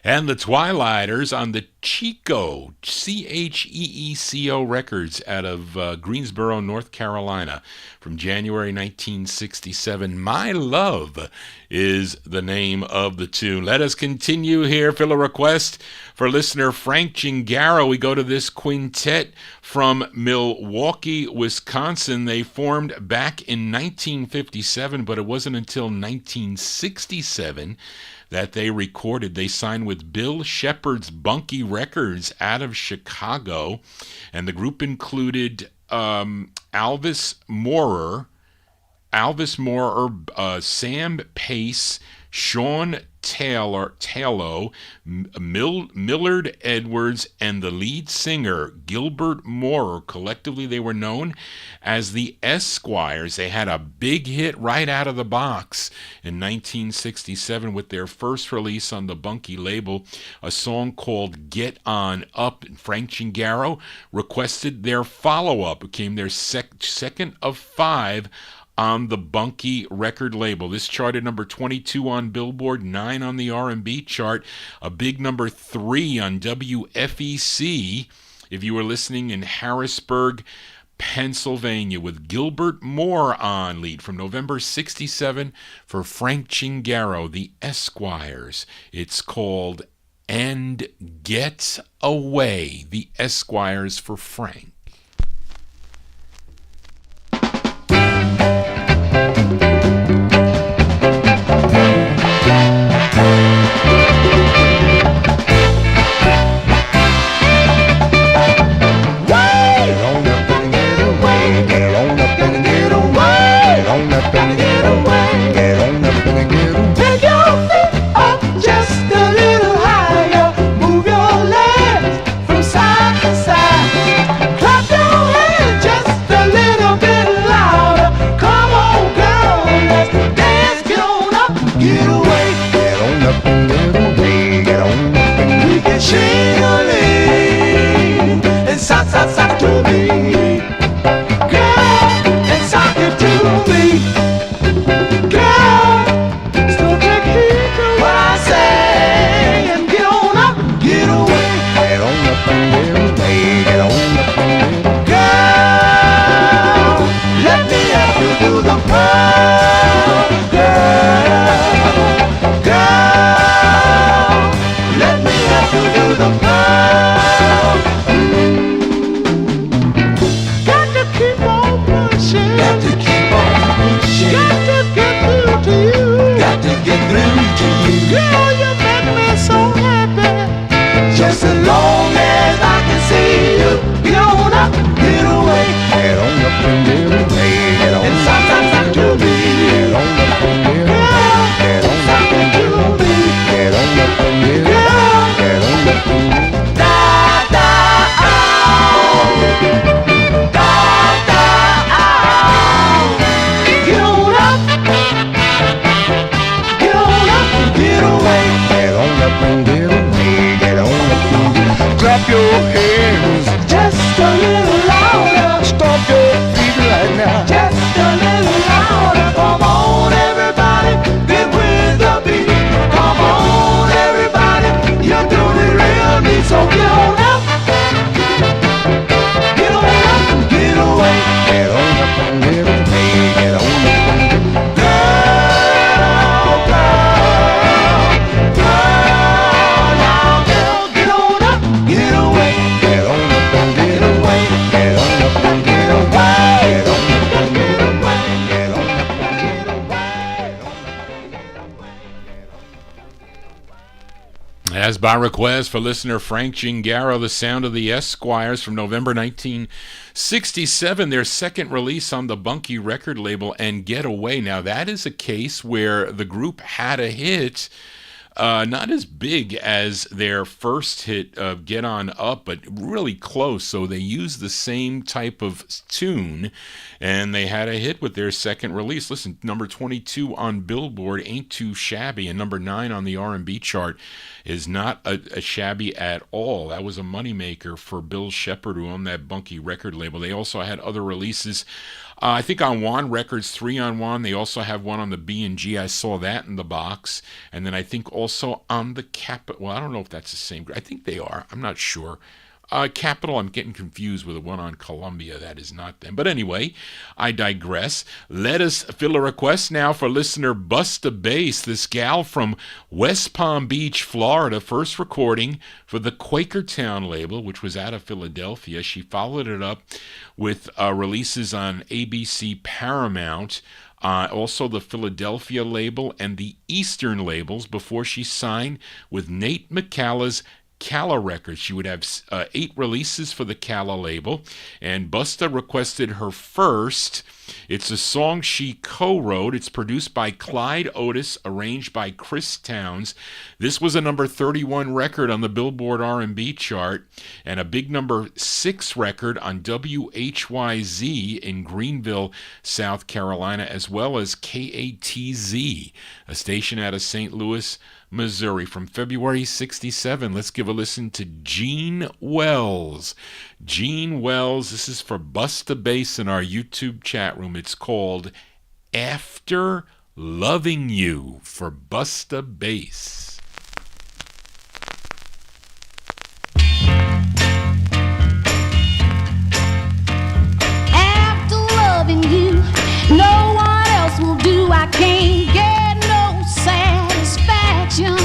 and the Twilighters on the Chico, Cheeco Records out of Greensboro, North Carolina from January 1967. My Love is the name of the tune. Let us continue here. Fill a request for listener Frank Gingaro. We go to this quintet from Milwaukee, Wisconsin. They formed back in 1957, but it wasn't until 1967 that they recorded. They signed with Bill Shepard's Bunky Records out of Chicago, and the group included Alvis Moorer, Sam Pace, Sean Taylor, Millard Edwards, and the lead singer, Gilbert Moorer. Collectively, they were known as the Esquires. They had a big hit right out of the box in 1967 with their first release on the Bunky label, a song called Get On Up. Frank Gingaro requested their follow-up. It became their second of 5 on the Bunky record label. This charted number 22 on Billboard, 9 on the R&B chart, a big number 3 on WFEC if you were listening in Harrisburg, Pennsylvania, with Gilbert Moore on lead from November 67 for Frank Chingaro, the Esquires. It's called And Get Away, the Esquires for Frank. As by request for listener Frank Chingaro, the sound of the Esquires from November 1967, their second release on the Bunky record label, And Get Away. Now that is a case where the group had a hit, not as big as their first hit of Get On Up, but really close. So they used the same type of tune, and they had a hit with their second release. Listen, number 22 on Billboard ain't too shabby, and number 9 on the R&B chart is not a shabby at all. That was a moneymaker for Bill Shepard, who owned that Bunky record label. They also had other releases. I think on Juan Records, 3 on Juan. They also have one on the B&G. I saw that in the box. And then I think also on the Capitol. Well, I don't know if that's the same. I think they are. I'm not sure. Capitol, I'm getting confused with the one on Columbia. That is not them. But anyway, I digress. Let us fill a request now for listener Busta Bass, this gal from West Palm Beach, Florida. First recording for the Quakertown label, which was out of Philadelphia. She followed it up with releases on ABC Paramount, also the Philadelphia label and the Eastern labels before she signed with Nate McCalla's Calla Records. She would have 8 releases for the Calla label, and Busta requested her first. It's a song she co-wrote. It's produced by Clyde Otis, arranged by Chris Towns. This was a number 31 record on the Billboard R&B chart, and a big number 6 record on WHYZ in Greenville, South Carolina, as well as KATZ, a station out of St. Louis, Missouri. From February 67, let's give a listen to Gene Wells. Gene Wells, this is for Busta Bass in our YouTube chat room. It's called After Loving You for Busta Bass. After loving you, no one else will do. I can't get no satisfaction.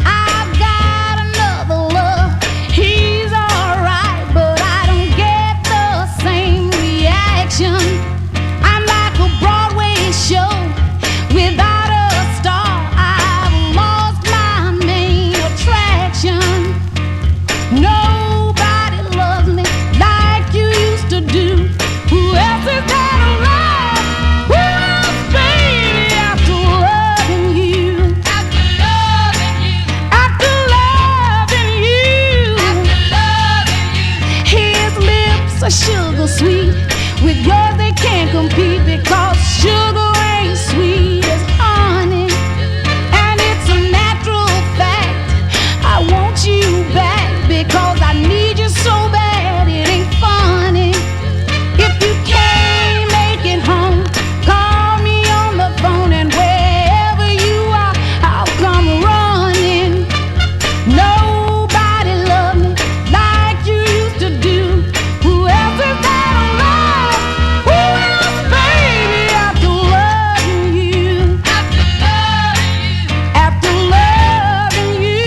I've got another love. He's alright, but I don't get the same reaction. I'm like a Broadway show without a star. I've lost my main attraction. Nobody loves me like you used to do. Who else is there to love? Who else, baby, after loving you? After loving you. After loving you. After loving you. His lips are sugar sweet. With yours they can't compete because sugar ain't sweet as honey. And it's a natural fact. I want you back because I need you so bad. It ain't funny. If you can't make it home, call me on the phone, and wherever you are, I'll come running. Nobody loved me like you used to do. Who else is there to love? Who else, baby, after loving you? After loving you. After loving you.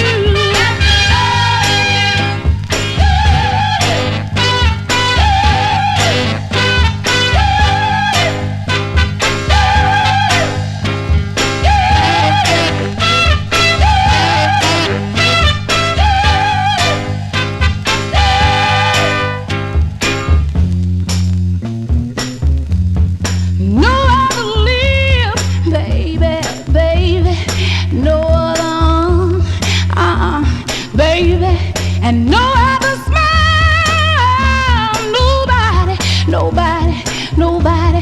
No other lips, baby, baby. No other, baby. And no other smile. Nobody,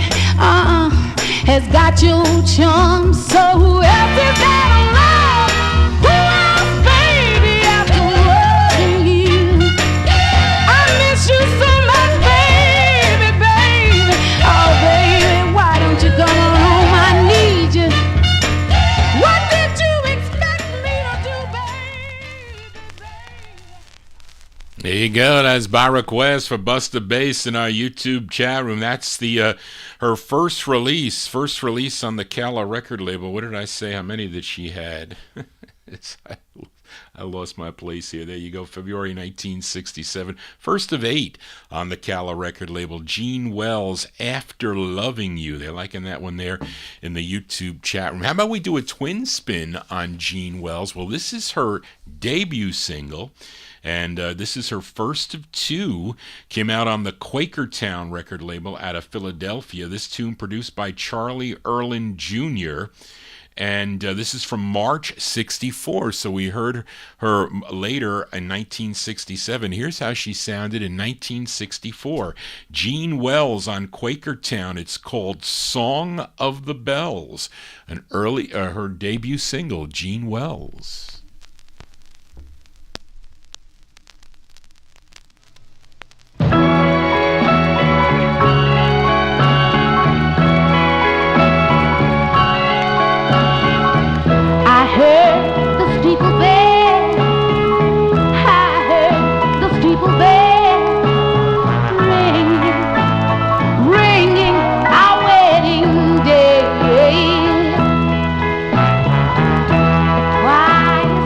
has got your charm. So who else is there to love? Who else, baby, after loving you? I miss you so much, baby, baby. Oh, baby, why don't you come home? I need you. What did you expect me to do, baby? There you go. That's by request for Busta Bass in our YouTube chat room. That's the her first release on the Cala record label. What did I say? How many that she had? I lost my place here. There you go. February 1967. First of 8 on the Cala record label. Gene Wells, After Loving You. They're liking that one there in the YouTube chat room. How about we do a twin spin on Gene Wells? Well, this is her debut single. And this is her first of 2. Came out on the Quakertown record label out of Philadelphia. This tune produced by Charlie Erlin Jr. And this is from March 64. So we heard her later in 1967. Here's how she sounded in 1964. Gene Wells on Quakertown. It's called Song of the Bells. An early her debut single, Gene Wells. I heard the steeple bell. I heard the steeple bell ringing, ringing our wedding day. Why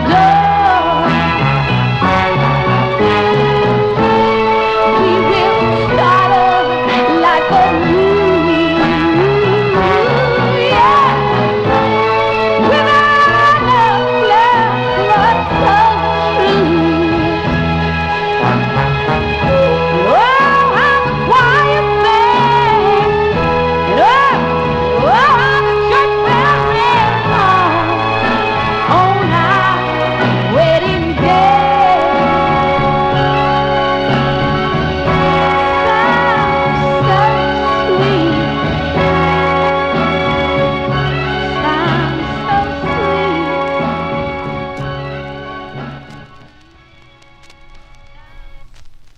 door. We will start up like a moon, yeah. Without love so true. Oh, I'm a quiet man, and I'm a church bell ring on our wedding day. Sounds so sweet. Sounds so sweet.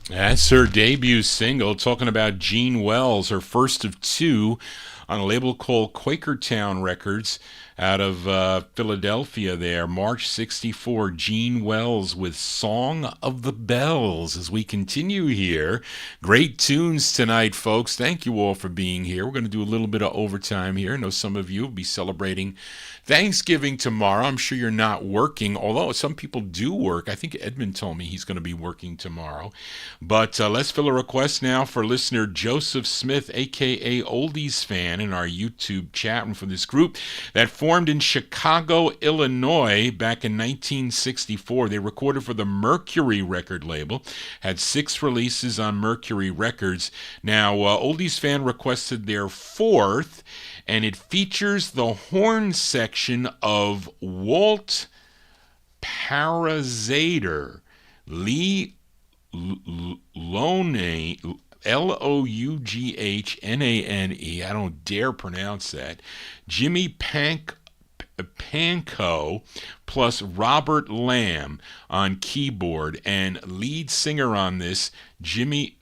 That's her debut single, talking about Jean Wells, her first of two on a label called Quakertown Records out of Philadelphia there. March 64, Jean Wells with Song of the Bells. As we continue here, great tunes tonight, folks. Thank you all for being here. We're going to do a little bit of overtime here. I know some of you will be celebrating Thanksgiving tomorrow. I'm sure you're not working, although some people do work. I think Edmund told me he's going to be working tomorrow. But let's fill a request now for listener Joseph Smith, a.k.a. Oldies Fan, in our YouTube chat room for this group that formed in Chicago, Illinois back in 1964. They recorded for the Mercury record label, had 6 releases on Mercury Records. Now, Oldies Fan requested their 4th, and it features the horn section of Walt Parazader, Lee Loughnane, Loughnaane, I don't dare pronounce that, Jimmy Pankow, plus Robert Lamb on keyboard, and lead singer on this, Jimmy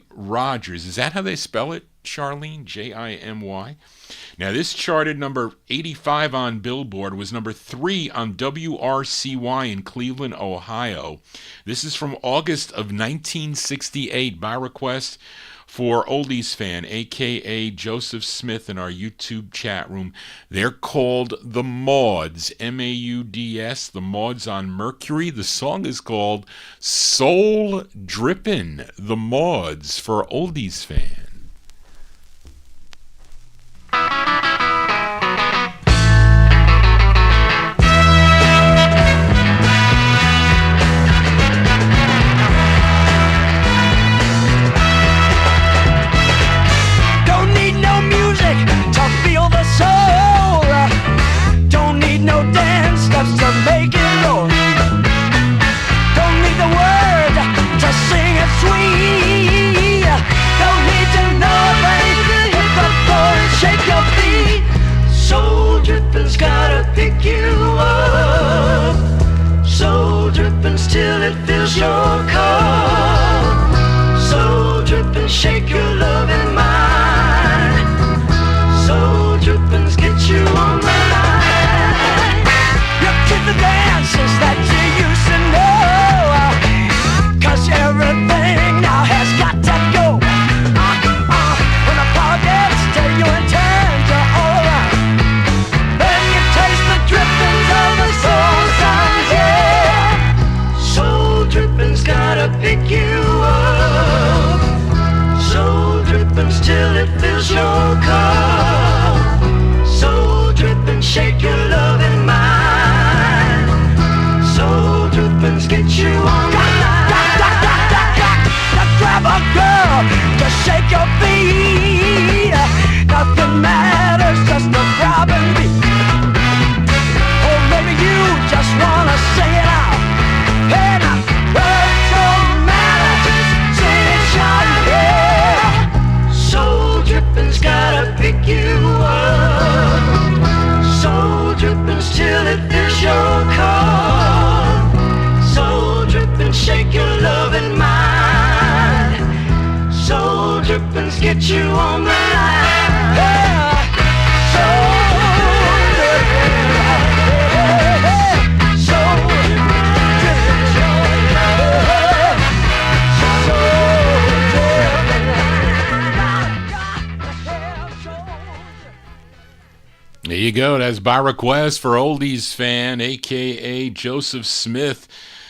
Rogers. Is that how they spell it, Charlene? Jimy? Now, this charted number 85 on Billboard, was number 3 on WRCY in Cleveland, Ohio. This is from August of 1968 by request for Oldies Fan, a.k.a. Joseph Smith, in our YouTube chat room. They're called The Mauds, M-A-U-D-S, The Mauds on Mercury. The song is called Soul Drippin', The Mauds for Oldies Fan. Sweet, don't need to you go. That's by request for Oldies fan, a.k.a. Joseph Smith.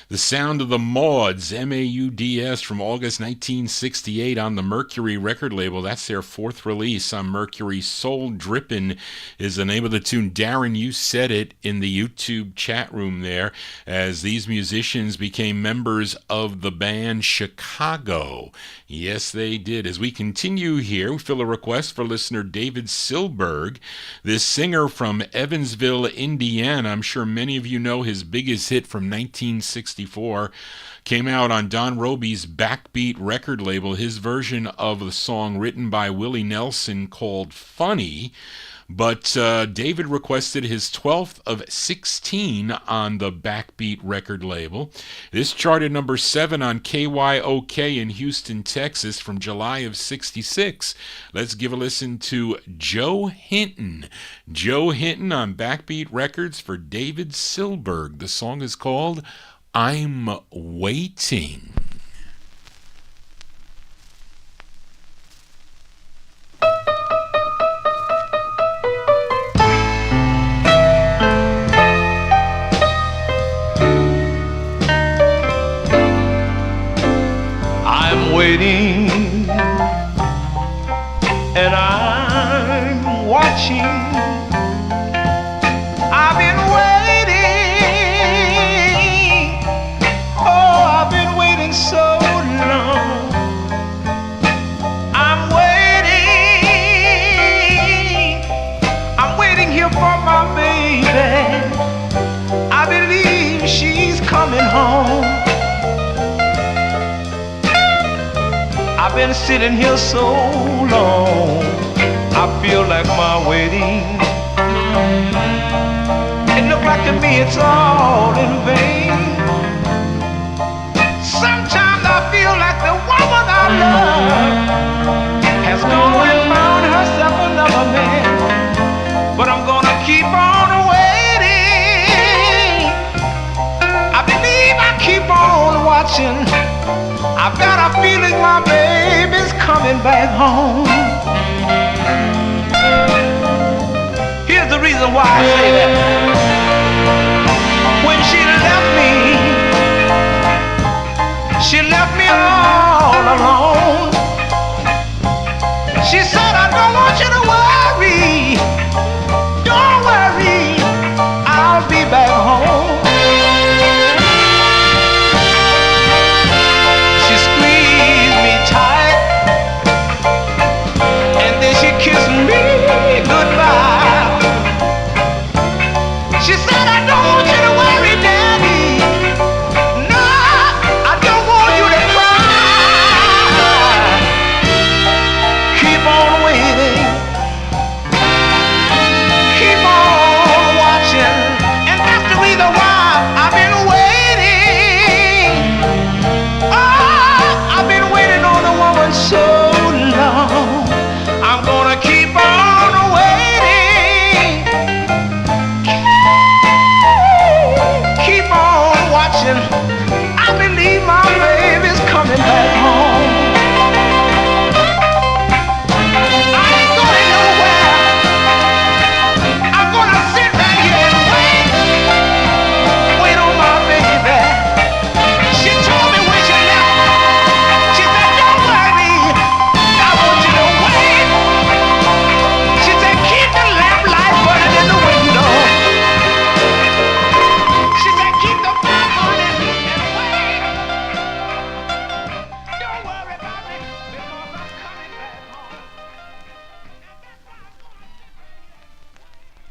The Sound of the Mauds, M-A-U-D-S, from August 1968 on the Mercury record label. That's their fourth release on Mercury. Soul Drippin' is the name of the tune. Darren, you said it in the YouTube chat room there, as these musicians became members of the band Chicago. Yes, they did. As we continue here, we fill a request for listener David Silberg, this singer from Evansville, Indiana. I'm sure many of you know his biggest hit from 1964. Came out on Don Robey's Backbeat record label, his version of the song written by Willie Nelson called Funny. But David requested his 12th of 16 on the Backbeat record label. This charted number 7 on KYOK in Houston, Texas from July of 66. Let's give a listen to Joe Hinton. Joe Hinton on Backbeat Records for David Silberg. The song is called I'm Waiting. I'm waiting and I'm watching. I've been waiting. Oh, I've been waiting so long. I'm waiting. I'm waiting here for my baby. I believe she's coming home. I've been sitting here so long, I feel like my waiting. It looks like to me it's all in vain. Sometimes I feel like the woman I love has gone and found herself another man. But I'm gonna keep on waiting. I believe I keep on watching. I've got a feeling my baby's coming back home. Here's the reason why I say that. When she left me all alone. She said, I don't want you to worry. Don't worry, I'll be back home. Tight, and then she kissed me goodbye. She said, I don't want you to worry, Daddy. No, I don't want you to cry. Keep on waiting. Keep on watching. And that's the reason why I've been waiting. I've been waiting on a woman so long. I'm gonna keep on waiting. Keep on watching. I believe my baby's coming back home. I ain't going nowhere. I'm gonna sit right here and wait. Wait on my baby. She told me when she left. She said, don't worry, I want you to wait. She said, keep the lamp light burning in the window. She said, keep the fire burning and wait. Don't worry about me, because I'm coming back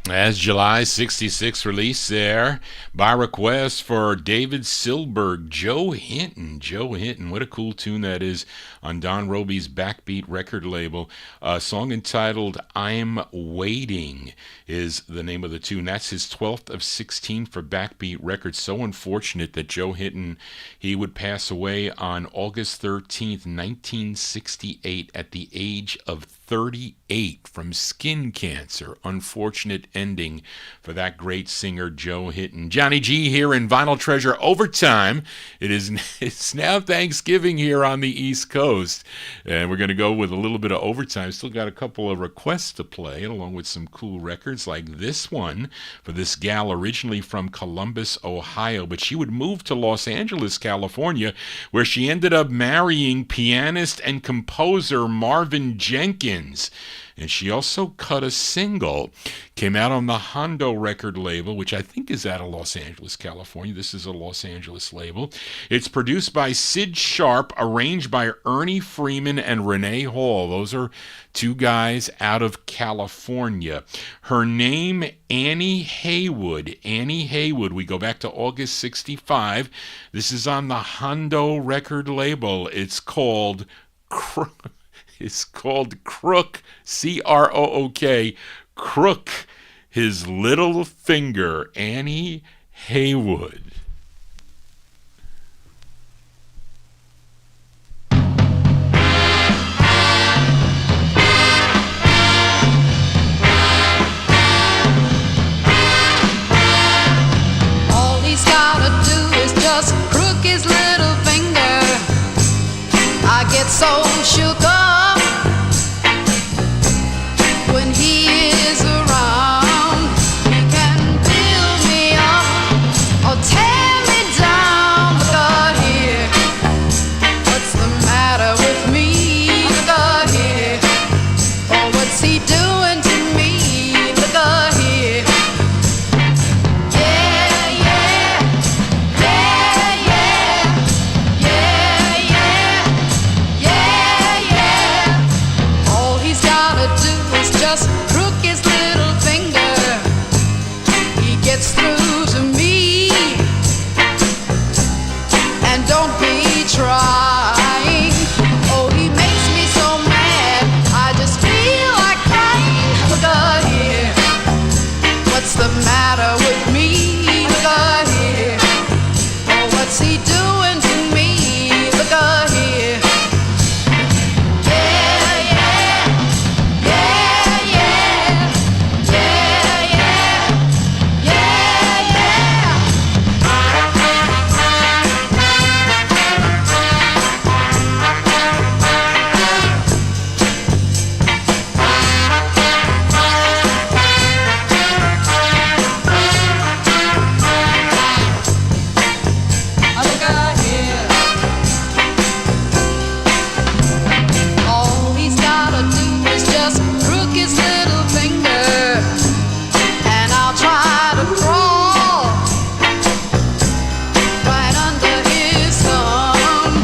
home. As July 66 release there, by request for David Silberg, Joe Hinton. Joe Hinton, what a cool tune that is on Don Robey's Backbeat record label. A song entitled I'm Waiting is the name of the tune. That's his 12th of 16 for Backbeat Records. So unfortunate that Joe Hinton, he would pass away on August 13th, 1968 at the age of 38 from skin cancer. Unfortunate ending for that great singer Joe Hitton. Johnny G here in Vinyl Treasure Overtime. It's now Thanksgiving here on the East Coast, and we're going to go with a little bit of overtime. Still got a couple of requests to play, along with some cool records like this one for this gal originally from Columbus, Ohio, but she would move to Los Angeles, California, where she ended up marrying pianist and composer Marvin Jenkins. And she also cut a single, came out on the Hondo record label, which I think is out of Los Angeles, California. This is a Los Angeles label. It's produced by Sid Sharp, arranged by Ernie Freeman and Renee Hall. Those are two guys out of California. Her name, Annie Haywood. Annie Haywood. We go back to August 65. This is on the Hondo record label. It's called Crook. It's called Crook, C-R-O-O-K, Crook, His Little Finger, Annie Haywood. All he's gotta do is just crook his little finger. I get so shook up when he is around. He can build me up or tear me down. Look out here, what's the matter with me? Look out here, oh, what's he doing to me? Look out here. Yeah, yeah, yeah, yeah, yeah, yeah, yeah, yeah. All he's gotta do is just crook his little finger. He gets through to me, and don't be trying. Oh, he makes me so mad, I just feel like crying. Look out here, what's the matter with me? Look out here, oh, what's he doing to me? Look out here. Yeah, yeah, yeah, yeah, yeah, yeah, yeah, yeah. Look out here. All he's gotta do is just crook his little finger, and I'll try to crawl right under his thumb.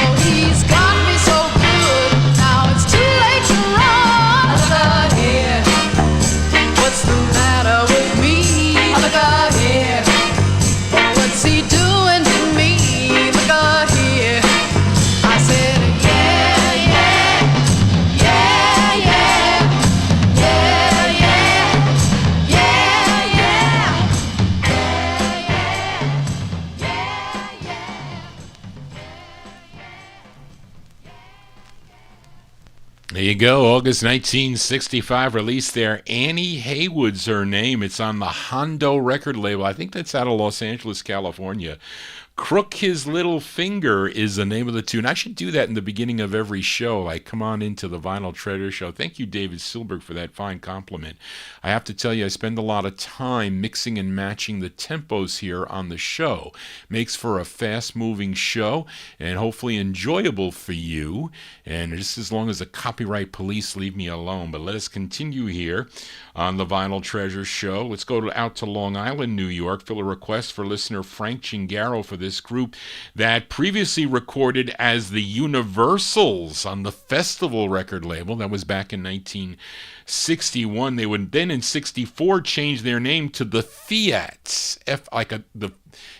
Oh, he's got me so good, now it's too late to run. Look out here, what's the matter with me? Look out here, oh, what's he doing to me? Look out here. I said, yeah, yeah, yeah, yeah, yeah, yeah, yeah, yeah, yeah, There you go, August 1965, released there. Annie Haywood's her name. It's on the Hondo record label. I think that's out of Los Angeles, California. Crook His Little Finger is the name of the tune. I should do that in the beginning of every show. Like, come on into the Vinyl Treasure Show. Thank you, David Silberg, for that fine compliment. I have to tell you, I spend a lot of time mixing and matching the tempos here on the show. Makes for a fast-moving show and hopefully enjoyable for you. And just as long as the copyright police leave me alone. But let us continue here on the Vinyl Treasure Show. Let's go out to Long Island, New York. Fill a request for listener Frank Chingaro for this group that previously recorded as the Universals on the Festival record label. That was back in 19 61. They would then in 64 change their name to the Fiats.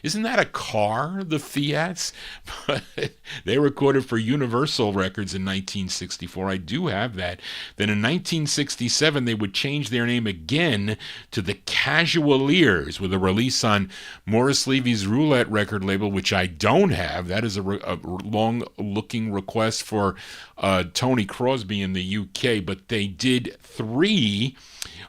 Isn't that a car, the Fiats? But they recorded for Universal Records in 1964. I do have that. Then in 1967, they would change their name again to the Casualiers with a release on Morris Levy's Roulette record label, which I don't have. That is a long-looking request for Tony Crosby in the UK, but they did 3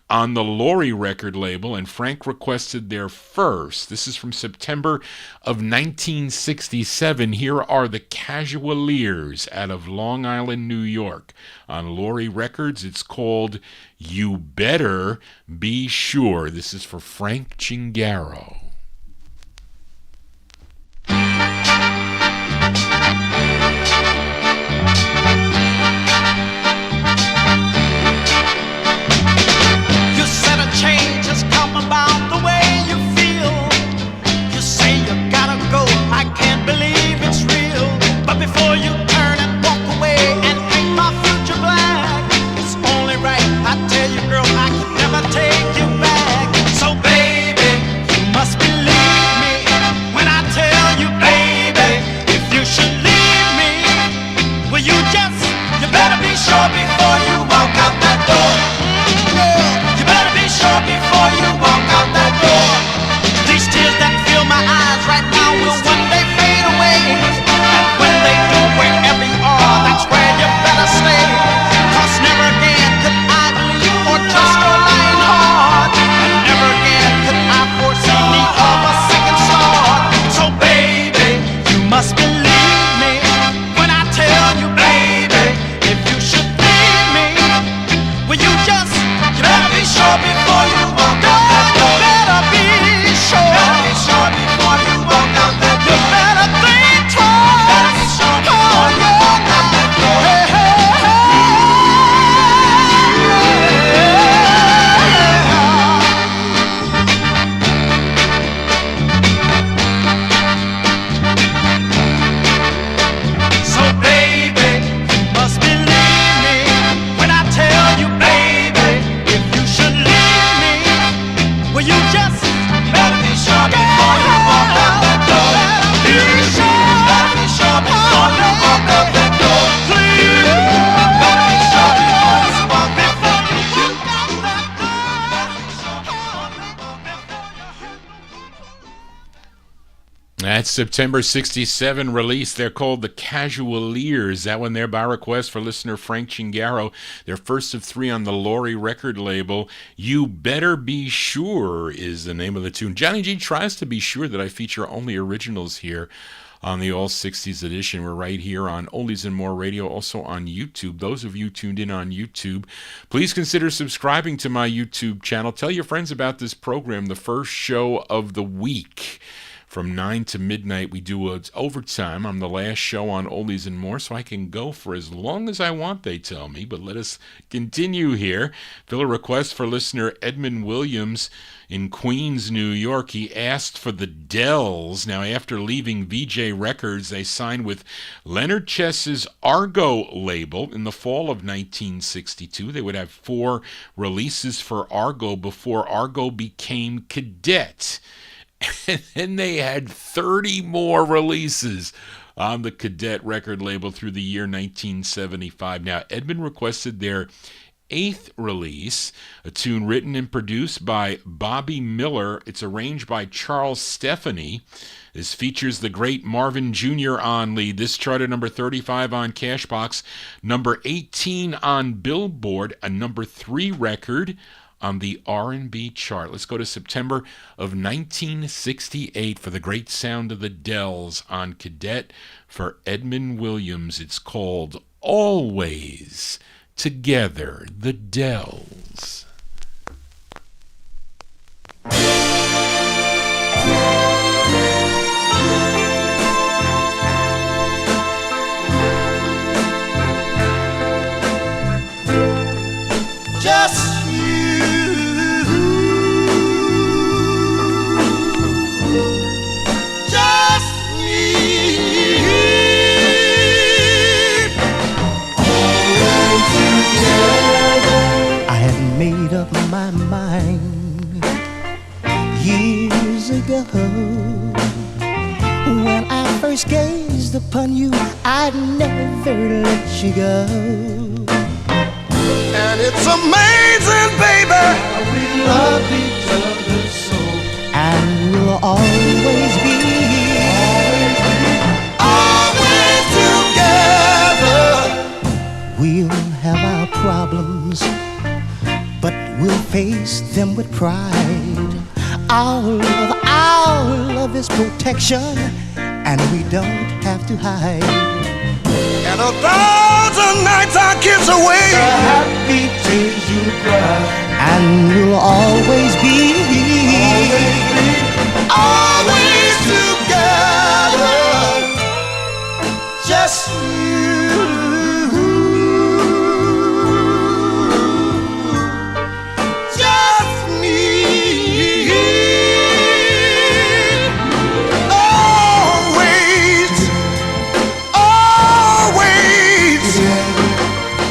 on the Laurie record label, and Frank requested their first. This is from September of 1967. Here are the Casualiers out of Long Island, New York. On Laurie Records, it's called You Better Be Sure. This is for Frank Chingaro. Change has come about the way you feel. You say you gotta go, I can't believe it's real. But before you turn and walk away and paint my future black, it's only right I tell you, girl, I can never take you back. So baby, you must believe me when I tell you, baby, if you should leave me, will you better be sure before you walk out that door. Sure before you walk out that door. These tears that fill my eyes right now will one day fade away. And when they do, wherever you are, that's where you better stay. 'Cause never again could I believe or trust your lying heart. And never again could I foresee need of a second start. So baby, you must believe me when I tell you, baby, if you should leave me, will you better be sure before you walk out that door. You better be sure. You better be sure before you walk out that door. You better think twice. You better be sure before you walk out that door. Hey, hey, hey. So baby, you must believe me when I tell you, baby, if you should leave me, will you better be sure before you walk out that door. Be sure. Better be sure before you walk out that door. Please. Better be sure before you walk out that door. That's September 67 release. They're called the Casualiers. That one there by request for listener Frank Chingaro. Their first of 3 on the Laurie record label. You Better Be Sure is the name of the tune. Johnny G tries to be sure that I feature only originals here on the All 60s edition. We're right here on Oldies and More Radio, also on YouTube. Those of you tuned in on YouTube, please consider subscribing to my YouTube channel. Tell your friends about this program, the first show of the week. From 9 to midnight, we do overtime. I'm the last show on Oldies and More, so I can go for as long as I want, they tell me. But let us continue here. Fill a request for listener Edmund Williams in Queens, New York. He asked for the Dells. Now, after leaving VJ Records, they signed with Leonard Chess's Argo label in the fall of 1962. They would have 4 releases for Argo before Argo became Cadet. And then they had 30 more releases on the Cadet record label through the year 1975. Now, Edmund requested their 8th release, a tune written and produced by Bobby Miller. It's arranged by Charles Stephanie. This features the great Marvin Jr. on lead. This charted number 35 on Cashbox, number 18 on Billboard, a number 3 record on the R&B chart. Let's go to September of 1968 for the great sound of the Dells on Cadet for Edmund Williams. It's called Always Together, the Dells. Just I had always gazed upon you, I'd never let you go. And it's amazing, baby, we love each other so, and we'll always be together. We'll have our problems, but we'll face them with pride. Our love is protection, and we don't have to hide. And 1,000 nights our kids away, the happy tears you cry, and we'll always be always together. Just you, just me. Always, always,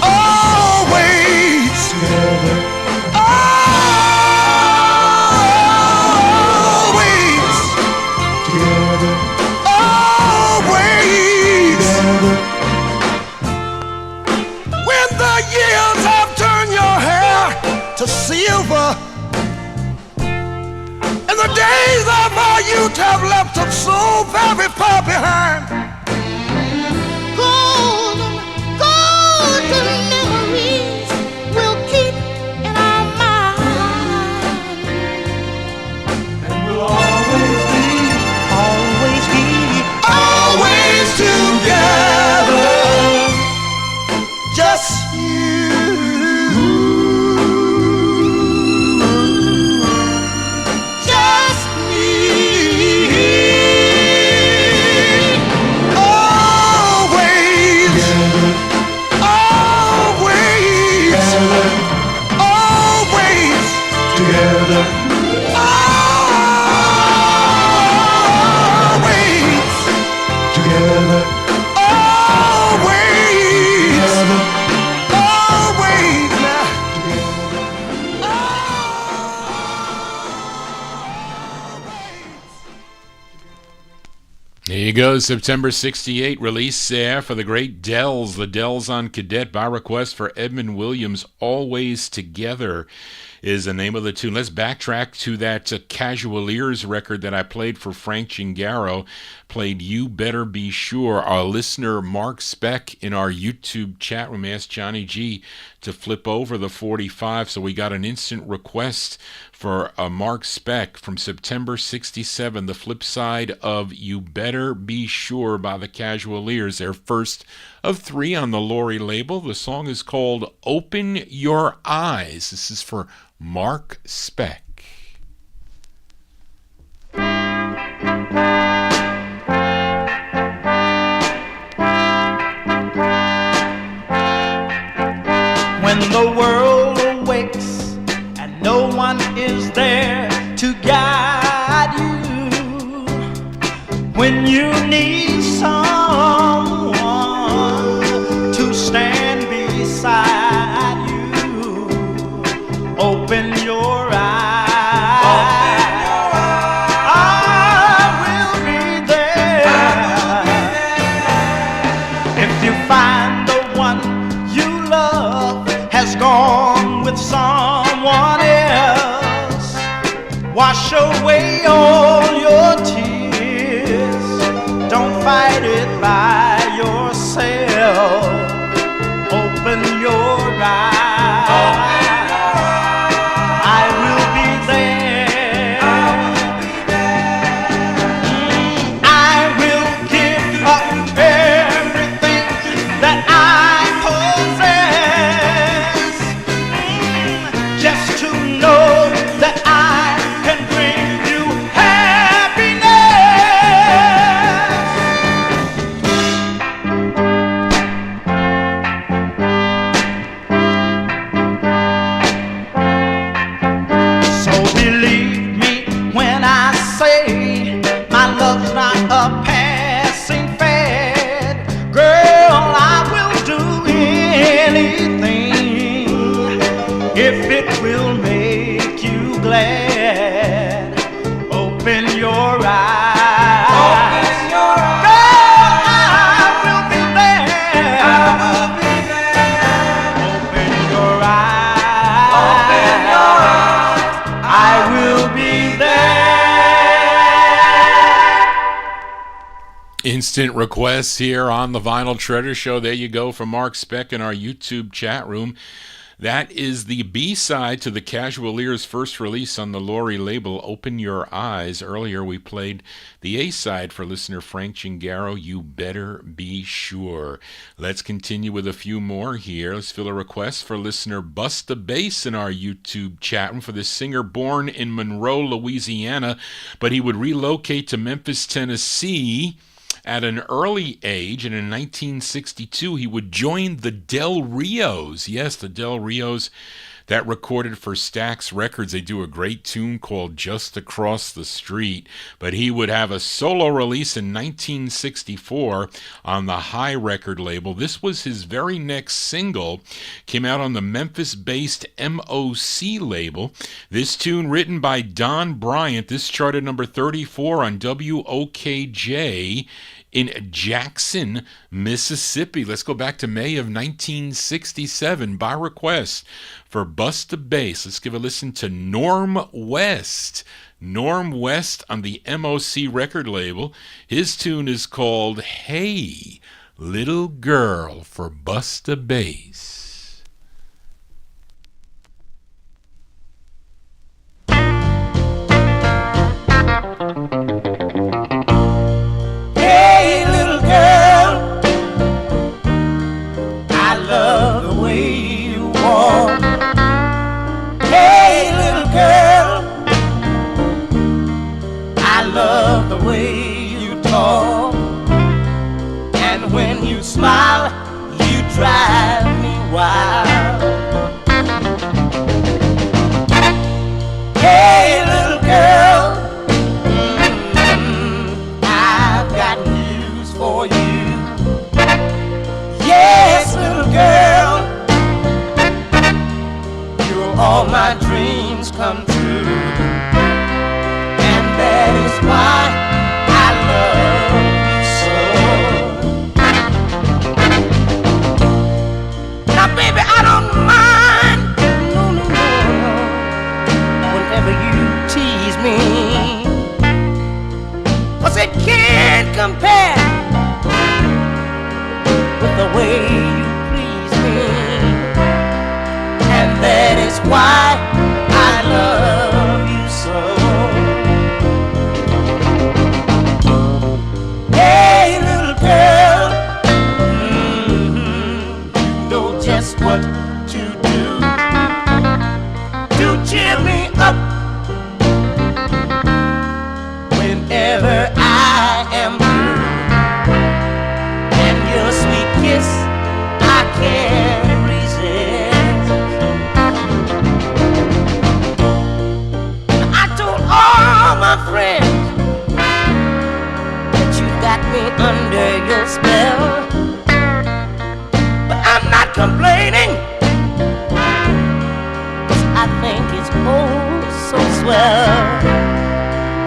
always together. Always together. Always. When the years have turned your hair to silver, and the days of our youth have left us so very far behind, Golden memories we'll keep in our mind, and we'll always be always together. Just you, just me. Always, always, always together. always, Together. always, always. There you go, September 68, release there for the great Dells. The Dells on Cadet by request for Edmund Williams. Always Together is the name of the tune. Let's backtrack to that Casual Ears record that I played for Frank Gingaro. Played You Better Be Sure. Our listener Mark Speck in our YouTube chat room asked Johnny G to flip over the 45, so we got an instant request for Mark Speck from September 67, the flip side of You Better Be Sure by the Casual Ears, their first of 3 on the Lori label. The song is called Open Your Eyes. This is for Mark Speck. When the world awakes and no one is there to guide you, when you need someone to stand beside you, open your eyes. I will be there. If you find the one you love has gone with someone else, wash away all your tears. Don't fight it by yourself. Open your eyes. I will be there. I will give up everything that I possess, just to know that I can bring you happiness. Instant requests here on the Vinyl Treasure Show. There you go from Mark Speck in our YouTube chat room. That is the B-side to the Casual Ear's first release on the Lori label, Open Your Eyes. Earlier we played the A-side for listener Frank Gingaro, You Better Be Sure. Let's continue with a few more here. Let's fill a request for listener Busta Bass in our YouTube chat room for this singer born in Monroe, Louisiana, but he would relocate to Memphis, Tennessee at an early age, and in 1962 he would join the Del Rios. Yes, the Del Rios that recorded for Stax Records. They do a great tune called Just Across the Street, but he would have a solo release in 1964 on the High record label. This was his very next single, came out on the Memphis-based MOC label. This tune written by Don Bryant, this charted number 34 on WOKJ in Jackson, Mississippi. Let's go back to May of 1967 by request for Busta Bass. Let's give a listen to Norm West. Norm West on the MOC record label. His tune is called Hey Little Girl for Busta Bass. Smile, you drive me wild. Hey, little girl, I've got news for you. Yes, little girl, you're all my dreams come true, and that is why I love you so. Baby, I don't mind, no, whenever you tease me, 'cause it can't compare with the way you please me, and that is why I love you so. Hey, little girl, just what to do to cheer me up whenever I am blue, and your sweet kiss I can't resist. I told all my friends that you got me under your spell, I'm not complaining, 'cause I think it's oh so swell,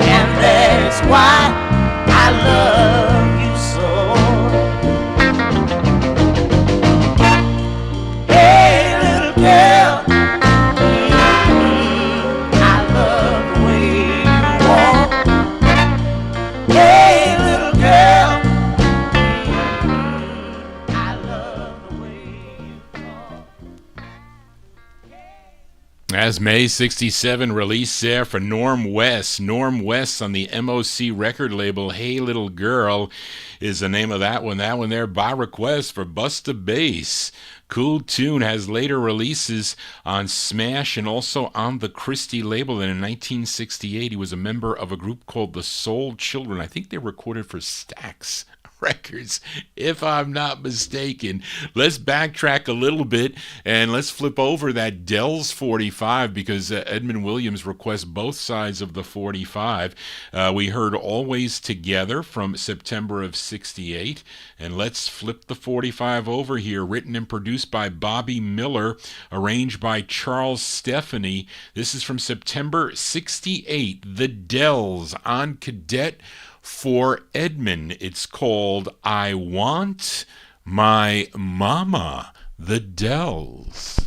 and that's why I love you so. Hey, little girl, I love the way you walk. Hey, little girl, As May 67 release there for Norm West. Norm West on the MOC record label. Hey Little Girl is the name of that one. That one there by request for Busta Bass. Cool tune, has later releases on Smash and also on the Christie label. And in 1968, he was a member of a group called the Soul Children. I think they recorded for Stax Records, if I'm not mistaken. Let's backtrack a little bit and let's flip over that Dell's 45 because Edmund Williams requests both sides of the 45. We heard Always Together from September of 68, and let's flip the 45 over here, written and produced by Bobby Miller, arranged by Charles Stephanie. This is from September 68, the Dells on Cadet for Edmund. It's called I Want My Mama, the Dells.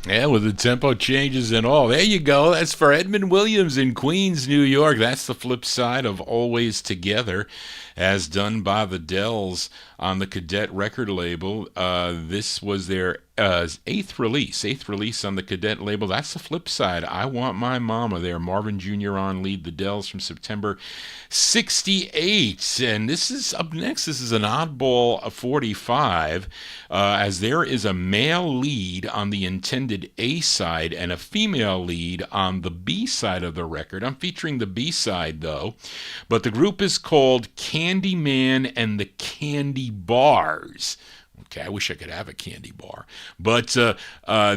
Yeah, with the tempo changes and all. There you go. That's for Edmund Williams in Queens, New York. That's the flip side of Always Together, as done by the Dells on the Cadet record label. This was their eighth release on the Cadet label. That's the flip side. I Want My Mama there. Marvin Jr. on lead, the Dells, from September 68. And this is up next. This is an oddball 45, as there is a male lead on the intended A side and a female lead on the B side of the record. I'm featuring the B side though, but the group is called Candyman and the Candy Bars. Okay, I wish I could have a candy bar. But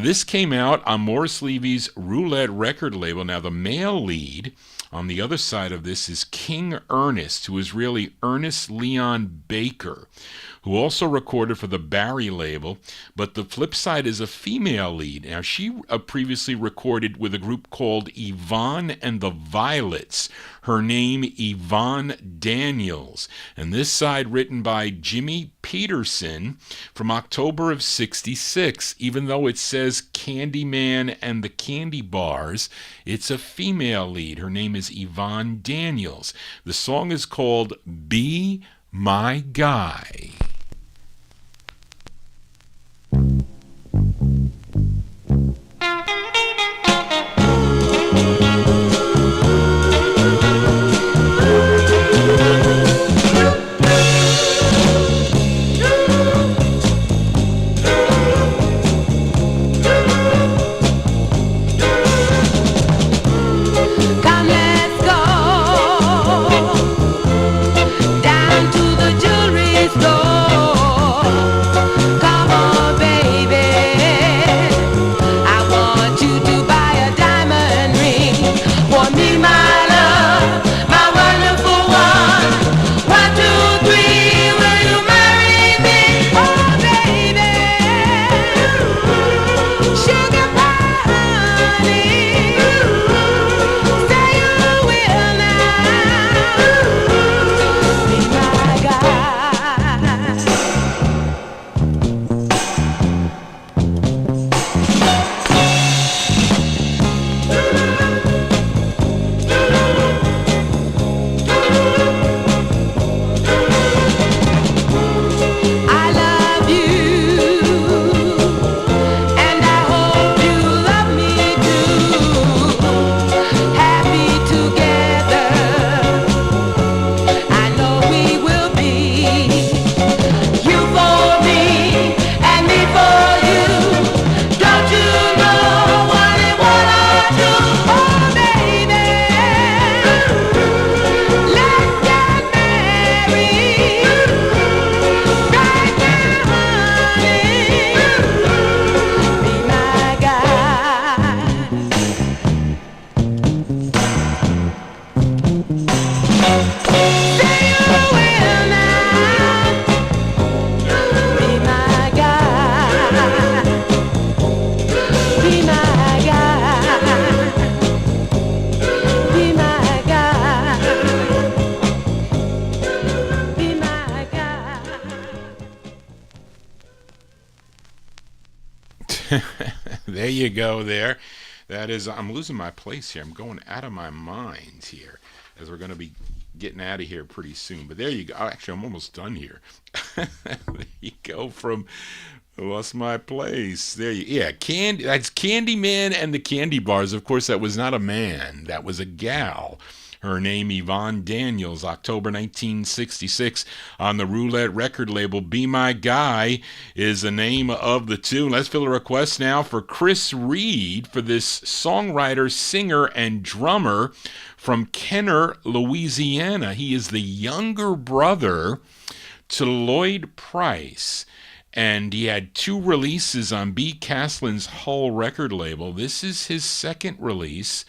this came out on Morris Levy's Roulette record label. Now, the male lead on the other side of this is King Ernest, who is really Ernest Leon Baker, who also recorded for the Barry label. But the flip side is a female lead. Now, she previously recorded with a group called Yvonne and the Violets. Her name, Yvonne Daniels. And this side written by Jimmy Peterson from October of 66. Even though it says Candyman and the Candy Bars, it's a female lead. Her name is Yvonne Daniels. The song is called Be My Guy. There you go there. That is, I'm losing my place here. I'm going out of my mind here, as we're going to be getting out of here pretty soon. But there you go. Actually, I'm almost done here. There you go from I lost my place. There you, yeah, that's Candyman and the Candy Bars. Of course, that was not a man. That was a gal. Her name, Yvonne Daniels, October 1966, on the Roulette record label. Be My Guy is the name of the tune. Let's fill a request now for Chris Reed, for this songwriter, singer, and drummer from Kenner, Louisiana. He is the younger brother to Lloyd Price, and he had 2 releases on B. Caslin's Hull record label. This is his second release,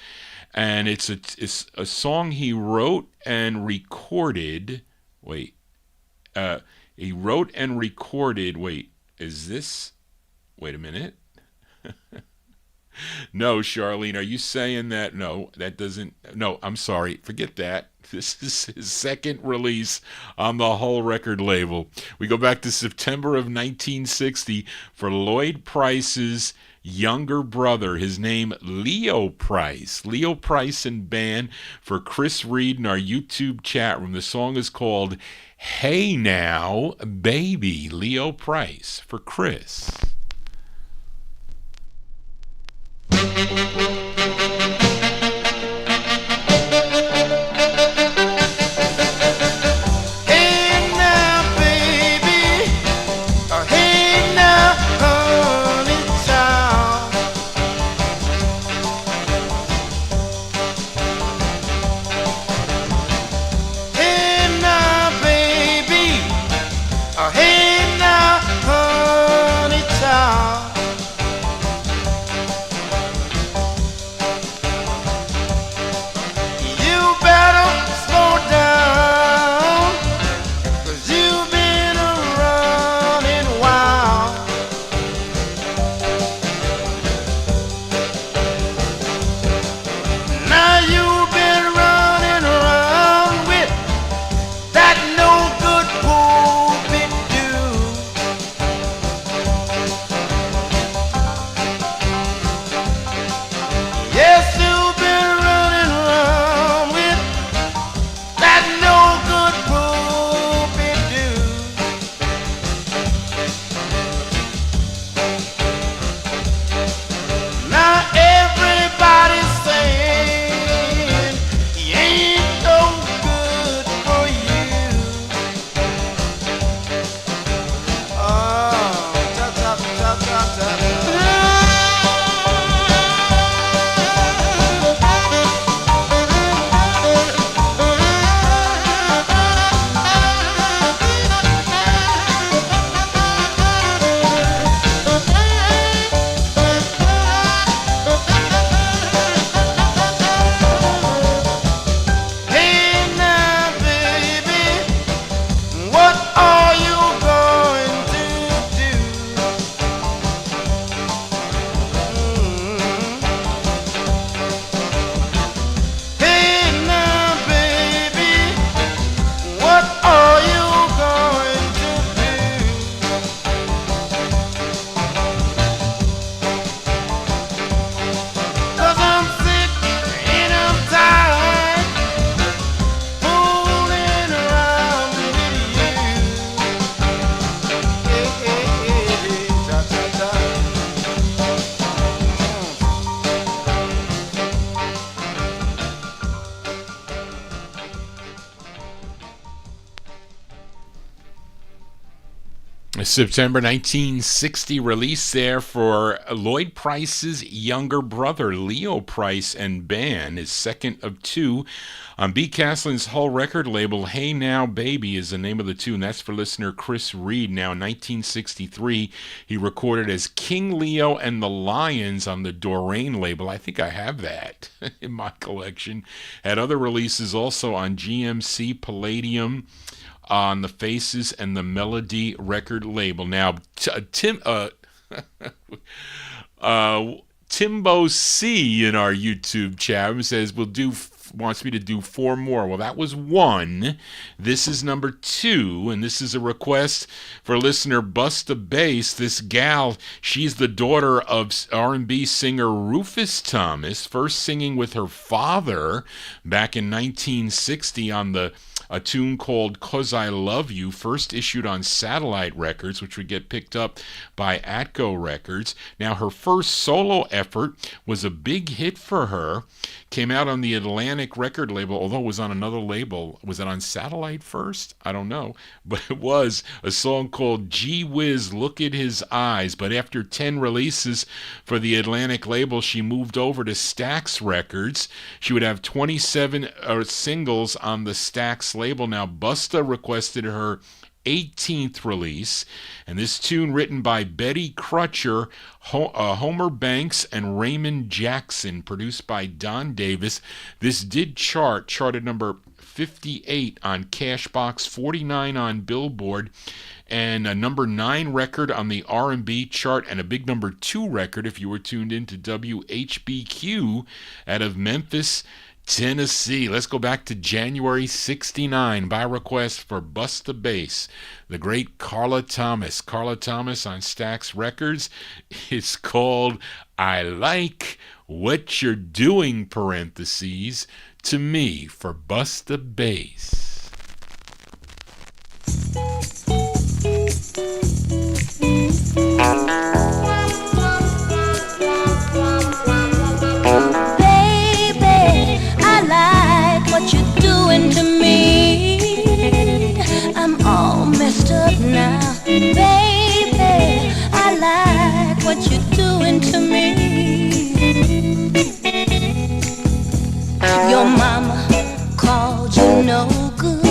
and it's a song he wrote and recorded. Wait, he wrote and recorded. Wait, is this? Wait a minute. No, Charlene, are you saying that? No, that doesn't. No, I'm sorry. Forget that. This is his second release on the Hull record label. We go back to September of 1960 for Lloyd Price's younger brother, his name Leo Price. Leo Price and band, for Chris Reed in our YouTube chat room. The song is called Hey Now, Baby. Leo Price for Chris. September 1960 release there for Lloyd Price's younger brother, Leo Price and band, his second of 2 on B. Caslin's Hull record label. Hey Now Baby is the name of the tune. That's for listener Chris Reed. Now, in 1963, he recorded as King Leo and the Lions on the Doreen label. I think I have that in my collection. Had other releases also on GMC, Palladium, on the Faces and the Melody record label. Now, Timbo C in our YouTube chat says wants me to do 4 more. Well, that was 1. This is number 2, and this is a request for listener Busta Bass. This gal, she's the daughter of R&B singer Rufus Thomas, first singing with her father back in 1960 on the a tune called 'Cause I Love You, first issued on Satellite Records, which would get picked up by Atco Records. Now, her first solo effort was a big hit for her. Came out on the Atlantic record label, although it was on another label. Was it on Satellite first? I don't know. But it was a song called Gee Whiz, Look at His Eyes. But after 10 releases for the Atlantic label, she moved over to Stax Records. She would have 27 singles on the Stax label. Now, Busta requested her 18th release, and this tune, written by Betty Crutcher, Homer Banks, and Raymond Jackson, produced by Don Davis. This did charted number 58 on Cashbox, 49 on Billboard, and a number 9 record on the R&B chart, and a big number 2 record if you were tuned into WHBQ out of Memphis, Tennessee. Let's go back to January 69 by request for Busta Bass, the great Carla Thomas. Carla Thomas on Stax Records. It's called I Like What You're Doing, parentheses, to Me, for Busta Bass. What you doing to me? I'm all messed up now, baby. I like what you're doing to me. Your mama called you no good,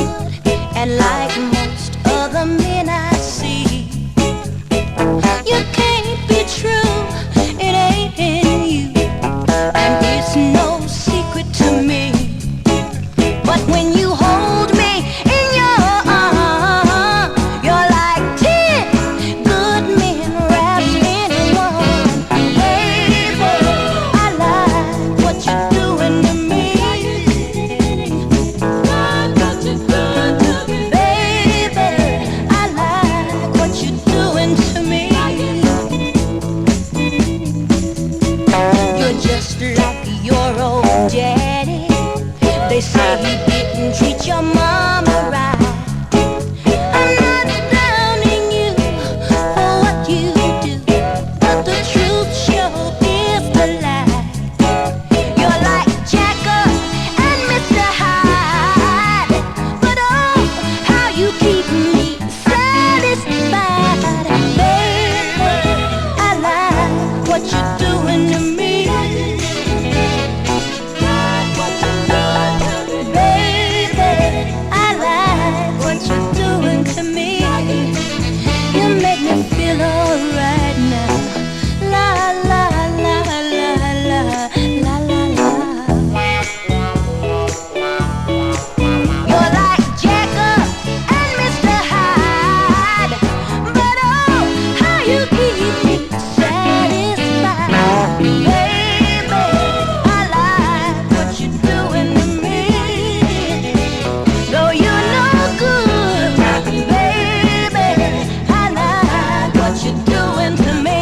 and like most other men I see, you can't be true, it ain't in you, and it's no secret to me. But when you hold me in your arms, you're like 10 good men wrapped in one. Baby, I like what you're doing to me. Baby, I like what you're doing to me. You're just like your old daddy. They say he didn't treat your mama right. I'm not downing you for what you do, but the truth sure is the lie. You're like Jacker and Mr. Hyde, but oh, how you keep me satisfied. Baby, I like what you're doing to me. Feel alright now. La la la la la la la la. You're like Jacker and Mr. Hyde, but oh, how you keep me satisfied. Baby, I like what you're doing to me. Though you're no good, baby, I like what you're doing to me.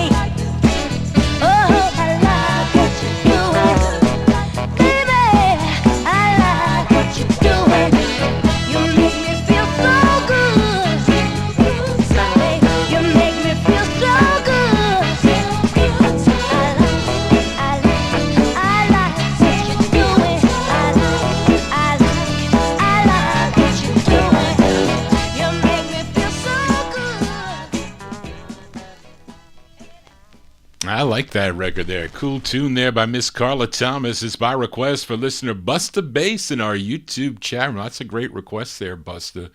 Oh, I like what you're doing. Baby, I like what you're doing. You make me feel so good. You make me feel so good. I like what you're doing. I like what you're doing. You make me feel so good. I like that record there. Cool tune there by Miss Carla Thomas. It's by request for listener Busta Bass in our YouTube chat room. That's a great request there, Busta,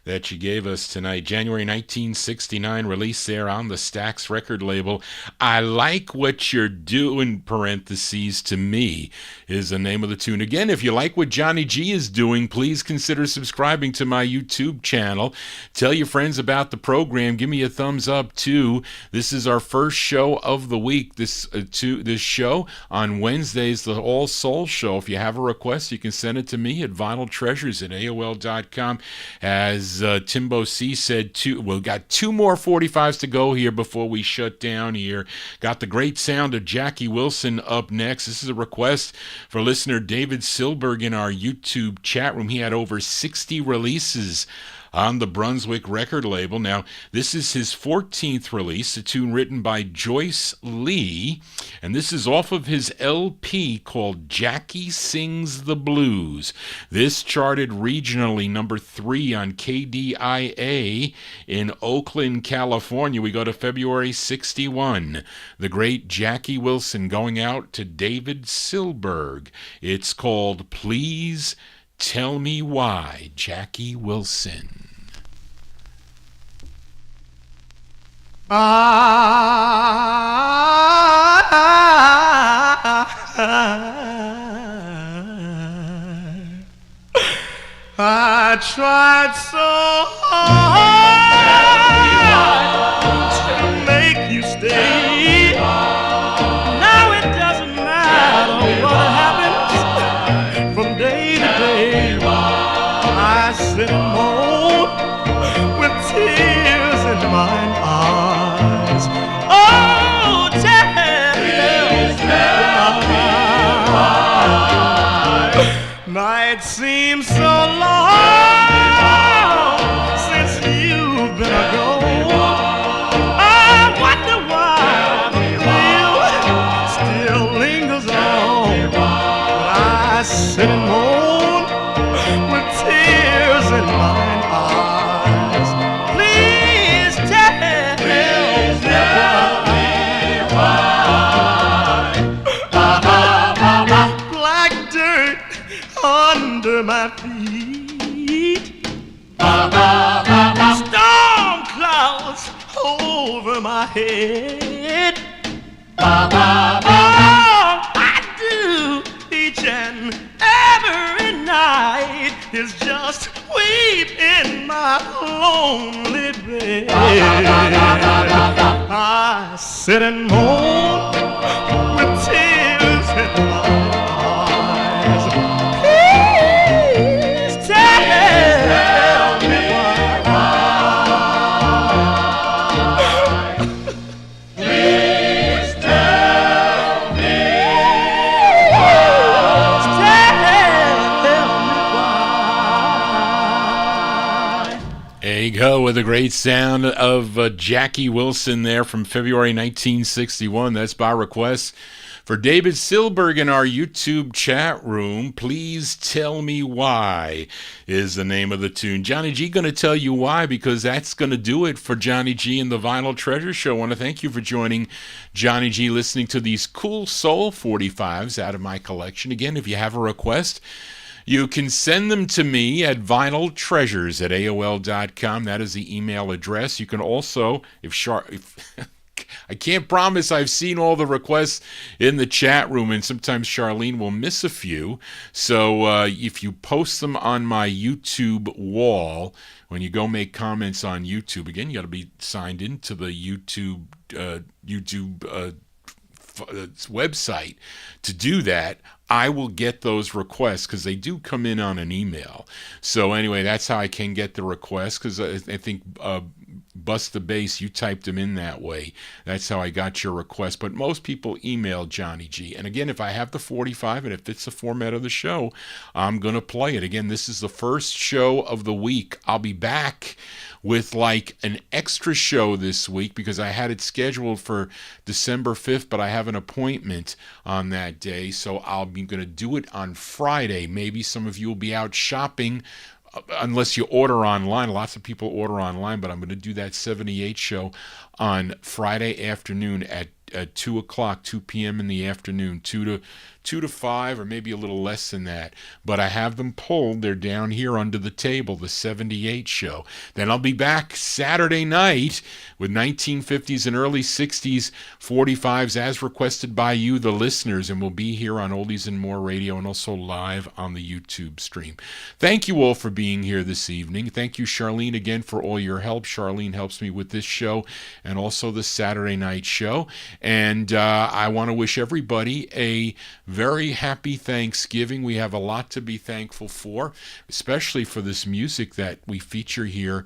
that you gave us tonight. January 1969 release there on the Stax record label. I Like What You're Doing, parentheses, to Me, is the name of the tune. Again, if you like what Johnny G is doing, please consider subscribing to my YouTube channel. Tell your friends about the program. Give me a thumbs up too. This is our first show of the the week. This show on Wednesdays, the All Soul Show. If you have a request, you can send it to me at vinyltreasures@aol.com. As Timbo C said, we've got 2 more 45s to go here before we shut down here. Got the great sound of Jackie Wilson up next. This is a request for listener David Silberg in our YouTube chat room. He had over 60 releases on the Brunswick record label. Now, this is his 14th release, a tune written by Joyce Lee, and this is off of his LP called Jackie Sings the Blues. This charted regionally number 3 on KDIA in Oakland, California. We go to February 61. The great Jackie Wilson going out to David Silberg. It's called Please Tell Me Why, Jackie Wilson. I tried so hard to make you stay. Now it doesn't matter what happens from day to day. I sit and moan with tears in my eyes. Oh, tell me why. Night seems so long since you've been gone. I wonder why the thrill still lingers on. But I sit and moan with tears in my eyes. Please tell me why. Black dirt under my feet, storm clouds over my head. All I do each and every night is just weep in my lonely bed. I sit and moan with tears in my eyes. Please tell me why. Please tell me why. There you go, with a great sound of Jackie Wilson there from February 1961. That's by request for David Silberg in our YouTube chat room. Please Tell Me Why is the name of the tune. Johnny G going to tell you why, because that's going to do it for Johnny G and the Vinyl Treasure Show. I want to thank you for joining Johnny G, listening to these cool soul 45s out of my collection. Again, if you have a request, you can send them to me at vinyltreasures@aol.com. That is the email address. You can also, I can't promise I've seen all the requests in the chat room, and sometimes Charlene will miss a few. So if you post them on my YouTube wall, when you go make comments on YouTube, again, you got to be signed into the YouTube website to do that. I will get those requests because they do come in on an email. So anyway, that's how I can get the requests, because I think Bust the Bass, you typed them in that way. That's how I got your request. But most people email Johnny G. And again, if I have the 45 and it fits the format of the show, I'm going to play it. Again, this is the first show of the week. I'll be back with like an extra show this week because I had it scheduled for December 5th, but I have an appointment on that day. So I'll be going to do it on Friday. Maybe some of you will be out shopping, unless you order online. Lots of people order online, but I'm going to do that 78 show on Friday afternoon at 2 o'clock, 2 p.m. in the afternoon, 2 to 5, or maybe a little less than that. But I have them pulled. They're down here under the table, the 78 show. Then I'll be back Saturday night with 1950s and early 60s 45s as requested by you, the listeners, and we'll be here on Oldies and More Radio and also live on the YouTube stream. Thank you all for being here this evening. Thank you, Charlene, again for all your help. Charlene helps me with this show and also the Saturday night show. And I want to wish everybody a very happy Thanksgiving. We have a lot to be thankful for, especially for this music that we feature here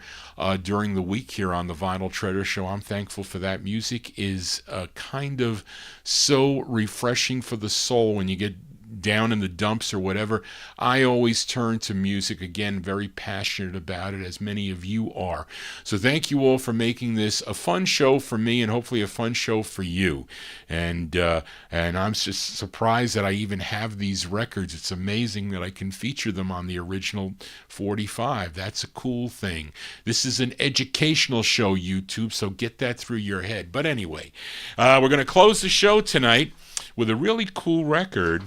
during the week here on the Vinyl Treasure Show. I'm thankful for that. Music is kind of so refreshing for the soul when you get down in the dumps or whatever. I always turn to music. Again, very passionate about it, as many of you are. So thank you all for making this a fun show for me, and hopefully a fun show for you. And I'm just surprised that I even have these records. It's amazing that I can feature them on the original 45. That's a cool thing. This is an educational show, YouTube, so get that through your head. But anyway, we're going to close the show tonight with a really cool record.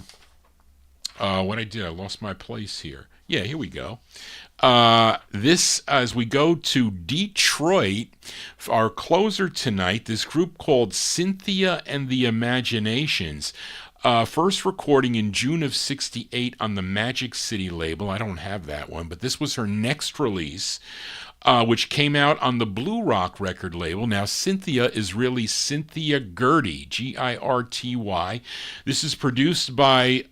What I did, I lost my place here. Yeah, here we go. This, as we go to Detroit, our closer tonight, this group called Cynthia and the Imaginations. First recording in June of '68 on the Magic City label. I don't have that one, but this was her next release, which came out on the Blue Rock record label. Now, Cynthia is really Cynthia Girty, Girty. This is produced by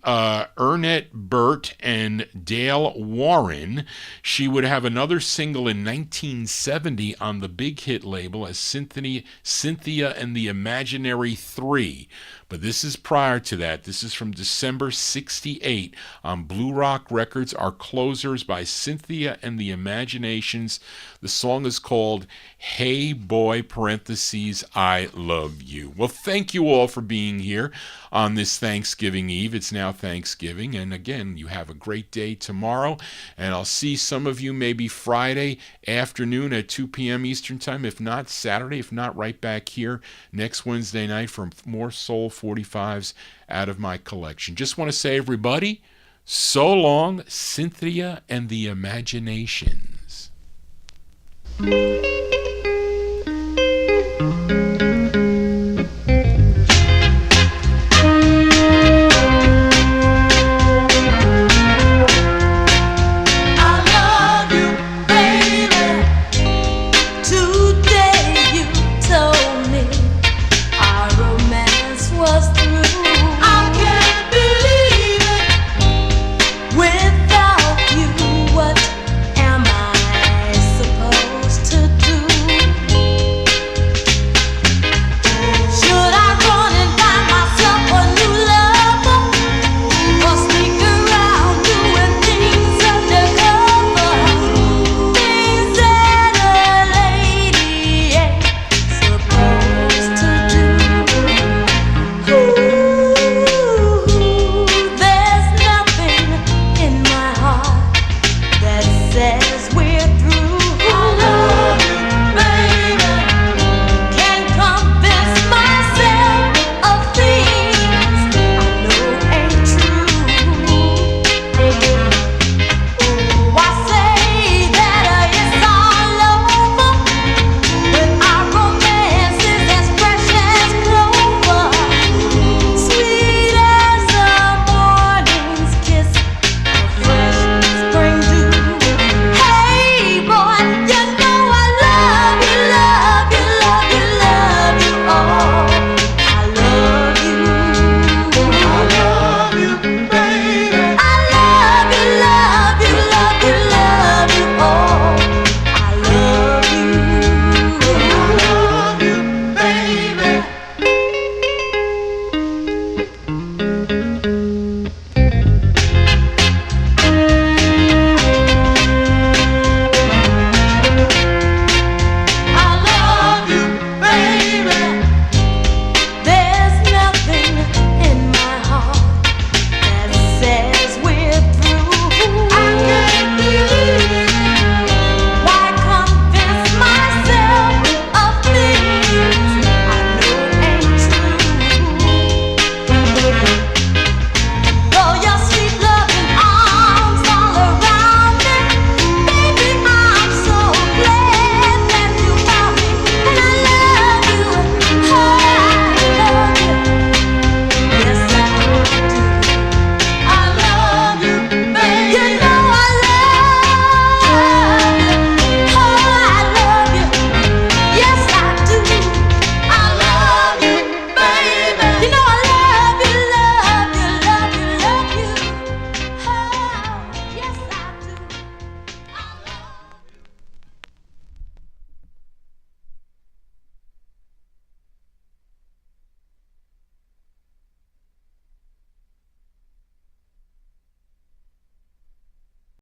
Ernest Burt and Dale Warren. She would have another single in 1970 on the Big Hit label as Cynthia and the Imaginary 3. But this is prior to that. This is from December '68 on Blue Rock Records. Our closers by Cynthia and the Imaginations. The song is called Hey Boy, parentheses, I Love You. Well, thank you all for being here on this Thanksgiving Eve. It's now Thanksgiving. And again, you have a great day tomorrow. And I'll see some of you maybe Friday afternoon at 2 p.m. Eastern Time. If not, Saturday. If not, right back here next Wednesday night for more Soul 45s out of my collection. Just want to say, everybody, so long, Cynthia and the Imaginations.